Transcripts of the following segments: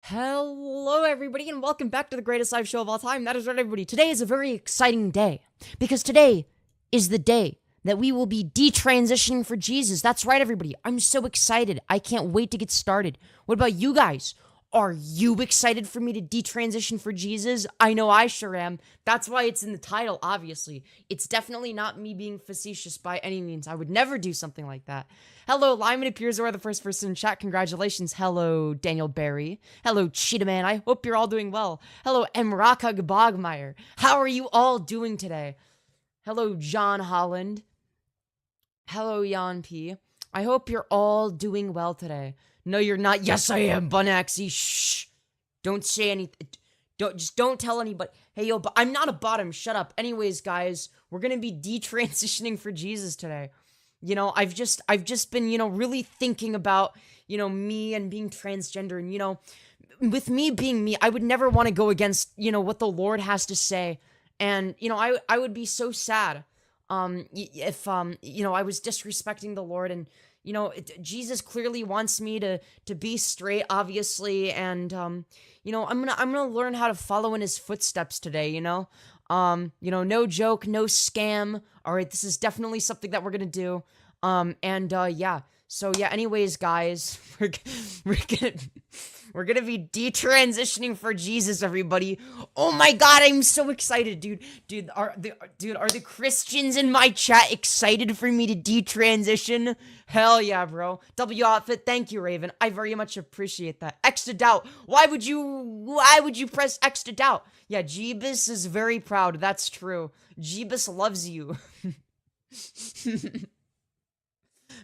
Hello, everybody, and welcome back to the greatest live show of all time. That is right, everybody. Today is a very exciting day because today is the day that we will be detransitioning for Jesus. That's right, everybody. I'm so excited. I can't wait to get started. What about you guys? Are you excited for me to detransition for Jesus? I know I sure am. That's why it's in the title, obviously. It's definitely not me being facetious by any means. I would never do something like that. Hello, Lyman appears or the first person in chat. Congratulations. Hello, Daniel Barry. Hello, Cheetah Man. I hope you're all doing well. Hello, Emraka Bogmeyer. How are you all doing today? Hello, John Holland. Hello, Jan P. I hope you're all doing well today. No, you're not. Yes, I am, Bunaxi. Shh. Don't say anything. Don't tell anybody. Hey, yo, but I'm not a bottom. Shut up. Anyways, guys, we're gonna be detransitioning for Jesus today. You know, I've just been, really thinking about, me and being transgender, and with me being me, I would never want to go against, what the Lord has to say, and I would be so sad, if I was disrespecting the Lord, and Jesus clearly wants me to be straight, obviously, and I'm gonna learn how to follow in his footsteps today, no joke, no scam. All right, this is definitely something that we're gonna do. Yeah. So yeah, anyways, guys, we're gonna be detransitioning for Jesus, everybody. Oh my god, I'm so excited, dude. Are the Christians in my chat excited for me to detransition? Hell yeah, bro. W outfit, thank you, Raven. I very much appreciate that. X to doubt. Why would you press X to doubt? Yeah, Jeebus is very proud. That's true. Jeebus loves you.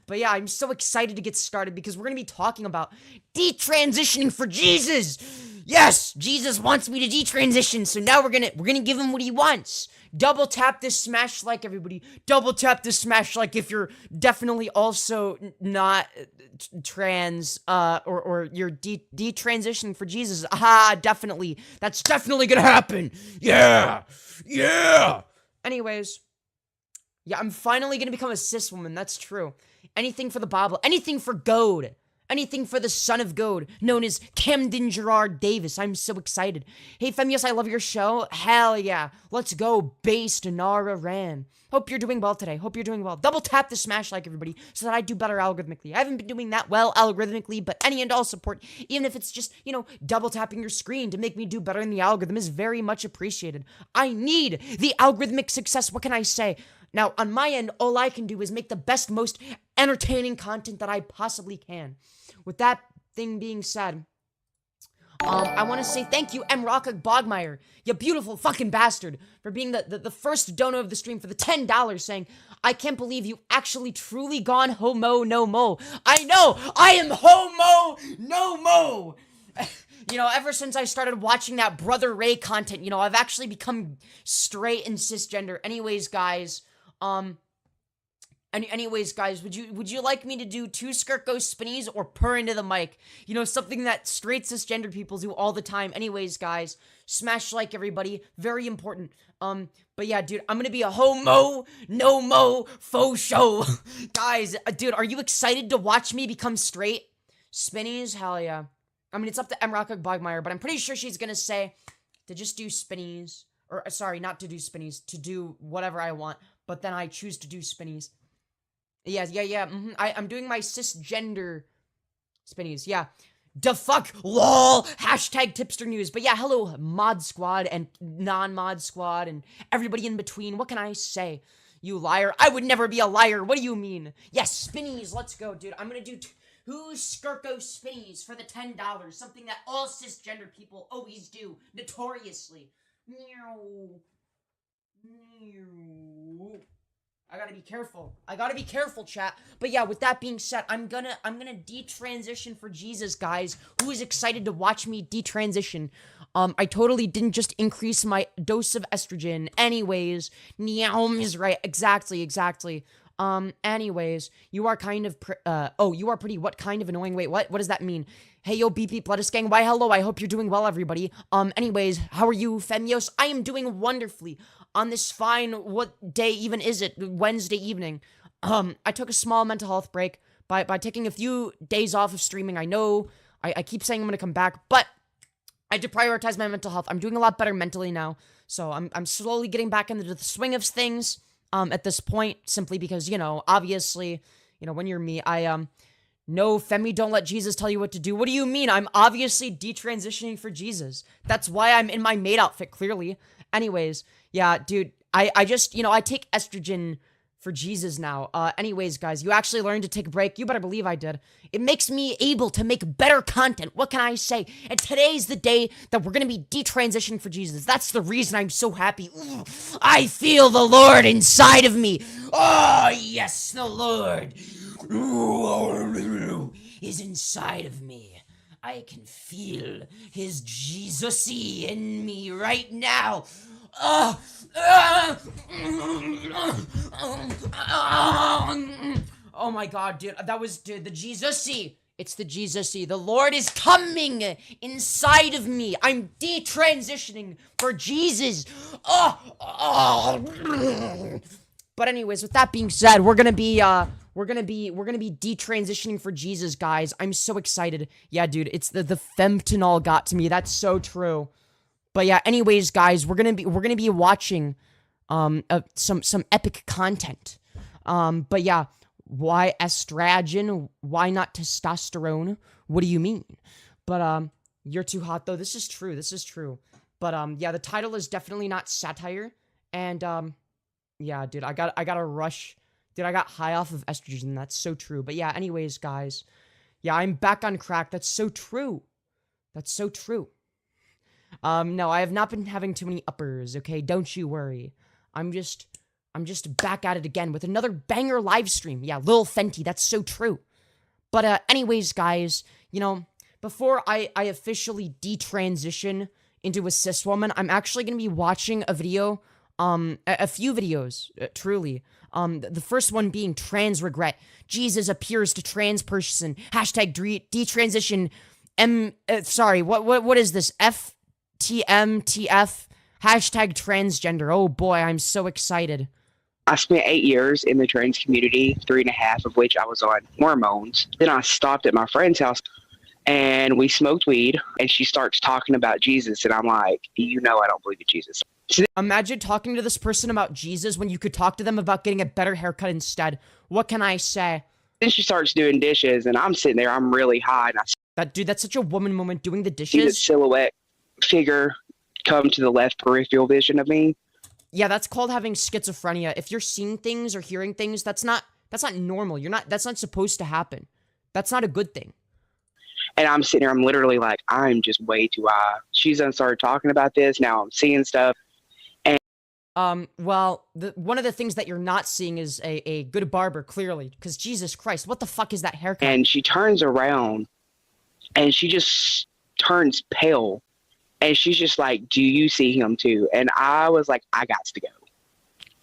But yeah, I'm so excited to get started because we're going to be talking about detransitioning for Jesus. Yes, Jesus wants me to detransition, so now we're going to give him what he wants. Double tap this smash like, everybody. Double tap this smash like if you're definitely also not trans or you're detransitioning for Jesus. Aha, definitely. That's definitely going to happen. Yeah. Yeah. Anyways, yeah, I'm finally going to become a cis woman. That's true. Anything for the Bible. Anything for gold. Anything for the son of God, known as Camden Gerard Davis. I'm so excited. Hey, Femyoz, I love your show. Hell yeah. Let's go, based Nara Ran. Hope you're doing well today. Hope you're doing well. Double tap the smash like, everybody, so that I do better algorithmically. I haven't been doing that well algorithmically, but any and all support, even if it's just, double tapping your screen to make me do better in the algorithm, is very much appreciated. I need the algorithmic success. What can I say? Now, on my end, all I can do is make the best, most entertaining content that I possibly can. With that thing being said, I want to say thank you, Emraka Bogmeyer, you beautiful fucking bastard, for being the first donor of the stream for the $10, saying, I can't believe you actually truly gone homo no mo. I know, I am homo no mo. Ever since I started watching that Brother Ray content, I've actually become straight and cisgender. Anyways, guys, would you like me to do 2 Skirt Go Spinnies or purr into the mic? Something that straight cisgender people do all the time. Anyways, guys, smash like, everybody. Very important. But yeah, dude, I'm gonna be a homo, no mo, faux show. Guys, dude, are you excited to watch me become straight? Spinnies? Hell yeah. I mean, it's up to Emraka Bogmeyer, but I'm pretty sure she's gonna say to just do spinnies. Or, sorry, not to do spinnies, to do whatever I want. But then I choose to do spinnies. Yeah. I'm doing my cisgender spinnies, yeah. Da fuck, lol, hashtag tipster news. But yeah, hello, mod squad and non-mod squad and everybody in between. What can I say? You liar. I would never be a liar. What do you mean? Yes, spinnies, let's go, dude. I'm gonna do 2 Skirt Go Spinnies for the $10. Something that all cisgender people always do, notoriously. Meow. I gotta be careful, chat. But yeah, with that being said, I'm gonna detransition for Jesus, guys. Who is excited to watch me detransition? I totally didn't just increase my dose of estrogen. Anyways, Neom is right. Exactly. Anyways, you are kind of, you are pretty, what kind of annoying? Wait, what does that mean? Hey, yo, beep beep, lettuce gang, why hello, I hope you're doing well, everybody. Anyways, how are you, Femyoz? I am doing wonderfully on this fine, what day even is it? Wednesday evening. I took a small mental health break by taking a few days off of streaming. I know, I keep saying I'm gonna come back, but I had to prioritize my mental health. I'm doing a lot better mentally now. So I'm slowly getting back into the swing of things at this point, simply because, you know, obviously, you know, when you're me, no, Femi, don't let Jesus tell you what to do. What do you mean? I'm obviously detransitioning for Jesus. That's why I'm in my maid outfit, clearly. Anyways, yeah, dude, I just, you know, I take estrogen for Jesus now. Anyways, guys, you actually learned to take a break. You better believe I did. It makes me able to make better content. What can I say? And today's the day that we're gonna be detransitioning for Jesus. That's the reason I'm so happy. Ooh, I feel the Lord inside of me. Oh, yes, the Lord is inside of me. I can feel his Jesus-y in me right now. Oh my god, dude. That was, dude, the Jesus-y. It's the Jesus-y. The Lord is coming inside of me. I'm detransitioning for Jesus. But anyways, with that being said, we're gonna be detransitioning for Jesus, guys. I'm so excited. Yeah, dude, it's the femtonol got to me. That's so true. But yeah, anyways, guys, we're gonna be watching some epic content. But yeah, why estrogen? Why not testosterone? What do you mean? But you're too hot though. This is true. This is true. But yeah, the title is definitely not satire. And yeah, dude, I got a rush. Dude, I got high off of estrogen. That's so true. But yeah, anyways, guys. Yeah, I'm back on crack. That's so true. That's so true. No, I have not been having too many uppers, okay? Don't you worry. I'm just back at it again with another banger live stream. Yeah, Lil Fenty, that's so true. But, anyways, guys, you know, before I officially detransition into a cis woman, I'm actually gonna be watching a video, a few videos, truly. The first one being trans regret. Jesus appears to trans person. Hashtag detransition. Sorry, what is this? FTMTF. Hashtag transgender. Oh boy, I'm so excited. I spent 8 years in the trans community, 3.5 of which I was on hormones. Then I stopped at my friend's house and we smoked weed and she starts talking about Jesus. And I'm like, you know, I don't believe in Jesus. Imagine talking to this person about Jesus when you could talk to them about getting a better haircut instead. What can I say? Then she starts doing dishes and I'm sitting there, I'm really high. And Dude, that's such a woman moment, doing the see the dishes. silhouette figure come to the left peripheral vision of me. Yeah, that's called having schizophrenia. If you're seeing things or hearing things, that's not normal. That's not supposed to happen. That's not a good thing. And I'm sitting there, I'm literally like, I'm just way too high. She's done started talking about this. Now I'm seeing stuff. Well, one of the things that you're not seeing is a good barber, clearly. Because Jesus Christ, what the fuck is that haircut? And she turns around and she just turns pale. And she's just like, do you see him too? And I was like, I got to go.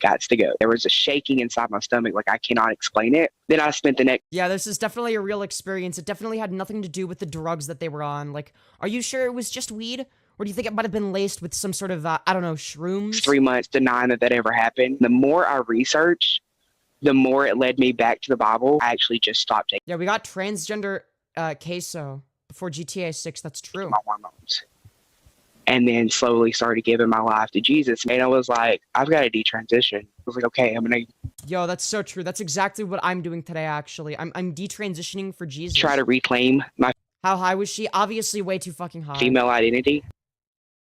Got to go. There was a shaking inside my stomach. Like, I cannot explain it. Then I spent the next... Yeah, this is definitely a real experience. It definitely had nothing to do with the drugs that they were on. Like, are you sure it was just weed? Or do you think it might have been laced with some sort of, I don't know, shrooms? 3 months denying that ever happened. The more I researched, the more it led me back to the Bible. I actually just stopped taking... Yeah, we got transgender queso before GTA 6. That's true. My hormones. And then slowly started giving my life to Jesus. And I was like, I've got to detransition. I was like, okay, I'm going to... Yo, that's so true. That's exactly what I'm doing today, actually. I'm detransitioning for Jesus. Try to reclaim my... How high was she? Obviously way too fucking high. Female identity.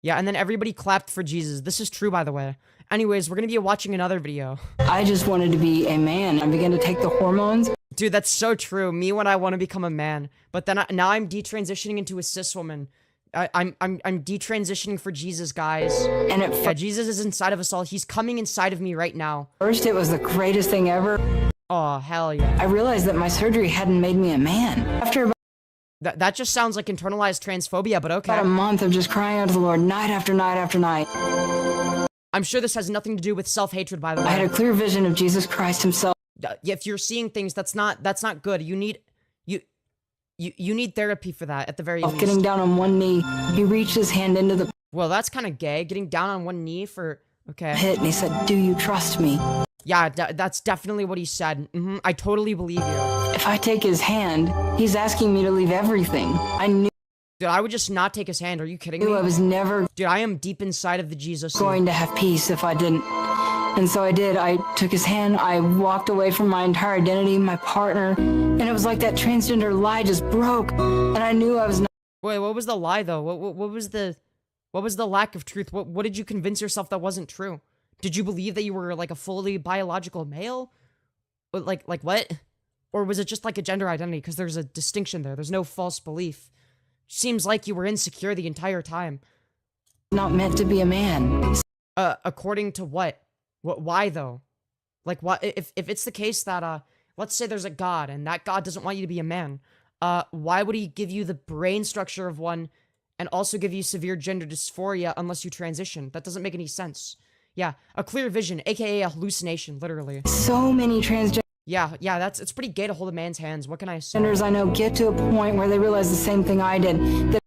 Yeah, and then everybody clapped for Jesus. This is true, by the way. Anyways, we're going to be watching another video. I just wanted to be a man. I began to take the hormones. Dude, that's so true. Me when I want to become a man. But then now I'm detransitioning into a cis woman. I'm detransitioning for Jesus, guys. And yeah, Jesus is inside of us all. He's coming inside of me right now. First, it was the greatest thing ever. Oh, hell yeah. I realized that my surgery hadn't made me a man. After that just sounds like internalized transphobia, but okay. about a month of just crying out to the Lord night after night after night. I'm sure this has nothing to do with self-hatred, by the way. I had a clear vision of Jesus Christ himself. If you're seeing things, that's not good. You need therapy for that, at the very least. Getting down on one knee, he reached his hand into the... Well, that's kind of gay. Getting down on one knee for... Okay. Pit, and he said, do you trust me? Yeah, that's definitely what he said. I totally believe you. If I take his hand, he's asking me to leave everything. I knew... Dude, I would just not take his hand. Are you kidding me? I was never Dude, I am deep inside of the Jesus. going to have peace if I didn't. And so I did. I took his hand. I walked away from my entire identity, my partner. And it was like that transgender lie just broke. And I knew I was not. Wait, what was the lie though? What was the lack of truth? What did you convince yourself that wasn't true? Did you believe that you were like a fully biological male? Like what? Or was it just like a gender identity? Because there's a distinction there. There's no false belief. Seems like you were insecure the entire time. Not meant to be a man. According to what? Why though? Like what? If it's the case that let's say there's a god and that god doesn't want you to be a man, why would he give you the brain structure of one and also give you severe gender dysphoria unless you transition? That doesn't make any sense. Yeah, a clear vision, aka a hallucination, literally. So many transgenders. Yeah, it's pretty gay to hold a man's hands. What can I say? I know get to a point where they realize the same thing I did.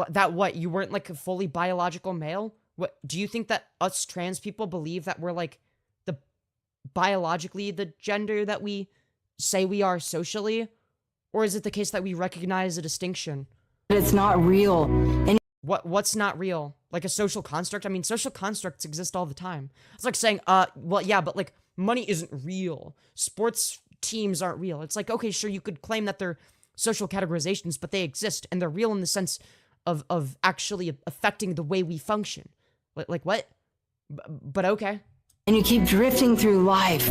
That what? You weren't like a fully biological male? What, do you think that us trans people believe that we're like the biologically the gender that we say we are socially? Or is it the case that we recognize a distinction? It's not real. And what's not real? Like a social construct? I mean, social constructs exist all the time. It's like saying, well, yeah, but like money isn't real. Sports teams aren't real. It's like, okay, sure, you could claim that they're social categorizations, but they exist and they're real in the sense of actually affecting the way we function. Like what? But okay. And you keep drifting through life,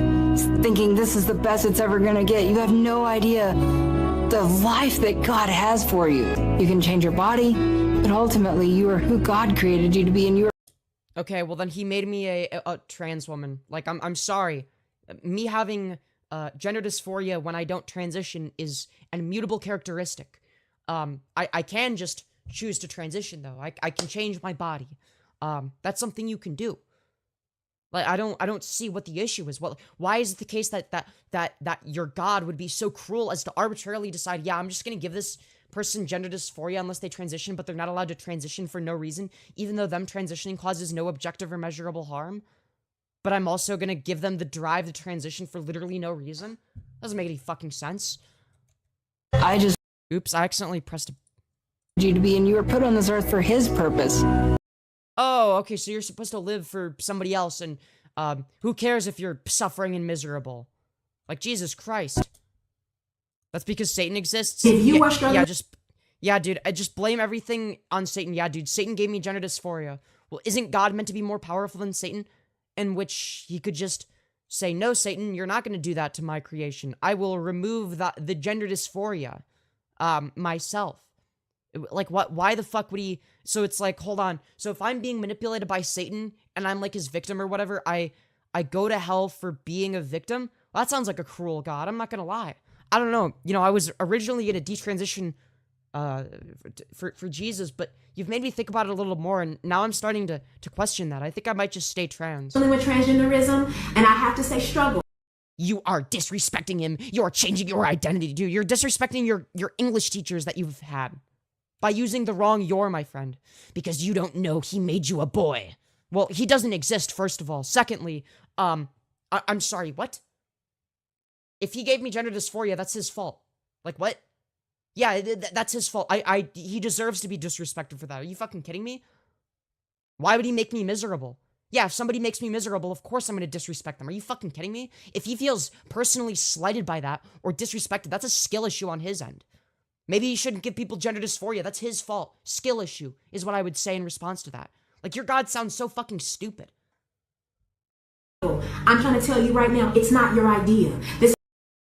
thinking this is the best it's ever gonna get. You have no idea the life that God has for you. You can change your body, but ultimately you are who God created you to be, and you are. Okay, well then he made me a trans woman. Like, I'm sorry. Me having gender dysphoria when I don't transition is an immutable characteristic. I can just choose to transition though. I can change my body. That's something you can do. Like, I don't see what the issue is. Well, why is it the case that your God would be so cruel as to arbitrarily decide, yeah, I'm just gonna give this person gender dysphoria unless they transition, but they're not allowed to transition for no reason, even though them transitioning causes no objective or measurable harm? But I'm also gonna give them the drive to transition for literally no reason? Doesn't make any fucking sense. Oops, I accidentally pressed you to be, and you were put on this earth for his purpose. Oh, okay, so you're supposed to live for somebody else, and who cares if you're suffering and miserable? Like, Jesus Christ. That's because Satan exists? If you are struggling... Yeah, dude, I just blame everything on Satan. Yeah, dude, Satan gave me gender dysphoria. Well, isn't God meant to be more powerful than Satan? In which he could just say, no, Satan, you're not going to do that to my creation. I will remove the gender dysphoria myself. Like, what? Why the fuck would he? So it's like, hold on. So if I'm being manipulated by Satan and I'm like his victim or whatever, I go to hell for being a victim? Well, that sounds like a cruel God. I'm not gonna lie. I don't know. You know, I was originally gonna detransition for Jesus, but you've made me think about it a little more, and now I'm starting to question that. I think I might just stay trans. With transgenderism, and I have to say struggle. You are disrespecting him. You're changing your identity, dude. You're disrespecting your English teachers that you've had. By using the wrong "your," my friend. Because you don't know he made you a boy. Well, he doesn't exist, first of all. Secondly, I'm sorry, what? If he gave me gender dysphoria, that's his fault. Like, what? Yeah, that's his fault. He deserves to be disrespected for that. Are you fucking kidding me? Why would he make me miserable? Yeah, if somebody makes me miserable, of course I'm gonna disrespect them. Are you fucking kidding me? If he feels personally slighted by that or disrespected, that's a skill issue on his end. Maybe he shouldn't give people gender dysphoria. That's his fault. Skill issue is what I would say in response to that. Like, your God sounds so fucking stupid. I'm trying to tell you right now, it's not your idea.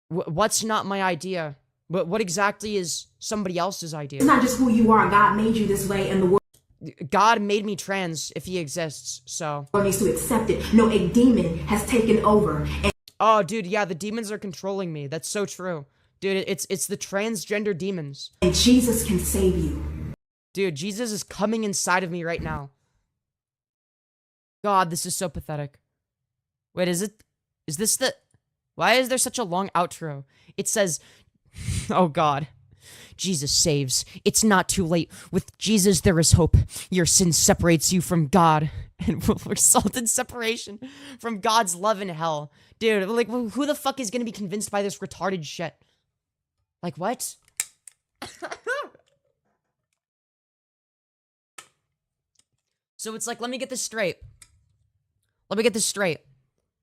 What's not my idea? What exactly is somebody else's idea? It's not just who you are. God made you this way, and the world... God made me trans, if he exists, so... needs to accept it. No, a demon has taken over. And oh, dude, yeah, the demons are controlling me. That's so true. Dude, it's the transgender demons. And Jesus can save you. Dude, Jesus is coming inside of me right now. God, this is so pathetic. Wait, is this the... Why is there such a long outro? It says, oh God, Jesus saves. It's not too late. With Jesus, there is hope. Your sin separates you from God and will result in separation from God's love in hell. Dude, like, who the fuck is gonna be convinced by this retarded shit? Like, what? So it's like, let me get this straight. Let me get this straight.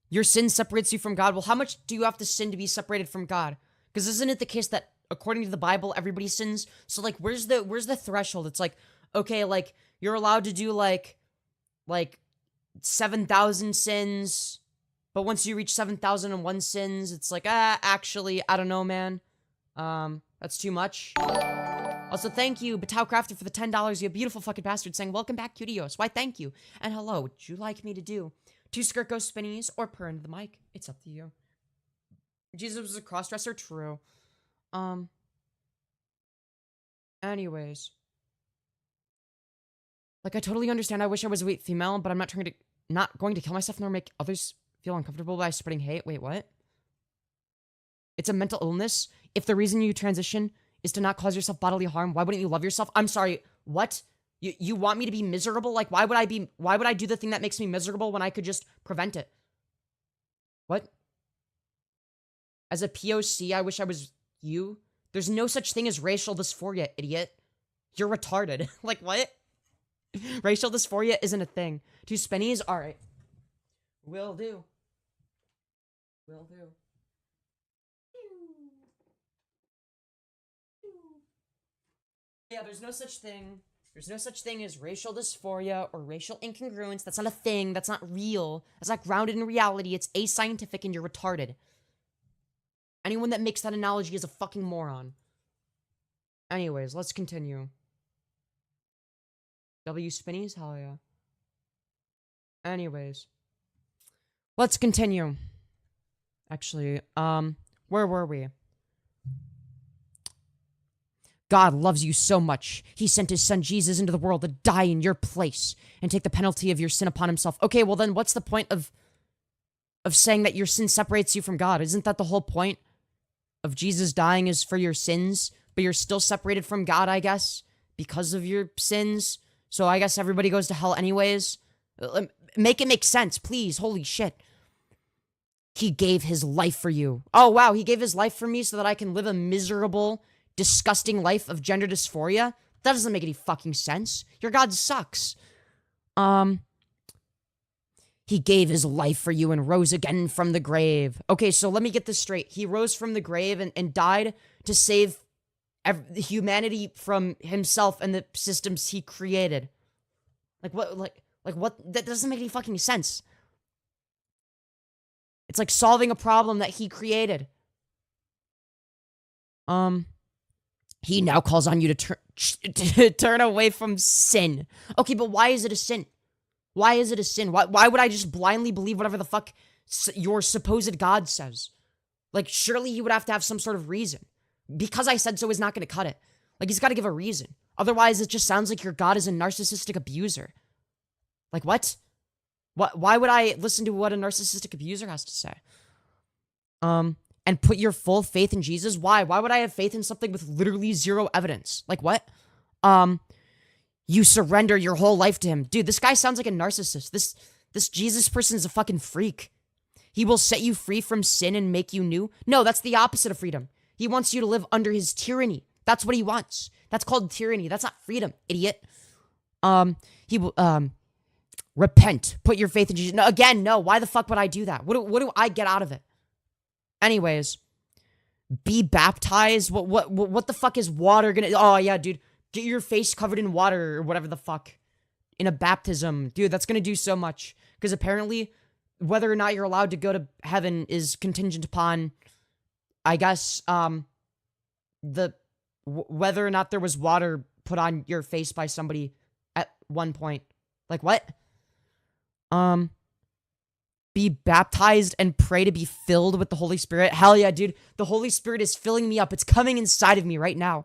Your sin separates you from God. Well, how much do you have to sin to be separated from God? Because isn't it the case that according to the Bible, everybody sins? So like, where's the threshold? It's like, okay, like you're allowed to do like 7,000 sins, but once you reach 7,001 sins, it's like, actually, I don't know, man. That's too much. Also, thank you, Batau Crafter, for the $10. You beautiful fucking bastard, saying, welcome back, Cutios. Why, thank you. And hello, would you like me to do 2 Skirt Go Spinnies or purr into the mic? It's up to you. Jesus was a crossdresser? True. Anyways. Like, I totally understand. I wish I was a weak female, but I'm not going to kill myself nor make others feel uncomfortable by spreading hate. Wait, what? It's a mental illness. If the reason you transition is to not cause yourself bodily harm, why wouldn't you love yourself? I'm sorry, what? You want me to be miserable? Like, why would I do the thing that makes me miserable when I could just prevent it? What? As a POC, I wish I was you. There's no such thing as racial dysphoria, idiot. You're retarded. Like, what? Racial dysphoria isn't a thing. 2 spinnies? Alright. Will do. Will do. Yeah, there's no such thing. There's no such thing as racial dysphoria or racial incongruence. That's not a thing. That's not real. That's not grounded in reality. It's ascientific and you're retarded. Anyone that makes that analogy is a fucking moron. Anyways, let's continue. W spinnies? Hell yeah. Anyways. Let's continue. Actually, where were we? God loves you so much. He sent his son Jesus into the world to die in your place and take the penalty of your sin upon himself. Okay, well then what's the point of saying that your sin separates you from God? Isn't that the whole point of Jesus dying is for your sins, but you're still separated from God, I guess, because of your sins? So I guess everybody goes to hell anyways? Make it make sense, please. Holy shit. He gave his life for you. Oh, wow, he gave his life for me so that I can live a miserable, disgusting life of gender dysphoria? That doesn't make any fucking sense. Your God sucks. He gave his life for you and rose again from the grave. Okay, so let me get this straight. He rose from the grave and died to save humanity from himself and the systems he created. Like what? Like what? That doesn't make any fucking sense. It's like solving a problem that he created. He now calls on you to turn away from sin. Okay, but why is it a sin? Why is it a sin? Why would I just blindly believe whatever the fuck your supposed God says? Like, surely he would have to have some sort of reason. Because I said so is not going to cut it. Like, he's got to give a reason. Otherwise, it just sounds like your God is a narcissistic abuser. Like, what? Why would I listen to what a narcissistic abuser has to say? And put your full faith in Jesus? Why? Why would I have faith in something with literally zero evidence? Like, what? You surrender your whole life to him. Dude, this guy sounds like a narcissist. This Jesus person is a fucking freak. He will set you free from sin and make you new. No, that's the opposite of freedom. He wants you to live under his tyranny. That's what he wants. That's called tyranny. That's not freedom, idiot. He will, repent. Put your faith in Jesus. No, again, no. Why the fuck would I do that? What do I get out of it? Anyways, be baptized. What the fuck is water gonna? Oh yeah, dude, get your face covered in water or whatever the fuck in a baptism, dude. That's gonna do so much because apparently, whether or not you're allowed to go to heaven is contingent upon, I guess, whether or not there was water put on your face by somebody at one point. Like what? Be baptized and pray to be filled with the Holy Spirit. Hell yeah, dude. The Holy Spirit is filling me up. It's coming inside of me right now.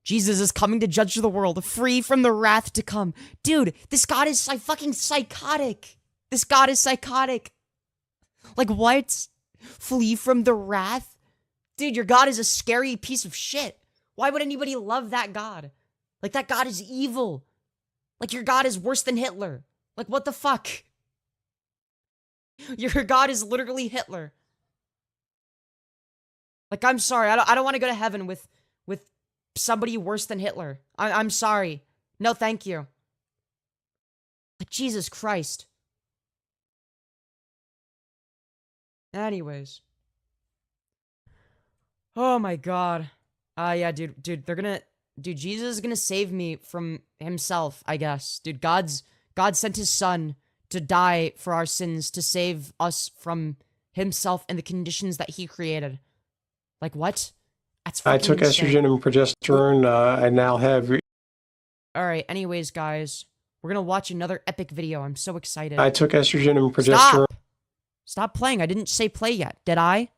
Jesus is coming to judge the world, free from the wrath to come. Dude, this God is fucking psychotic. This God is psychotic. Like what? Flee from the wrath? Dude, your God is a scary piece of shit. Why would anybody love that God? Like that God is evil. Like your God is worse than Hitler. Like, what the fuck? Your God is literally Hitler. Like, I'm sorry. I don't want to go to heaven with somebody worse than Hitler. I'm sorry. No, thank you. Like, Jesus Christ. Anyways. Oh my god. Yeah, dude, Jesus is gonna save me from himself, I guess. Dude, God sent his son to die for our sins, to save us from himself and the conditions that he created. Like, what? That's I fucking took insane. estrogen and progesterone. I now have. Alright, anyways, guys. We're gonna watch another epic video. I'm so excited. I took estrogen and progesterone. Stop playing. I didn't say play yet, did I?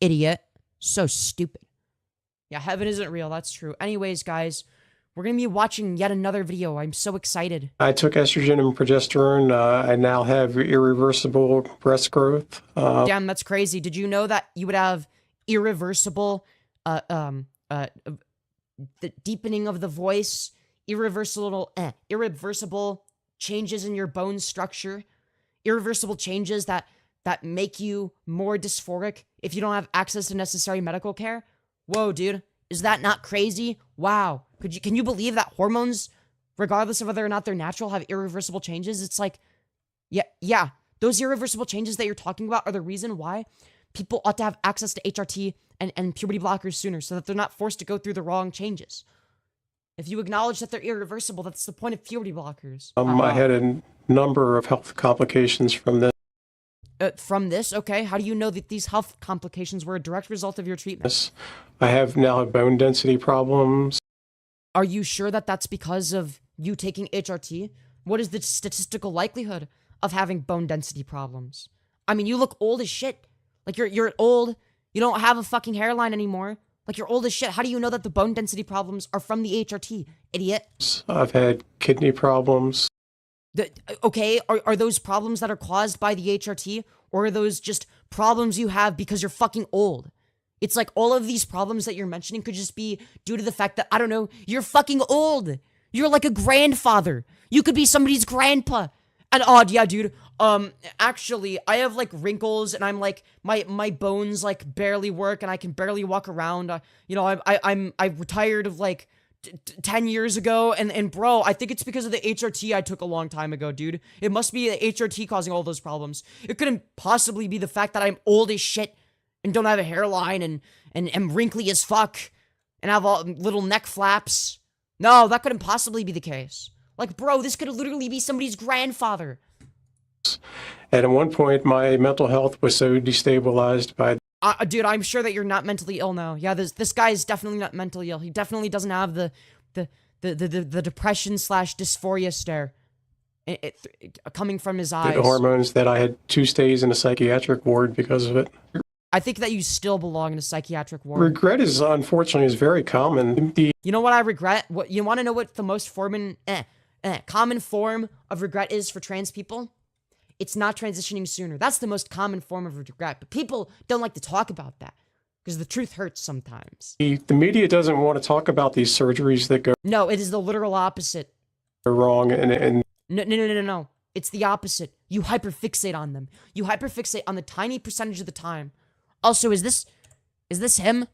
Idiot. So stupid. Yeah, heaven isn't real. That's true. Anyways, guys, we're gonna be watching yet another video. I'm so excited. I took estrogen and progesterone. I now have irreversible breast growth. Damn, that's crazy. Did you know that you would have irreversible, the deepening of the voice, irreversible changes in your bone structure, irreversible changes that make you more dysphoric if you don't have access to necessary medical care? Whoa, dude. Is that not crazy? Wow. Can you believe that hormones, regardless of whether or not they're natural, have irreversible changes? It's like, yeah. Those irreversible changes that you're talking about are the reason why people ought to have access to HRT and puberty blockers sooner, so that they're not forced to go through the wrong changes. If you acknowledge that they're irreversible, that's the point of puberty blockers. I had a number of health complications from this. From this, okay. How do you know that these health complications were a direct result of your treatment? I have now bone density problems. Are you sure that that's because of you taking HRT? What is the statistical likelihood of having bone density problems? I mean, you look old as shit. Like, you're old. You don't have a fucking hairline anymore. Like, you're old as shit. How do you know that the bone density problems are from the HRT, idiot? I've had kidney problems. Okay, are those problems that are caused by the HRT, or are those just problems you have because you're fucking old? It's like all of these problems that you're mentioning could just be due to the fact that, I don't know, you're fucking old. You're like a grandfather. You could be somebody's grandpa. And yeah, dude, actually, I have like wrinkles, and I'm like, my bones like barely work, and I can barely walk around. You know, I retired of like 10 years ago, and bro, I think it's because of the HRT I took a long time ago, dude. It must be the HRT causing all those problems. It couldn't possibly be the fact that I'm old as shit and don't have a hairline and am wrinkly as fuck and have all little neck flaps. No, that couldn't possibly be the case. Like, bro, this could literally be somebody's grandfather. And at one point, my mental health was so destabilized by. Dude, I'm sure that you're not mentally ill now. Yeah, this guy is definitely not mentally ill. He definitely doesn't have the depression / dysphoria stare coming from his eyes. The hormones that I had 2 stays in a psychiatric ward because of it. I think that you still belong in a psychiatric ward. Regret is unfortunately very common. You know what I regret? What you want to know? What the most common form of regret is for trans people? It's not transitioning sooner. That's the most common form of regret. But people don't like to talk about that because the truth hurts sometimes. The media doesn't want to talk about these surgeries that go. No, it is the literal opposite. Wrong and No. It's the opposite. You hyperfixate on them. You hyperfixate on the tiny percentage of the time. Also, is this him?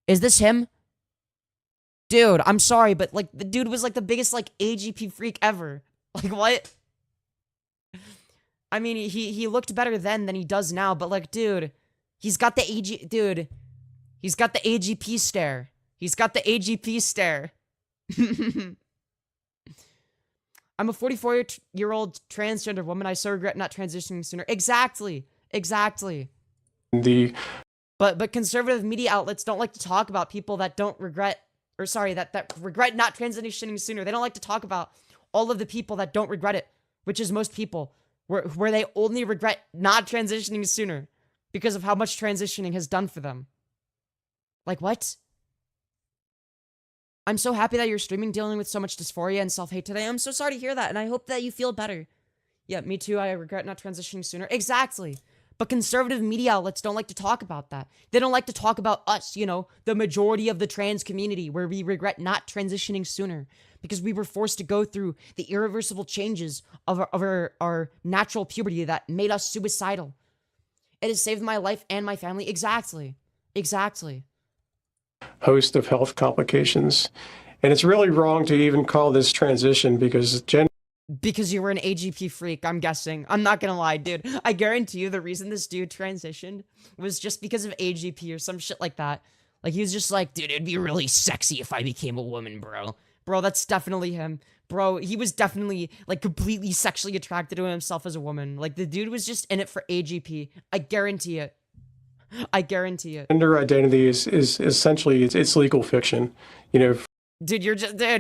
Is this him? Dude, I'm sorry, but like the dude was like the biggest like AGP freak ever. Like, what? I mean, he looked better then than he does now, but like, dude, he's got the he's got the AGP stare. He's got the AGP stare. I'm a 44-year-old transgender woman. I so regret not transitioning sooner. Exactly. But conservative media outlets don't like to talk about people that don't regret, or sorry, that regret not transitioning sooner. They don't like to talk about all of the people that don't regret it, which is most people, where they only regret not transitioning sooner because of how much transitioning has done for them. Like, what? I'm so happy that you're streaming dealing with so much dysphoria and self-hate today. I'm so sorry to hear that, and I hope that you feel better. Yeah, me too. I regret not transitioning sooner. Exactly. But conservative media outlets don't like to talk about that. They don't like to talk about us, you know, the majority of the trans community, where we regret not transitioning sooner because we were forced to go through the irreversible changes of our natural puberty that made us suicidal. It has saved my life and my family. Exactly. Host of health complications. And it's really wrong to even call this transition because gender Because you were an AGP freak, I'm guessing. I'm not gonna lie, dude. I guarantee you the reason this dude transitioned was just because of AGP or some shit like that. Like, he was just like, dude, it'd be really sexy if I became a woman, bro. Bro, that's definitely him. Bro, he was definitely, like, completely sexually attracted to himself as a woman. Like, the dude was just in it for AGP. I guarantee it. I guarantee it. gender identity is essentially, it's legal fiction. You know, Dude,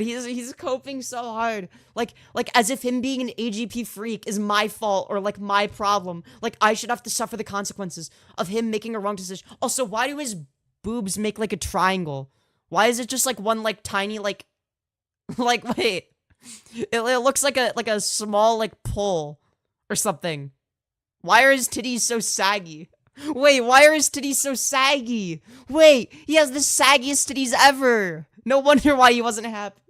he's coping so hard. Like as if him being an AGP freak is my fault or like my problem. Like I should have to suffer the consequences of him making a wrong decision. Also, why do his boobs make like a triangle? Why is it just like one like tiny like wait. It looks like a small like pull or something. Why are his titties so saggy? Wait, why are his titties so saggy? Wait, he has the saggiest titties ever. No wonder why he wasn't happy.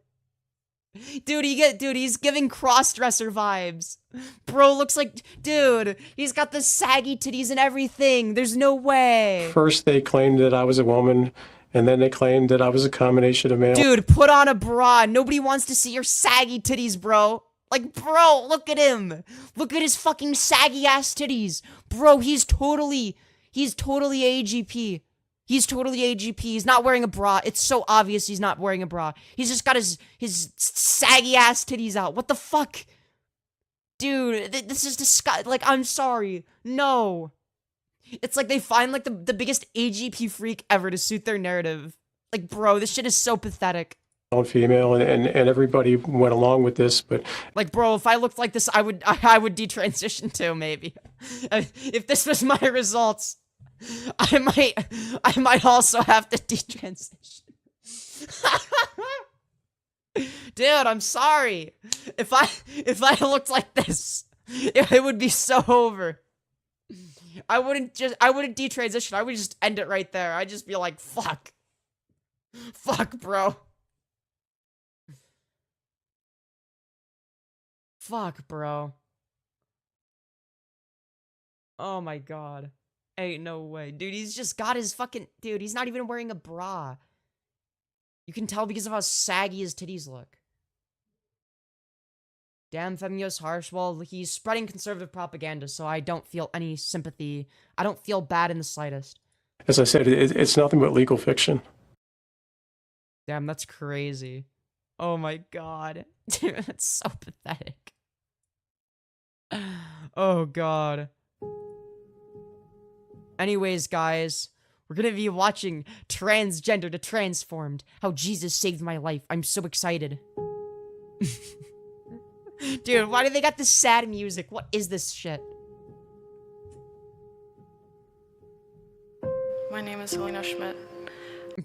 Dude, he's giving cross-dresser vibes. Bro looks like, dude, he's got the saggy titties and everything. There's no way. first they claimed that I was a woman, and then they claimed that I was a combination of male. Dude, put on a bra. Nobody wants to see your saggy titties, bro. Like, bro, look at him. Look at his fucking saggy-ass titties. Bro, he's totally AGP. He's totally AGP. He's not wearing a bra. It's so obvious he's not wearing a bra. He's just got his saggy ass titties out. What the fuck? Dude, this is disgusting. Like, I'm sorry. No. It's like they find like the biggest AGP freak ever to suit their narrative. Like, bro, this shit is so pathetic. And female, and everybody went along with this, but like, bro, if I looked like this, I would detransition too, maybe. If this was my results, I might also have to detransition. Dude, I'm sorry. If I looked like this, it would be so over. I wouldn't detransition. I would just end it right there. I'd just be like, fuck. Fuck, bro. Fuck, bro. Oh my god. Ain't no way. Dude, he's just got his fucking... Dude, he's not even wearing a bra. You can tell because of how saggy his titties look. Damn, Femyoz harsh. Well, he's spreading conservative propaganda, so I don't feel any sympathy. I don't feel bad in the slightest. as I said, it's nothing but legal fiction. Damn, that's crazy. Oh my god. Dude, that's so pathetic. Oh god. Anyways, guys, we're gonna be watching Transgender to Transformed, how Jesus saved my life. I'm so excited. Dude, why do they got this sad music? What is this shit? My name is Helena Schmidt.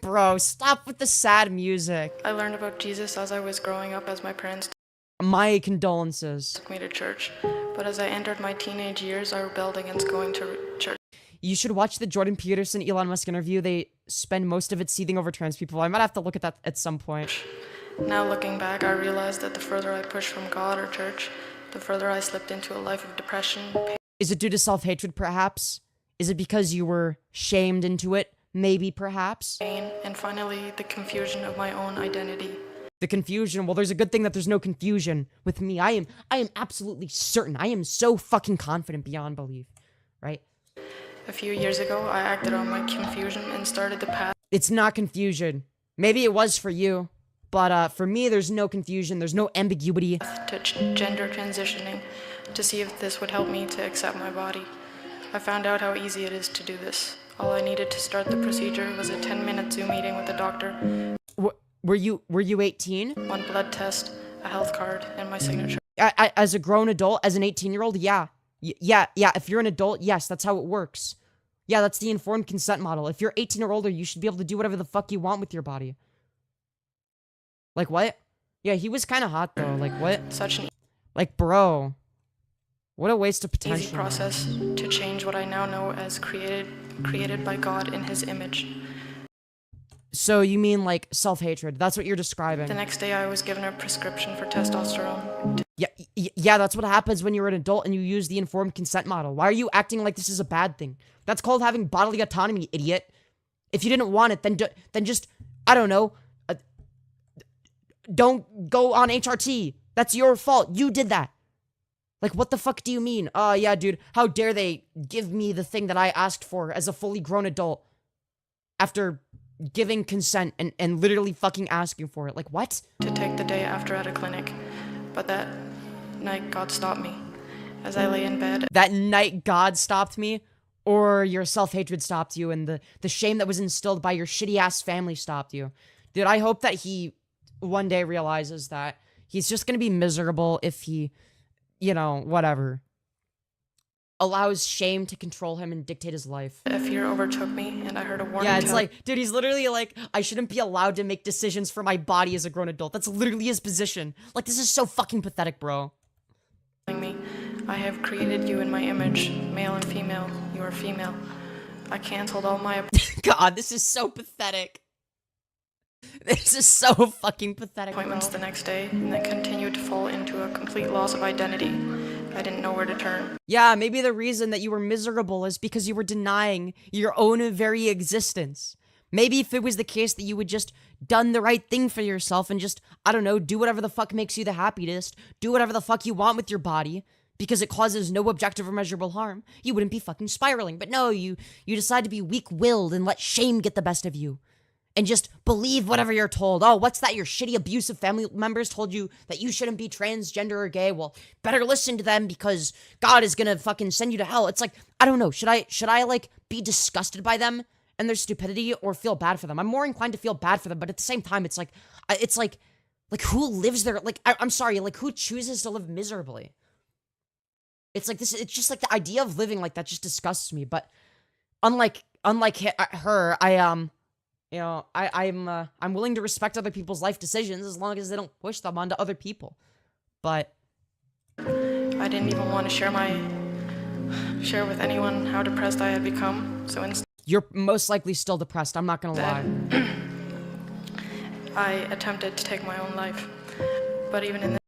Bro, stop with the sad music. I learned about Jesus as I was growing up, as my parents My condolences. took me to church. But as I entered my teenage years, I rebelled against going to church. You should watch the Jordan Peterson Elon Musk interview. They spend most of it seething over trans people. I might have to look at that at some point. Now looking back, I realized that the further I pushed from God or church, the further I slipped into a life of depression, Is it due to self-hatred, perhaps? Is it because you were shamed into it? Maybe, perhaps? pain, and finally the confusion of my own identity. The confusion. Well, there's a good thing that there's no confusion with me. I am absolutely certain. I am so fucking confident beyond belief. Right? A few years ago, I acted on my confusion and started the path It's not confusion. Maybe it was for you. But for me, there's no confusion. There's no ambiguity. to gender transitioning to see if this would help me to accept my body. I found out how easy it is to do this. All I needed to start the procedure was a 10-minute Zoom meeting with a doctor, Were you 18? one blood test, a health card, and my signature. As a grown adult, as an 18-year-old, yeah. Yeah. If you're an adult, yes, that's how it works. Yeah, that's the informed consent model. If you're 18 or older, you should be able to do whatever the fuck you want with your body. Like, what? Yeah, he was kind of hot, though. Like, what? Such an Like, bro. What a waste of easy potential. process to change what I now know as created by God in His image. So, you mean, like, self-hatred. That's what you're describing. The next day, I was given a prescription for testosterone. Yeah, that's what happens when you're an adult and you use the informed consent model. Why are you acting like this is a bad thing? That's called having bodily autonomy, idiot. If you didn't want it, then just, I don't know, don't go on HRT. That's your fault. You did that. Like, what the fuck do you mean? Yeah, dude, how dare they give me the thing that I asked for as a fully grown adult after giving consent and literally fucking asking for it? Like, what? To take the day after at a clinic, but that night God stopped me. As I lay in bed. That night God stopped me? Or your self-hatred stopped you and the shame that was instilled by your shitty-ass family stopped you? Dude, I hope that he one day realizes that he's just gonna be miserable if he, you know, whatever, allows shame to control him and dictate his life. A fear overtook me and I heard a warning. Yeah, it's like, dude, he's literally like, I shouldn't be allowed to make decisions for my body as a grown adult. That's literally his position. Like, this is so fucking pathetic, bro. Me, I have created you in my image, male and female. You are female. I canceled all my God, this is so pathetic. This is so fucking pathetic, appointments bro. the next day, and then continued to fall into a complete loss of identity. I didn't know where to turn. Yeah, maybe the reason that you were miserable is because you were denying your own very existence. Maybe if it was the case that you would just done the right thing for yourself and just, I don't know, do whatever the fuck makes you the happiest, do whatever the fuck you want with your body, because it causes no objective or measurable harm, you wouldn't be fucking spiraling. But no, you decide to be weak-willed and let shame get the best of you. And just believe whatever you're told. Oh, what's that? Your shitty abusive family members told you that you shouldn't be transgender or gay. Well, better listen to them because God is gonna fucking send you to hell. It's like, I don't know. Should I like be disgusted by them and their stupidity or feel bad for them? I'm more inclined to feel bad for them, but at the same time, it's like who lives there? Like, I'm sorry, like who chooses to live miserably? It's like this. It's just like the idea of living like that just disgusts me. But unlike her, I'm willing to respect other people's life decisions as long as they don't push them onto other people. But I didn't even want to share with anyone how depressed I had become. So instead, you're most likely still depressed. I'm not gonna lie. I attempted to take my own life, but even in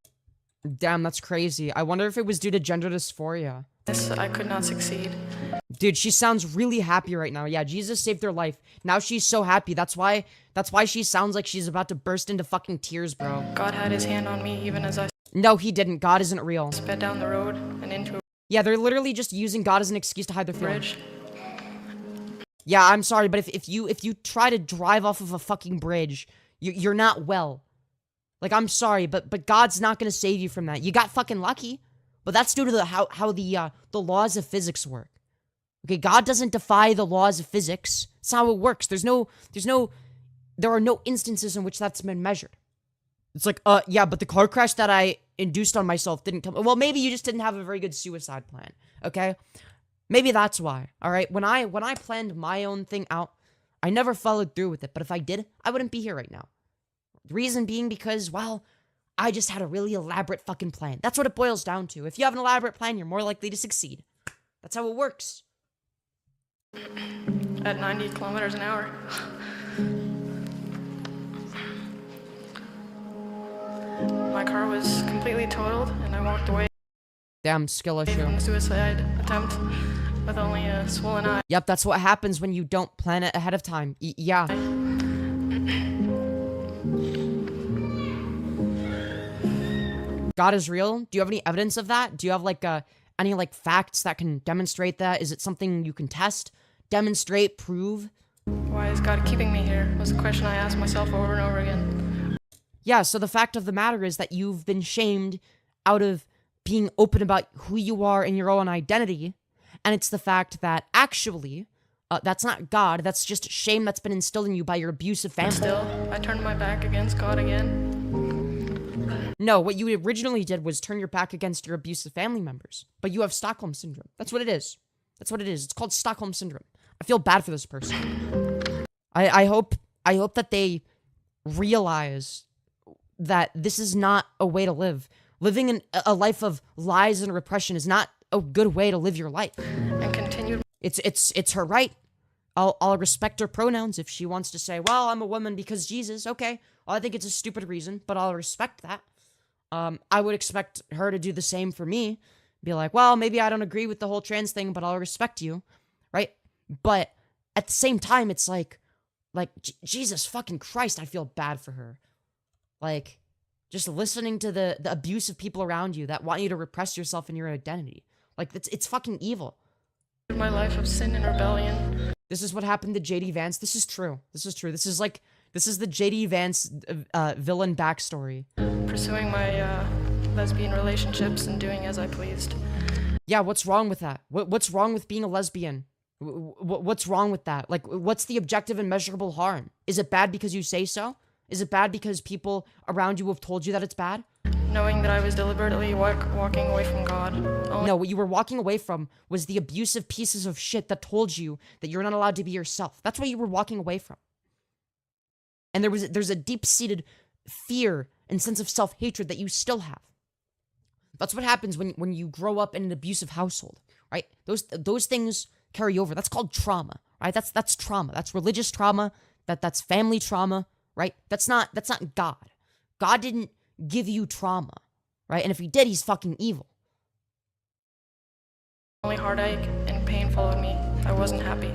Damn, that's crazy. I wonder if it was due to gender dysphoria. this, I could not succeed. Dude, she sounds really happy right now. Yeah, Jesus saved her life. Now she's so happy. That's why she sounds like she's about to burst into fucking tears, bro. God had his hand on me even as I No, he didn't. God isn't real. sped down the road and into a Yeah, they're literally just using God as an excuse to hide their feelings. bridge. Yeah, I'm sorry, but if you try to drive off of a fucking bridge, you're not well. Like, I'm sorry, but God's not gonna save you from that. You got fucking lucky, but that's due to how the laws of physics work. Okay, God doesn't defy the laws of physics. That's how it works. There are no instances in which that's been measured. It's like, yeah, but the car crash that I induced on myself didn't come. Well, maybe you just didn't have a very good suicide plan. Okay, maybe that's why. All right, when I planned my own thing out, I never followed through with it. But if I did, I wouldn't be here right now. The reason being because, well, I just had a really elaborate fucking plan. That's what it boils down to. If you have an elaborate plan, you're more likely to succeed. That's how it works. At 90 kilometers an hour. My car was completely totaled and I walked away Damn, skill issue. from the suicide attempt with only a swollen eye. Yep, that's what happens when you don't plan it ahead of time. Yeah. God is real? Do you have any evidence of that? Do you have like any like facts that can demonstrate that? Is it something you can test, demonstrate, prove? Why is God keeping me here? Was a question I asked myself over and over again. Yeah, so the fact of the matter is that you've been shamed out of being open about who you are and your own identity. And it's the fact that actually, that's not God, that's just shame that's been instilled in you by your abusive family. Still, I turned my back against God again. No, what you originally did was turn your back against your abusive family members. But you have Stockholm Syndrome. That's what it is. That's what it is. It's called Stockholm Syndrome. I feel bad for this person. I hope that they realize that this is not a way to live. Living a life of lies and repression is not a good way to live your life. And continued. It's her right. I'll respect her pronouns if she wants to say, well, I'm a woman because Jesus. Okay. Well, I think it's a stupid reason, but I'll respect that. I would expect her to do the same for me. Be like, well, maybe I don't agree with the whole trans thing, but I'll respect you. Right? But at the same time, it's like Jesus fucking Christ, I feel bad for her. Like, Just listening to the abusive people around you that want you to repress yourself and your identity. Like, it's fucking evil. My life of sin and rebellion. This is what happened to JD Vance. This is true. This is true. This is the JD Vance villain backstory. Pursuing my lesbian relationships and doing as I pleased. Yeah, what's wrong with that? What's wrong with being a lesbian? What's wrong with that? Like, what's the objective and measurable harm? Is it bad because you say so? Is it bad because people around you have told you that it's bad? Knowing that I was deliberately walking away from God. No, what you were walking away from was the abusive pieces of shit that told you that you're not allowed to be yourself. That's what you were walking away from. And there's a deep-seated fear and sense of self-hatred that you still have. That's what happens when you grow up in an abusive household, right? Those things carry over. That's called trauma, right? That's trauma. That's religious trauma. That's family trauma, right? That's not God. God didn't give you trauma, right? And if he did, he's fucking evil. Only heartache and pain followed me. I wasn't happy.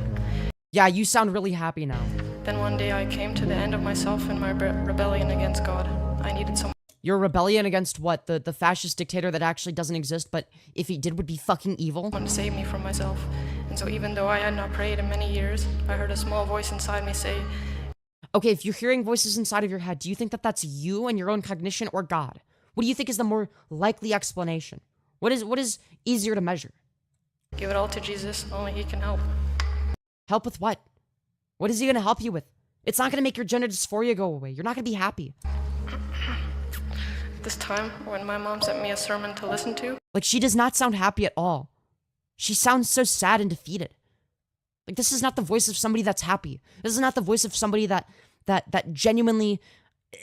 Yeah, you sound really happy now. Then one day I came to the end of myself in my rebellion against God. I needed someone. Your rebellion against what? The fascist dictator that actually doesn't exist, but if he did would be fucking evil? To save me from myself. And so even though I had not prayed in many years, I heard a small voice inside me say, okay, if you're hearing voices inside of your head, do you think that that's you and your own cognition or God? What do you think is the more likely explanation? What is easier to measure? Give it all to Jesus, only he can help. Help with what? What is he going to help you with? It's not going to make your gender dysphoria go away. You're not going to be happy. This time, when my mom sent me a sermon to listen to. Like, she does not sound happy at all. She sounds so sad and defeated. Like, this is not the voice of somebody that's happy. This is not the voice of somebody that genuinely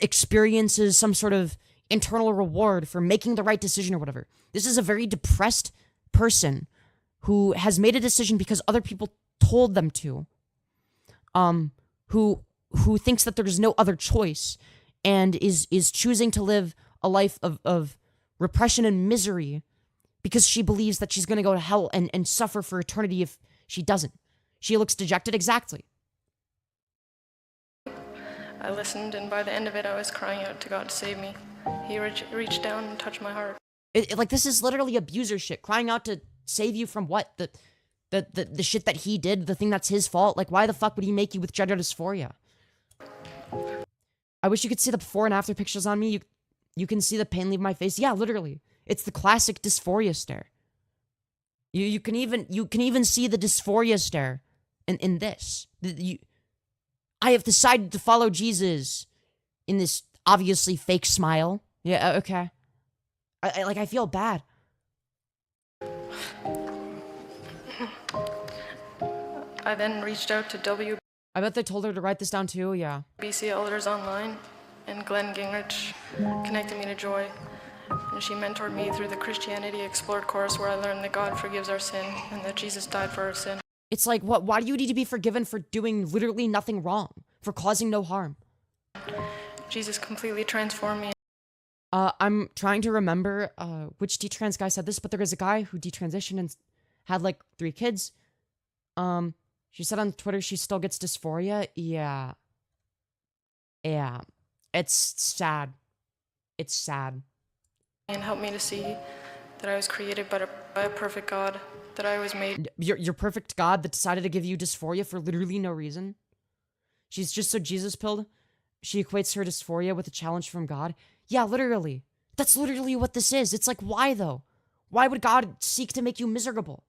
experiences some sort of internal reward for making the right decision or whatever. This is a very depressed person who has made a decision because other people told them to. Who thinks that there's no other choice and is choosing to live a life of repression and misery because she believes that she's going to go to hell and suffer for eternity if she doesn't. She looks dejected, exactly. I listened, and by the end of it, I was crying out to God to save me. He reached down and touched my heart. Like, this is literally abuser shit. Crying out to save you from what? The shit that he did, the thing that's his fault. Like, why the fuck would he make you with gender dysphoria? I wish you could see the before and after pictures on me. You can see the pain leave my face. Yeah, literally. It's the classic dysphoria stare. You can even see the dysphoria stare in this. I have decided to follow Jesus in this obviously fake smile. Yeah, okay. I feel bad. I then reached out to I bet they told her to write this down too, yeah. BC Elders Online, and Glenn Gingrich connected me to Joy. And she mentored me through the Christianity Explored course where I learned that God forgives our sin and that Jesus died for our sin. It's like, why do you need to be forgiven for doing literally nothing wrong? For causing no harm? Jesus completely transformed me. I'm trying to remember which detrans guy said this, but there was a guy who detransitioned and had like 3 kids. She said on Twitter she still gets dysphoria. Yeah. It's sad. It's sad. And helped me to see that I was created by a perfect God, that I was made. Your perfect God that decided to give you dysphoria for literally no reason? She's just so Jesus-pilled. She equates her dysphoria with a challenge from God. Yeah, literally. That's literally what this is. It's like, why though? Why would God seek to make you miserable?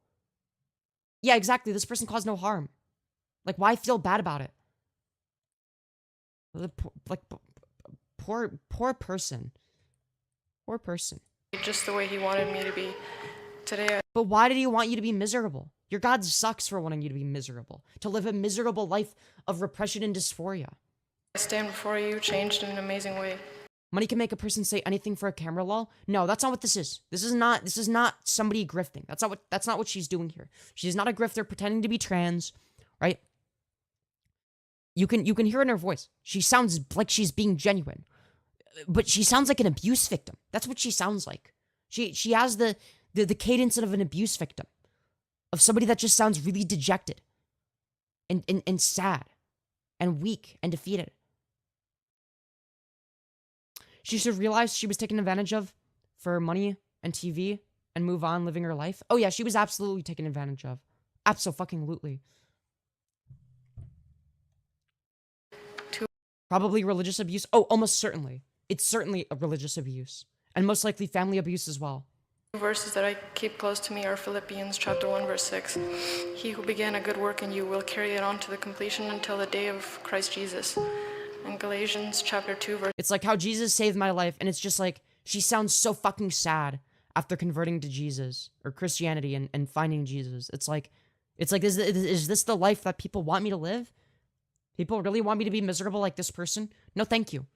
Yeah, exactly. This person caused no harm. Like, why feel bad about it? Poor person. Poor person. Just the way he wanted me to be. Today, But why did he want you to be miserable? Your God sucks for wanting you to be miserable. To live a miserable life of repression and dysphoria. I stand before you, changed in an amazing way. Money can make a person say anything for a camera, lol. No, that's not what this is. This is not somebody grifting. That's not what she's doing here. She's not a grifter pretending to be trans, right? You can hear in her voice. She sounds like she's being genuine. But she sounds like an abuse victim. That's what she sounds like. She has the cadence of an abuse victim. Of somebody that just sounds really dejected. And sad. And weak and defeated. She should realize she was taken advantage of for money and TV and move on living her life. Oh yeah, she was absolutely taken advantage of. Abso-fucking-lutely. Probably religious abuse. Oh, almost certainly. It's certainly a religious abuse. And most likely family abuse as well. Verses that I keep close to me are Philippians chapter 1 verse 6. He who began a good work in you will carry it on to the completion until the day of Christ Jesus. And Galatians chapter 2 verse... It's like how Jesus saved my life, and it's just like, she sounds so fucking sad after converting to Jesus, or Christianity, and finding Jesus. It's like, is this the life that people want me to live? People really want me to be miserable like this person? No, thank you.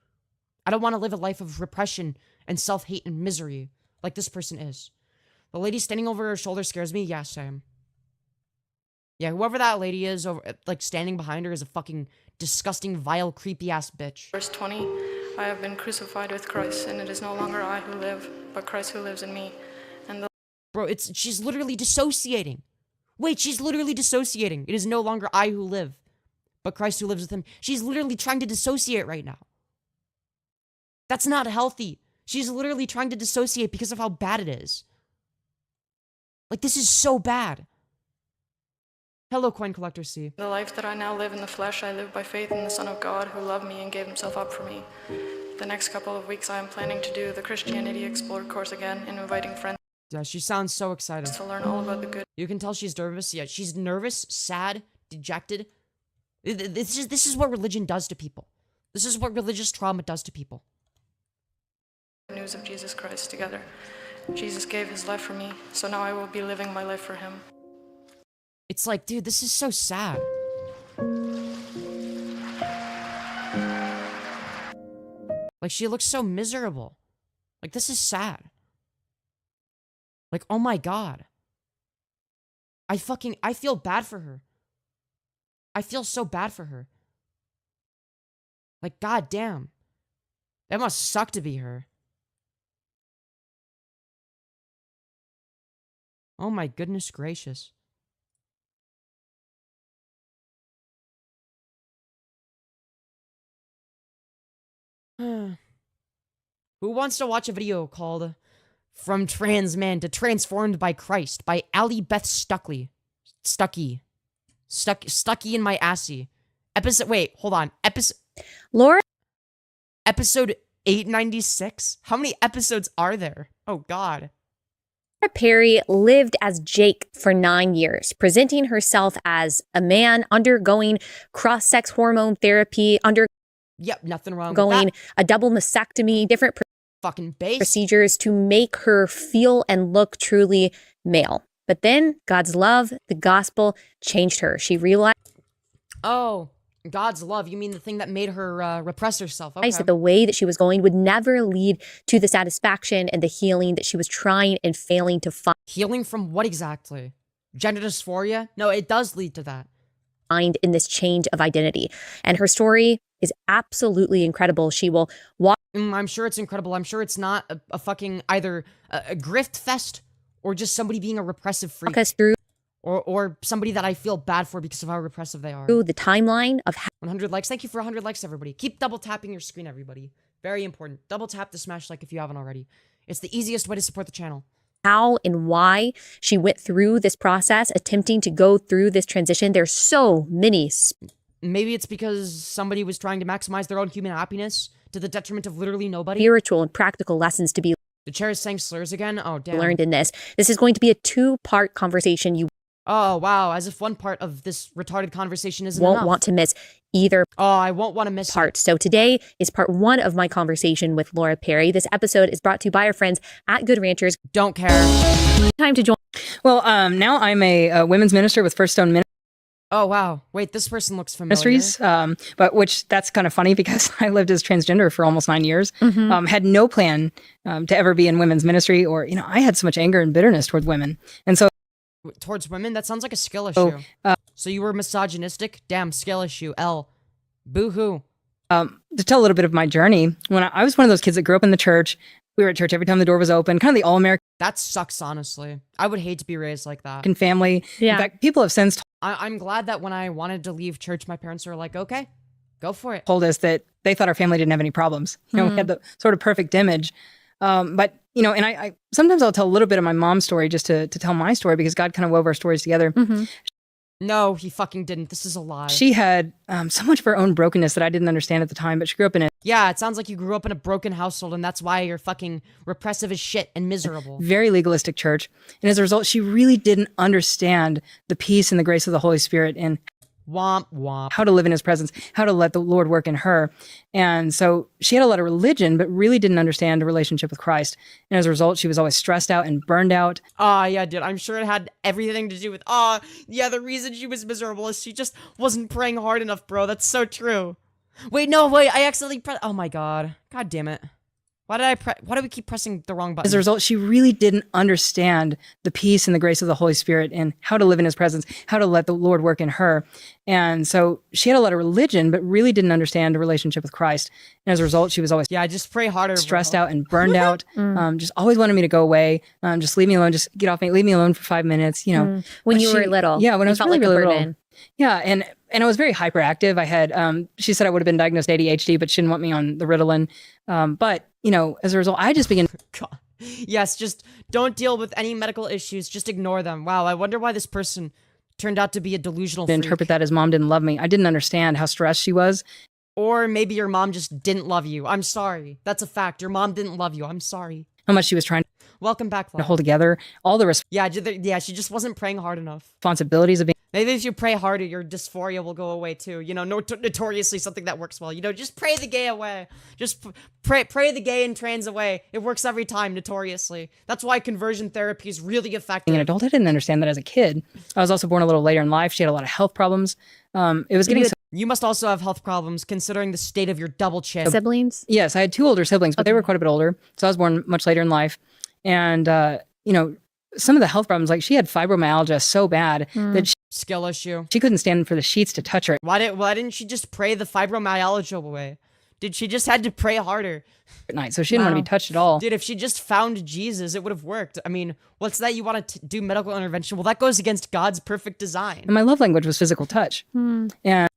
I don't want to live a life of repression and self-hate and misery like this person is. The lady standing over her shoulder scares me. Yeah, Sam. Yeah, whoever that lady is, over like standing behind her is a fucking disgusting, vile, creepy-ass bitch. Verse 20, I have been crucified with Christ, and it is no longer I who live, but Christ who lives in me. And the... Bro, she's literally dissociating. Wait, she's literally dissociating. It is no longer I who live, but Christ who lives with him. She's literally trying to dissociate right now. That's not healthy. She's literally trying to dissociate because of how bad it is. Like, this is so bad. Hello, Coin Collector C. The life that I now live in the flesh, I live by faith in the Son of God who loved me and gave himself up for me. The next couple of weeks, I am planning to do the Christianity Explored course again and inviting friends. Yeah, she sounds so excited. To learn all about the good. You can tell she's nervous. Yeah, she's nervous, sad, dejected. This is what religion does to people. This is what religious trauma does to people. News of Jesus Christ together. Jesus gave his life for me, so now I will be living my life for him. It's like, dude, this is so sad. Like, she looks so miserable. Like, this is sad. Like, oh my god. I feel bad for her. I feel so bad for her. Like, god damn. That must suck to be her. Oh my goodness gracious. Who wants to watch a video called From Trans Man to Transformed by Christ by Allie Beth Stuckey in my assy. Wait, hold on. Laura Episode 896? How many episodes are there? Oh god. Perry lived as Jake for 9 years, presenting herself as a man undergoing cross-sex hormone therapy, Yep, nothing wrong undergoing with that. a double mastectomy, different Fucking base. procedures to make her feel and look truly male. But then God's love, the gospel, changed her. She realized Oh, God's love. You mean the thing that made her repress herself. Okay. that the way that she was going would never lead to the satisfaction and the healing that she was trying and failing to Healing from what exactly? Gender dysphoria? No, it does lead to that. find in this change of identity. And her story is absolutely incredible. She will walk I'm sure it's incredible. I'm sure it's not a fucking either a grift fest or just somebody being a repressive freak. us through Or somebody that I feel bad for because of how repressive they are. the timeline of 100 likes. Thank you for 100 likes, everybody. Keep double tapping your screen, everybody. Very important. Double tap the smash like if you haven't already. It's the easiest way to support the channel. how and why she went through this process, attempting to go through this transition. There's so many Maybe it's because somebody was trying to maximize their own human happiness to the detriment of literally nobody. spiritual and practical lessons to be The chair is saying slurs again? Oh, damn. learned in this. This is going to be a 2-part conversation you Oh, wow. As if one part of this retarded conversation isn't won't enough. want to miss either Oh, I won't want to miss part. So today is part 1 of my conversation with Laura Perry. This episode is brought to you by our friends at Good Ranchers. Don't care. Time to join. Well, now I'm a women's minister with First Stone Oh, wow. Wait, this person looks familiar. Ministries, but which that's kind of funny because I lived as transgender for almost 9 years. Had no plan to ever be in women's ministry, or I had so much anger and bitterness towards women, and so Towards women? That sounds like a skill issue. So you were misogynistic? Damn, skill issue. L. Boo-hoo. to tell a little bit of my journey, when I was one of those kids that grew up in the church. We were at church every time the door was open, kind of the all-American That sucks, honestly. I would hate to be raised like that. family. Yeah. In fact, people have since I'm glad that when I wanted to leave church, my parents were like, okay, Go for it. told us that they thought our family didn't have any problems. We had the sort of perfect image. But, and I sometimes I'll tell a little bit of my mom's story just to tell my story because God kind of wove our stories together. No, he fucking didn't. This is a lie. She had so much of her own brokenness that I didn't understand at the time, but she grew up in a Yeah, it sounds like you grew up in a broken household, and that's why you're fucking repressive as shit and miserable. very legalistic church. And as a result, she really didn't understand the peace and the grace of the Holy Spirit and Womp womp. how to live in his presence, how to let the Lord work in her. And so she had a lot of religion, but really didn't understand a relationship with Christ. And as a result, she was always stressed out and burned out. Yeah, dude. I'm sure it had everything to do with, the reason she was miserable is she just wasn't praying hard enough, bro. That's so true. Wait, I accidentally pressed, oh my God. God damn it. Why do we keep pressing the wrong button? As a result, she really didn't understand the peace and the grace of the Holy Spirit and how to live in his presence, how to let the Lord work in her. And so she had a lot of religion, but really didn't understand a relationship with Christ. And as a result, she was always just pray harder, stressed bro. out and burned out. Just always wanted me to go away. Just leave me alone. Just get off me. Leave me alone for 5 minutes. When But you were little. Yeah, when I was felt really, like a really burden. little. Yeah, and I was very hyperactive. I had, she said I would have been diagnosed ADHD, but she didn't want me on the Ritalin. But, as a result, I just began. God. Yes, just don't deal with any medical issues. Just ignore them. Wow, I wonder why this person turned out to be a delusional to freak. interpret that as mom didn't love me. I didn't understand how stressed she was. Or maybe your mom just didn't love you. I'm sorry. That's a fact. Your mom didn't love you. I'm sorry. How much she was trying Welcome back, to Vlog. hold together. All the Yeah, she just wasn't praying hard enough. responsibilities of being Maybe if you pray harder, your dysphoria will go away too. Notoriously something that works well. Just pray the gay away. Just pray the gay and trans away. It works every time, notoriously. That's why conversion therapy is really effective. an adult. I didn't understand that as a kid. I was also born a little later in life. She had a lot of health problems. It was getting You must also have health problems considering the state of your double chin. Siblings? Yes, I had 2 older siblings, but they were quite a bit older. So I was born much later in life. And, some of the health problems, like she had fibromyalgia so bad that Skill issue. she couldn't stand for the sheets to touch her Why didn't she just pray the fibromyalgia away? She just had to pray harder? at night. So she didn't want to be touched at all. Dude, if she just found Jesus, it would have worked. I mean, what's that? You want to do medical intervention? Well, that goes against God's perfect design. And my love language was physical touch. And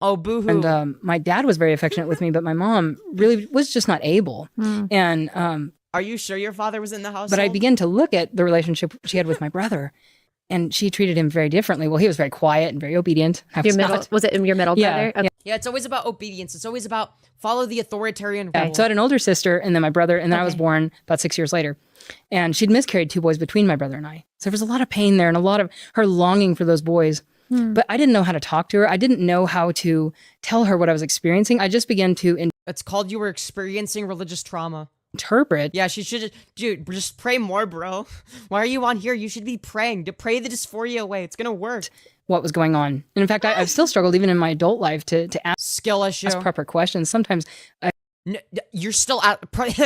Oh, boo-hoo. And my dad was very affectionate with me, but my mom really was just not able. And Are you sure your father was in the house? but I began to look at the relationship she had with my brother, and she treated him very differently. Well, he was very quiet and very obedient. I was not. Was it your middle Yeah, brother? Okay. Yeah, it's always about obedience. It's always about follow the authoritarian Yeah, rule. so I had an older sister, and then my brother, and then I was born about 6 years later. And she'd miscarried 2 boys between my brother and I. So there was a lot of pain there and a lot of her longing for those boys. But I didn't know how to talk to her. I didn't know how to tell her what I was experiencing. I just began to It's called you were experiencing religious trauma. interpret. Yeah, she should just pray more, bro. Why are you on here? You should be praying to pray the dysphoria away. It's gonna work. What was going on. And in fact, I've still struggled even in my adult life to ask Skill issue. proper questions. Sometimes You're still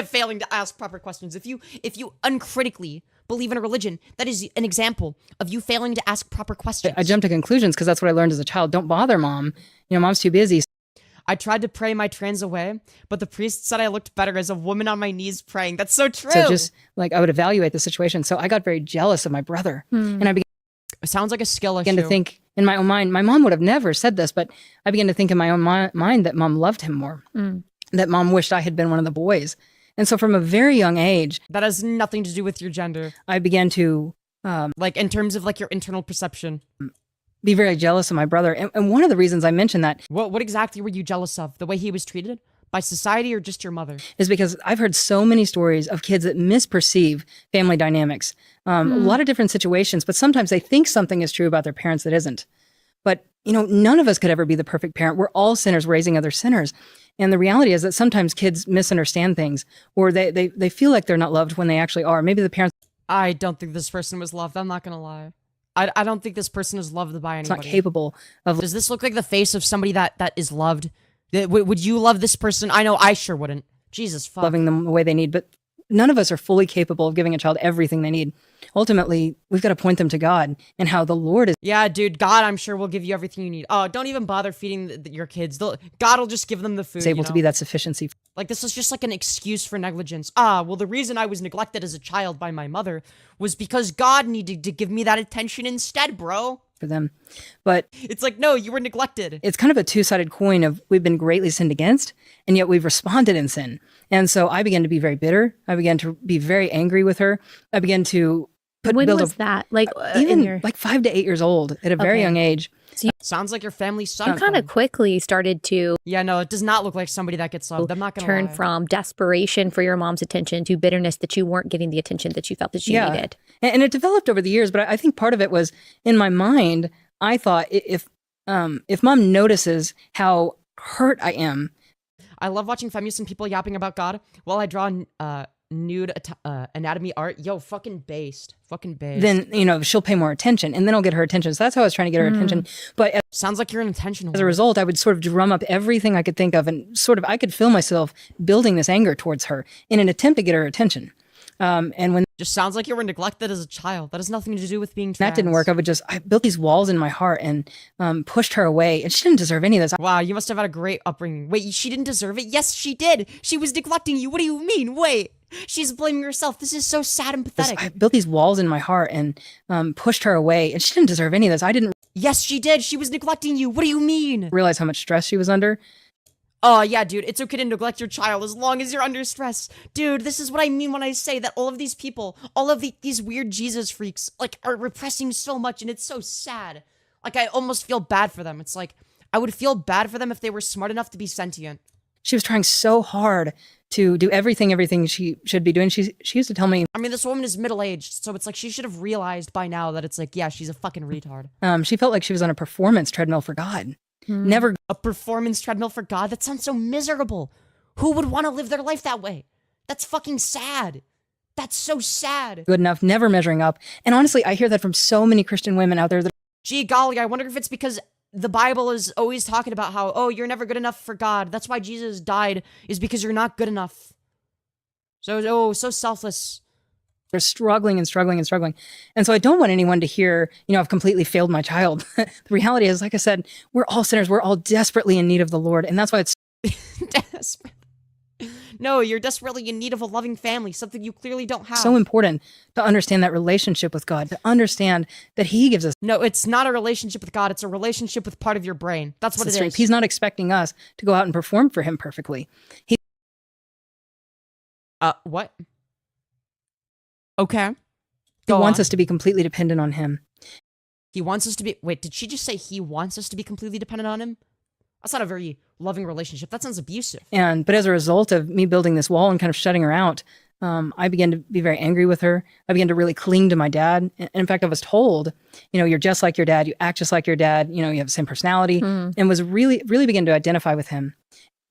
failing to ask proper questions. If you uncritically believe in a religion, that is an example of you failing to ask proper questions. I jumped to conclusions because that's what I learned as a child. Don't bother mom. Mom's too busy. I tried to pray my trans away, but the priest said I looked better as a woman on my knees praying. That's so true. So just like I would evaluate the situation. So I got very jealous of my brother. And I It sounds like a skill issue. began to think in my own mind, my mom would have never said this, but I began to think in my own mind that mom loved him more, that mom wished I had been one of the boys. And so from a very young age, That has nothing to do with your gender. I began to Like in terms of like your internal perception. be very jealous of my brother. And one of the reasons I mentioned that What exactly were you jealous of? The way he was treated? By society or just your mother? is because I've heard so many stories of kids that misperceive family dynamics. A lot of different situations, but sometimes they think something is true about their parents that isn't. But, none of us could ever be the perfect parent. We're all sinners raising other sinners. And the reality is that sometimes kids misunderstand things, or they feel like they're not loved when they actually are. Maybe the parents I don't think this person was loved. I'm not gonna lie. I don't think this person is loved by are anybody. not capable of Does this look like the face of somebody that is loved? Would you love this person? I know I sure wouldn't. Jesus fuck. loving them the way they need. But none of us are fully capable of giving a child everything they need. Ultimately, we've got to point them to God and how the Lord is Yeah, dude, God, I'm sure will give you everything you need. Oh, don't even bother feeding your kids. God will just give them the food. able to be that sufficiency. Like, this is just like an excuse for negligence. Well, the reason I was neglected as a child by my mother was because God needed to give me that attention instead, bro. for them. But It's like, no, you were neglected. it's kind of a two-sided coin of we've been greatly sinned against, and yet we've responded in sin. And so I began to be very bitter. I began to be very angry with her. I began to When build was that? Like even like 5 to 8 years old at a very Okay. young age. Sounds like your family you sucked. kind of quickly started to Yeah, no, it does not look like somebody that gets loved. I'm not gonna turn lie. from desperation for your mom's attention to bitterness that you weren't getting the attention that you felt that you needed. And it developed over the years, but I think part of it was in my mind. I thought if mom notices how hurt I am, I love watching Femyoz and people yapping about God while I draw nude anatomy art. Yo, fucking based. Fucking based. then she'll pay more attention, and then I'll get her attention. So that's how I was trying to get her attention. But Sounds like you're an intentional. as a result, I would sort of drum up everything I could think of, and sort of I could feel myself building this anger towards her in an attempt to get her attention. And when Just sounds like you were neglected as a child. That has nothing to do with being trans. that didn't work, I built these walls in my heart and pushed her away, and she didn't deserve any of this. Wow, you must have had a great upbringing. Wait, she didn't deserve it? Yes, she did. She was neglecting you. What do you mean? Wait. She's blaming herself. This is so sad and pathetic. I built these walls in my heart and pushed her away, and she didn't deserve any of this. I didn't Yes, she did. She was neglecting you. What do you mean? realize how much stress she was under. Oh, yeah, dude. It's okay to neglect your child as long as you're under stress. Dude, this is what I mean when I say that all of these people, all of these weird Jesus freaks, like, are repressing so much, and it's so sad. Like, I almost feel bad for them. It's like, I would feel bad for them if they were smart enough to be sentient. She was trying so hard to do everything she should be doing. She used to tell me I mean, this woman is middle-aged, so it's like she should have realized by now that it's like, yeah, she's a fucking retard. she felt like she was on a performance treadmill for God. Never A performance treadmill for God? That sounds so miserable. Who would want to live their life that way? That's fucking sad. That's so sad. good enough, never measuring up. And honestly, I hear that from so many Christian women out there that Gee golly, I wonder if it's because the Bible is always talking about how, oh, you're never good enough for God. That's why Jesus died, is because you're not good enough. So selfless. they're struggling and struggling and struggling. And so I don't want anyone to hear, I've completely failed my child. The reality is, like I said, we're all sinners. We're all desperately in need of the Lord. And that's why it's Desperate. No, you're desperately in need of a loving family, something you clearly don't have. so important to understand that relationship with God, to understand that He gives us No, it's not a relationship with God. It's a relationship with part of your brain. That's what the it strength. is. He's not expecting us to go out and perform for Him perfectly. He What? Okay. Go wants on. us to be completely dependent on Him. He wants us to be. Wait, did she just say he wants us to be completely dependent on him? That's not a very loving relationship. That sounds abusive. But as a result of me building this wall and kind of shutting her out, I began to be very angry with her. I began to really cling to my dad. And in fact, I was told, you're just like your dad. You act just like your dad. You have the same personality, and was really, really began to identify with him.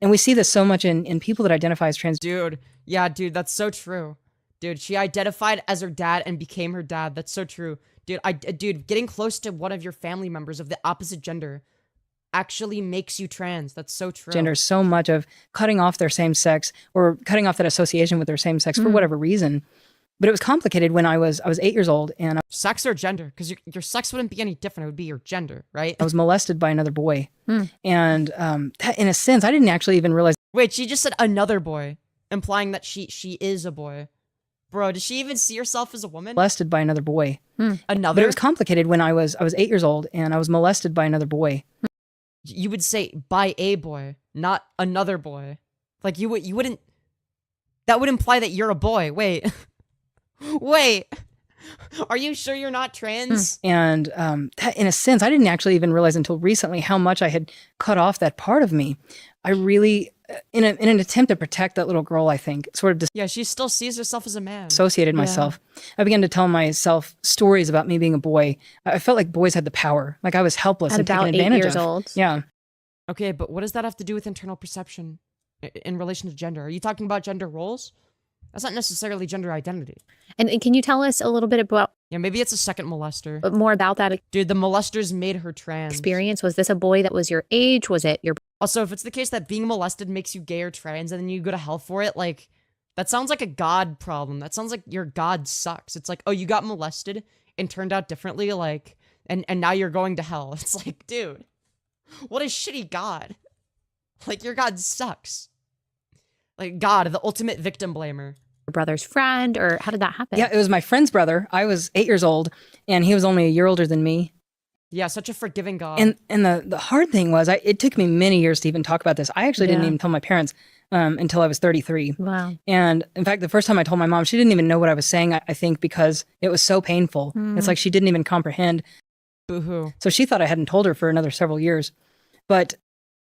And we see this so much in people that identify as trans. Dude, yeah, dude, that's so true. Dude, she identified as her dad and became her dad. That's so true. Dude, getting close to one of your family members of the opposite gender actually makes you trans. That's so true. Gender, so much of cutting off their same sex or cutting off that association with their same sex for whatever reason. But it was complicated when I was 8 years old, and Sex or gender? Because your sex wouldn't be any different. It would be your gender, right? I was molested by another boy. And that, in a sense, I didn't actually even realize. Wait, she just said another boy, implying that she is a boy. Bro, does she even see herself as a woman? Molested by another boy. Another? But it was complicated when I was 8 years old, and I was molested by another boy. You would say by a boy, not another boy. Like you wouldn't. That would imply that you're a boy. Wait, wait. Are you sure you're not trans? And that, in a sense, I didn't actually even realize until recently how much I had cut off that part of me. I really, in an attempt to protect that little girl, I think, sort of Yeah, she still sees herself as a man. dissociated myself. I began to tell myself stories about me being a boy. I felt like boys had the power, like I was helpless At and about taken 8 advantage years of. old. Yeah. Okay, but what does that have to do with internal perception in relation to gender? Are you talking about gender roles? That's not necessarily gender identity. And can you tell us a little bit about Yeah, maybe it's a second molester. more about that Dude, the molesters made her trans. experience? Was this a boy that was your age? Was it your Also, if it's the case that being molested makes you gay or trans and then you go to hell for it, like, that sounds like a God problem. That sounds like your God sucks. It's like, oh, you got molested and turned out differently, like, and now you're going to hell. It's like, dude, what a shitty God. Like, your God sucks. Like, God, the ultimate victim blamer. brother's friend, or how did that happen? Yeah, it was my friend's brother. I was 8 years old, and he was only a year older than me. Yeah, such a forgiving God. And the hard thing was, it took me many years to even talk about this. I actually didn't even tell my parents until I was 33. Wow. And in fact, the first time I told my mom, she didn't even know what I was saying, I think, because it was so painful. It's like she didn't even comprehend. Boo-hoo. So she thought I hadn't told her for another several years. But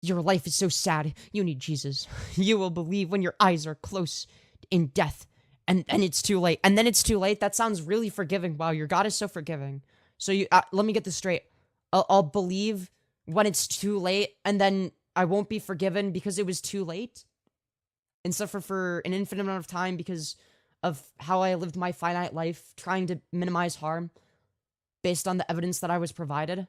your life is so sad. You need Jesus. You will believe when your eyes are close in death. And it's too late. And then it's too late. That sounds really forgiving. Wow, your God is so forgiving. So you let me get this straight. I'll believe when it's too late, and then I won't be forgiven because it was too late, and suffer for an infinite amount of time because of how I lived my finite life, trying to minimize harm based on the evidence that I was provided.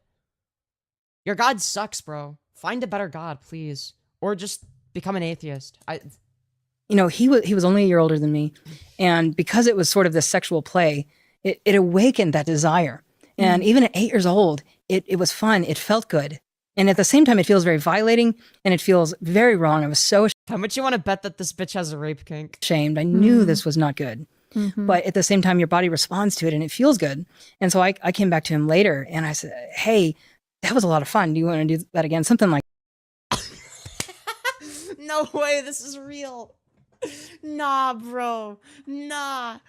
Your God sucks, bro. Find a better God, please, or just become an atheist. He was only a year older than me, and because it was sort of this sexual play, it awakened that desire. And even at 8 years old, it was fun. It felt good. And at the same time, it feels very violating and it feels very wrong. I was so How much you want to bet that this bitch has a rape kink? ashamed. I knew this was not good. But at the same time, your body responds to it and it feels good. And so I came back to him later and I said, hey, that was a lot of fun. Do you want to do that again? Something like No way, this is real. Nah, bro. Nah.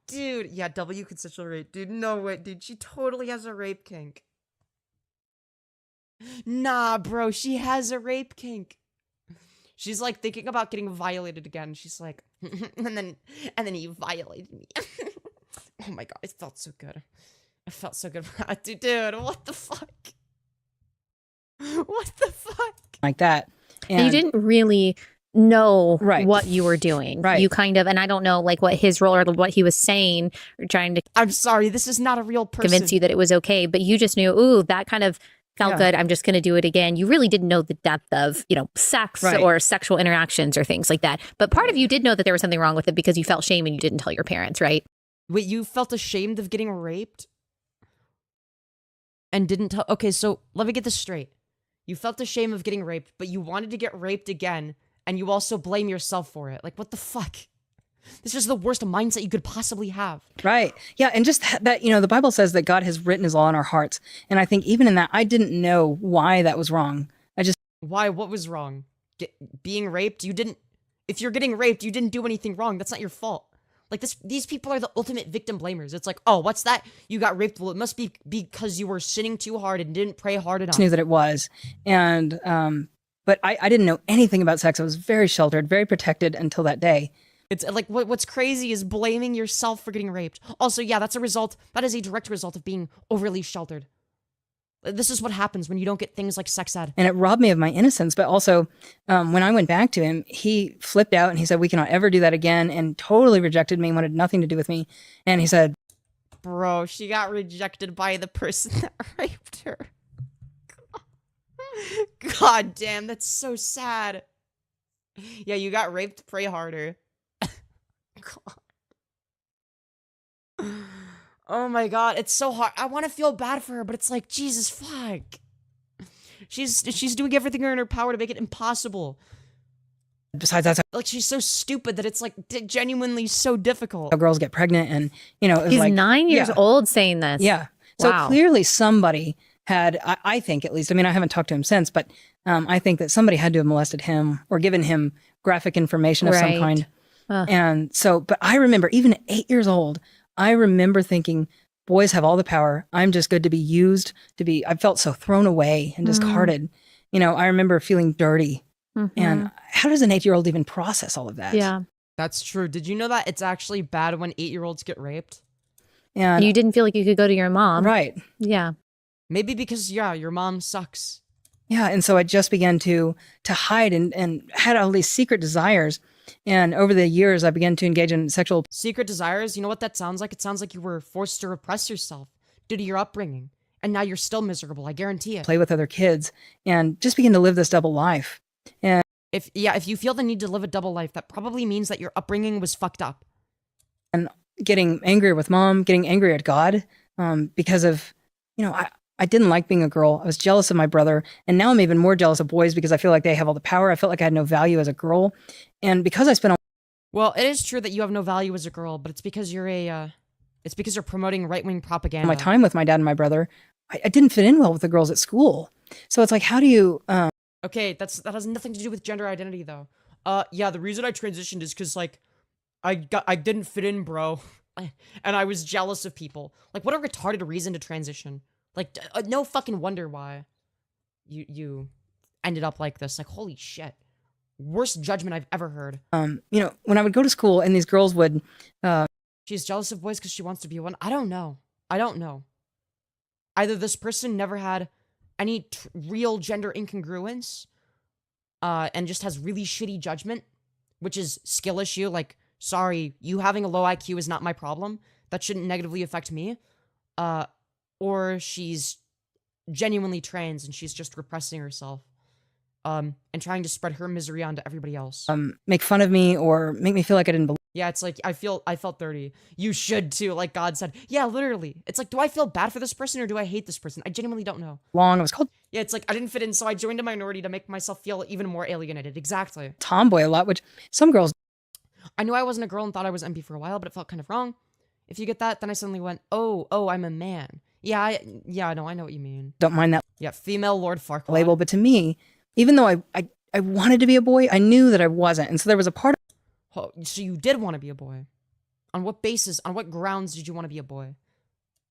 Dude. Yeah, W consensual rape. Dude, no way. Dude, she totally has a rape kink. Nah, bro. She has a rape kink. She's like thinking about getting violated again. She's like, and then he violated me. Oh my God. It felt so good. It felt so good. Dude, what the fuck? What the fuck? like that. And you didn't really know Right. what you were doing. Right. You kind of, and I don't know like what his role or what he was saying or trying to I'm sorry. This is not a real person. convince you that it was okay, but you just knew, ooh, that kind of felt Yeah. good. I'm just going to do it again. You really didn't know the depth of, sex Right. or sexual interactions or things like that. But part of you did know that there was something wrong with it because you felt shame and you didn't tell your parents, right? Wait, you felt ashamed of getting raped? And didn't tell? Okay, so let me get this straight. You felt ashamed of getting raped, but you wanted to get raped again, and you also blame yourself for it. Like, what the fuck? This is the worst mindset you could possibly have. Right. Yeah. And just that, the Bible says that God has written his law in our hearts. And I think even in that, I didn't know why that was wrong. Why? What was wrong? Being raped? You didn't... If you're getting raped, you didn't do anything wrong. That's not your fault. Like, these people are the ultimate victim blamers. It's like, oh, what's that? You got raped. Well, it must be because you were sinning too hard and didn't pray hard enough. Knew that it was. And, but I didn't know anything about sex. I was very sheltered, very protected until that day. It's like, what's crazy is blaming yourself for getting raped. Also, yeah, that is a direct result of being overly sheltered. This is what happens when you don't get things like sex ed. And it robbed me of my innocence. But also, when I went back to him, he flipped out and he said, we cannot ever do that again, and totally rejected me, wanted nothing to do with me. And he said, Bro, she got rejected by the person that raped her. God damn, that's so sad. Yeah, you got raped, pray harder. God. Oh my God, it's so hard. I want to feel bad for her, but it's like, Jesus, fuck. She's doing everything in her power to make it impossible. besides that's Like, she's so stupid that it's like genuinely so difficult. how girls get pregnant. And, it was He's like 9 years yeah. old saying this. Yeah. So Wow. clearly somebody had, I think at least, I mean, I haven't talked to him since, but I think that somebody had to have molested him or given him graphic information of some Right. kind. Ugh. And so, but I remember even at 8 years old, I remember thinking, boys have all the power. I'm just good to be used, I felt so thrown away and discarded. I remember feeling dirty. And how does an 8-year-old even process all of that? Yeah. That's true. Did you know that it's actually bad when 8-year-olds get raped? And You didn't feel like you could go to your mom. right. Yeah. Maybe because, yeah, your mom sucks. Yeah. And so I just began to hide and had all these secret desires. And over the years, I began to engage in sexual Secret desires, you know what that sounds like? It sounds like you were forced to repress yourself due to your upbringing. And now you're still miserable, I guarantee it. play with other kids and just begin to live this double life. If you feel the need to live a double life, that probably means that your upbringing was fucked up. Getting angry with mom, getting angry at God because of, I didn't like being a girl. I was jealous of my brother. And now I'm even more jealous of boys because I feel like they have all the power. I felt like I had no value as a girl. And because I spent all Well, it is true that you have no value as a girl, but it's because you're promoting right-wing propaganda. my time with my dad and my brother, I didn't fit in well with the girls at school. So it's like, how do you, Okay, that has nothing to do with gender identity though. Yeah, the reason I transitioned is because like I didn't fit in, bro, and I was jealous of people. Like, what a retarded reason to transition. Like, no fucking wonder why you ended up like this. Like, holy shit, worst judgment I've ever heard. you know, when I would go to school and these girls would, She's jealous of boys because she wants to be one. I don't know. I don't know. Either this person never had any real gender incongruence, and just has really shitty judgment, which is skill issue. Like, sorry, you having a low IQ is not my problem. That shouldn't negatively affect me. Or she's genuinely trans and she's just repressing herself, and trying to spread her misery onto everybody else. make fun of me or make me feel like I didn't Yeah, it's like, I felt dirty. You should too, like God said. Yeah, literally. It's like, do I feel bad for this person or do I hate this person? I genuinely don't know. belong. I was called Yeah, it's like, I didn't fit in, so I joined a minority to make myself feel even more alienated. Exactly. tomboy a lot, which some girls I knew I wasn't a girl and thought I was MP for a while, but it felt kind of wrong. If you get that, then I suddenly went, oh, I'm a man. Yeah, no, I know what you mean. don't mind that Yeah, female Lord Farquaad. label. But to me, even though I wanted to be a boy, I knew that I wasn't. And so there was a part Oh, so you did want to be a boy. On what basis, on what grounds did you want to be a boy?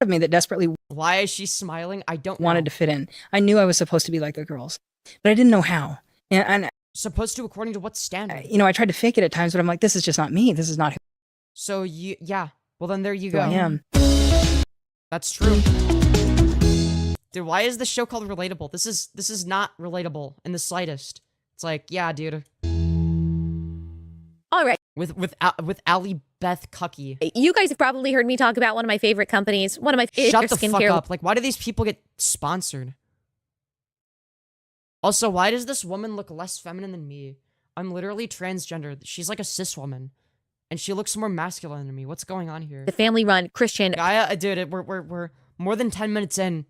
of me that desperately Why is she smiling? I don't wanted know. to fit in. I knew I was supposed to be like the girls, but I didn't know how. And Supposed to according to what standard? you know, I tried to fake it at times, but I'm like, this is just not me. This is not who So yeah. Well, then there you go. I am. That's true. Dude, why is this show called Relatable? This is not relatable in the slightest. It's like, yeah, dude. All right. With Allie Beth Cucky. You guys have probably heard me talk about one of my favorite companies, one of my Shut the skincare. fuck up. Like, why do these people get sponsored? Also, why does this woman look less feminine than me? I'm literally transgender. She's like a cis woman. And she looks more masculine than me. What's going on here? The family-run Christian. Gaia, dude, we're more than 10 minutes in.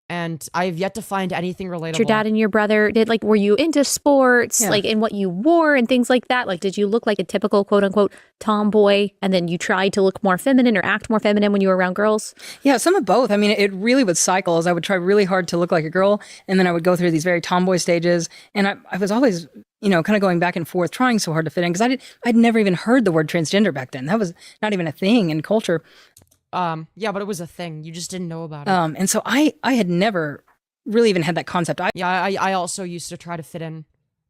And I have yet to find anything relatable. Your dad and your brother did, like, were you into sports, Yeah. like in what you wore and things like that? Like, did you look like a typical quote unquote tomboy and then you tried to look more feminine or act more feminine when you were around girls? Yeah, some of both. I mean, it really would cycle as I would try really hard to look like a girl, and then I would go through these very tomboy stages. And I was always, you know, kind of going back and forth, trying so hard to fit in because I'd never even heard the word transgender back then. That was not even a thing in culture. Yeah, but it was a thing. You just didn't know about it. And so I had never really even had that concept. I also used to try to fit in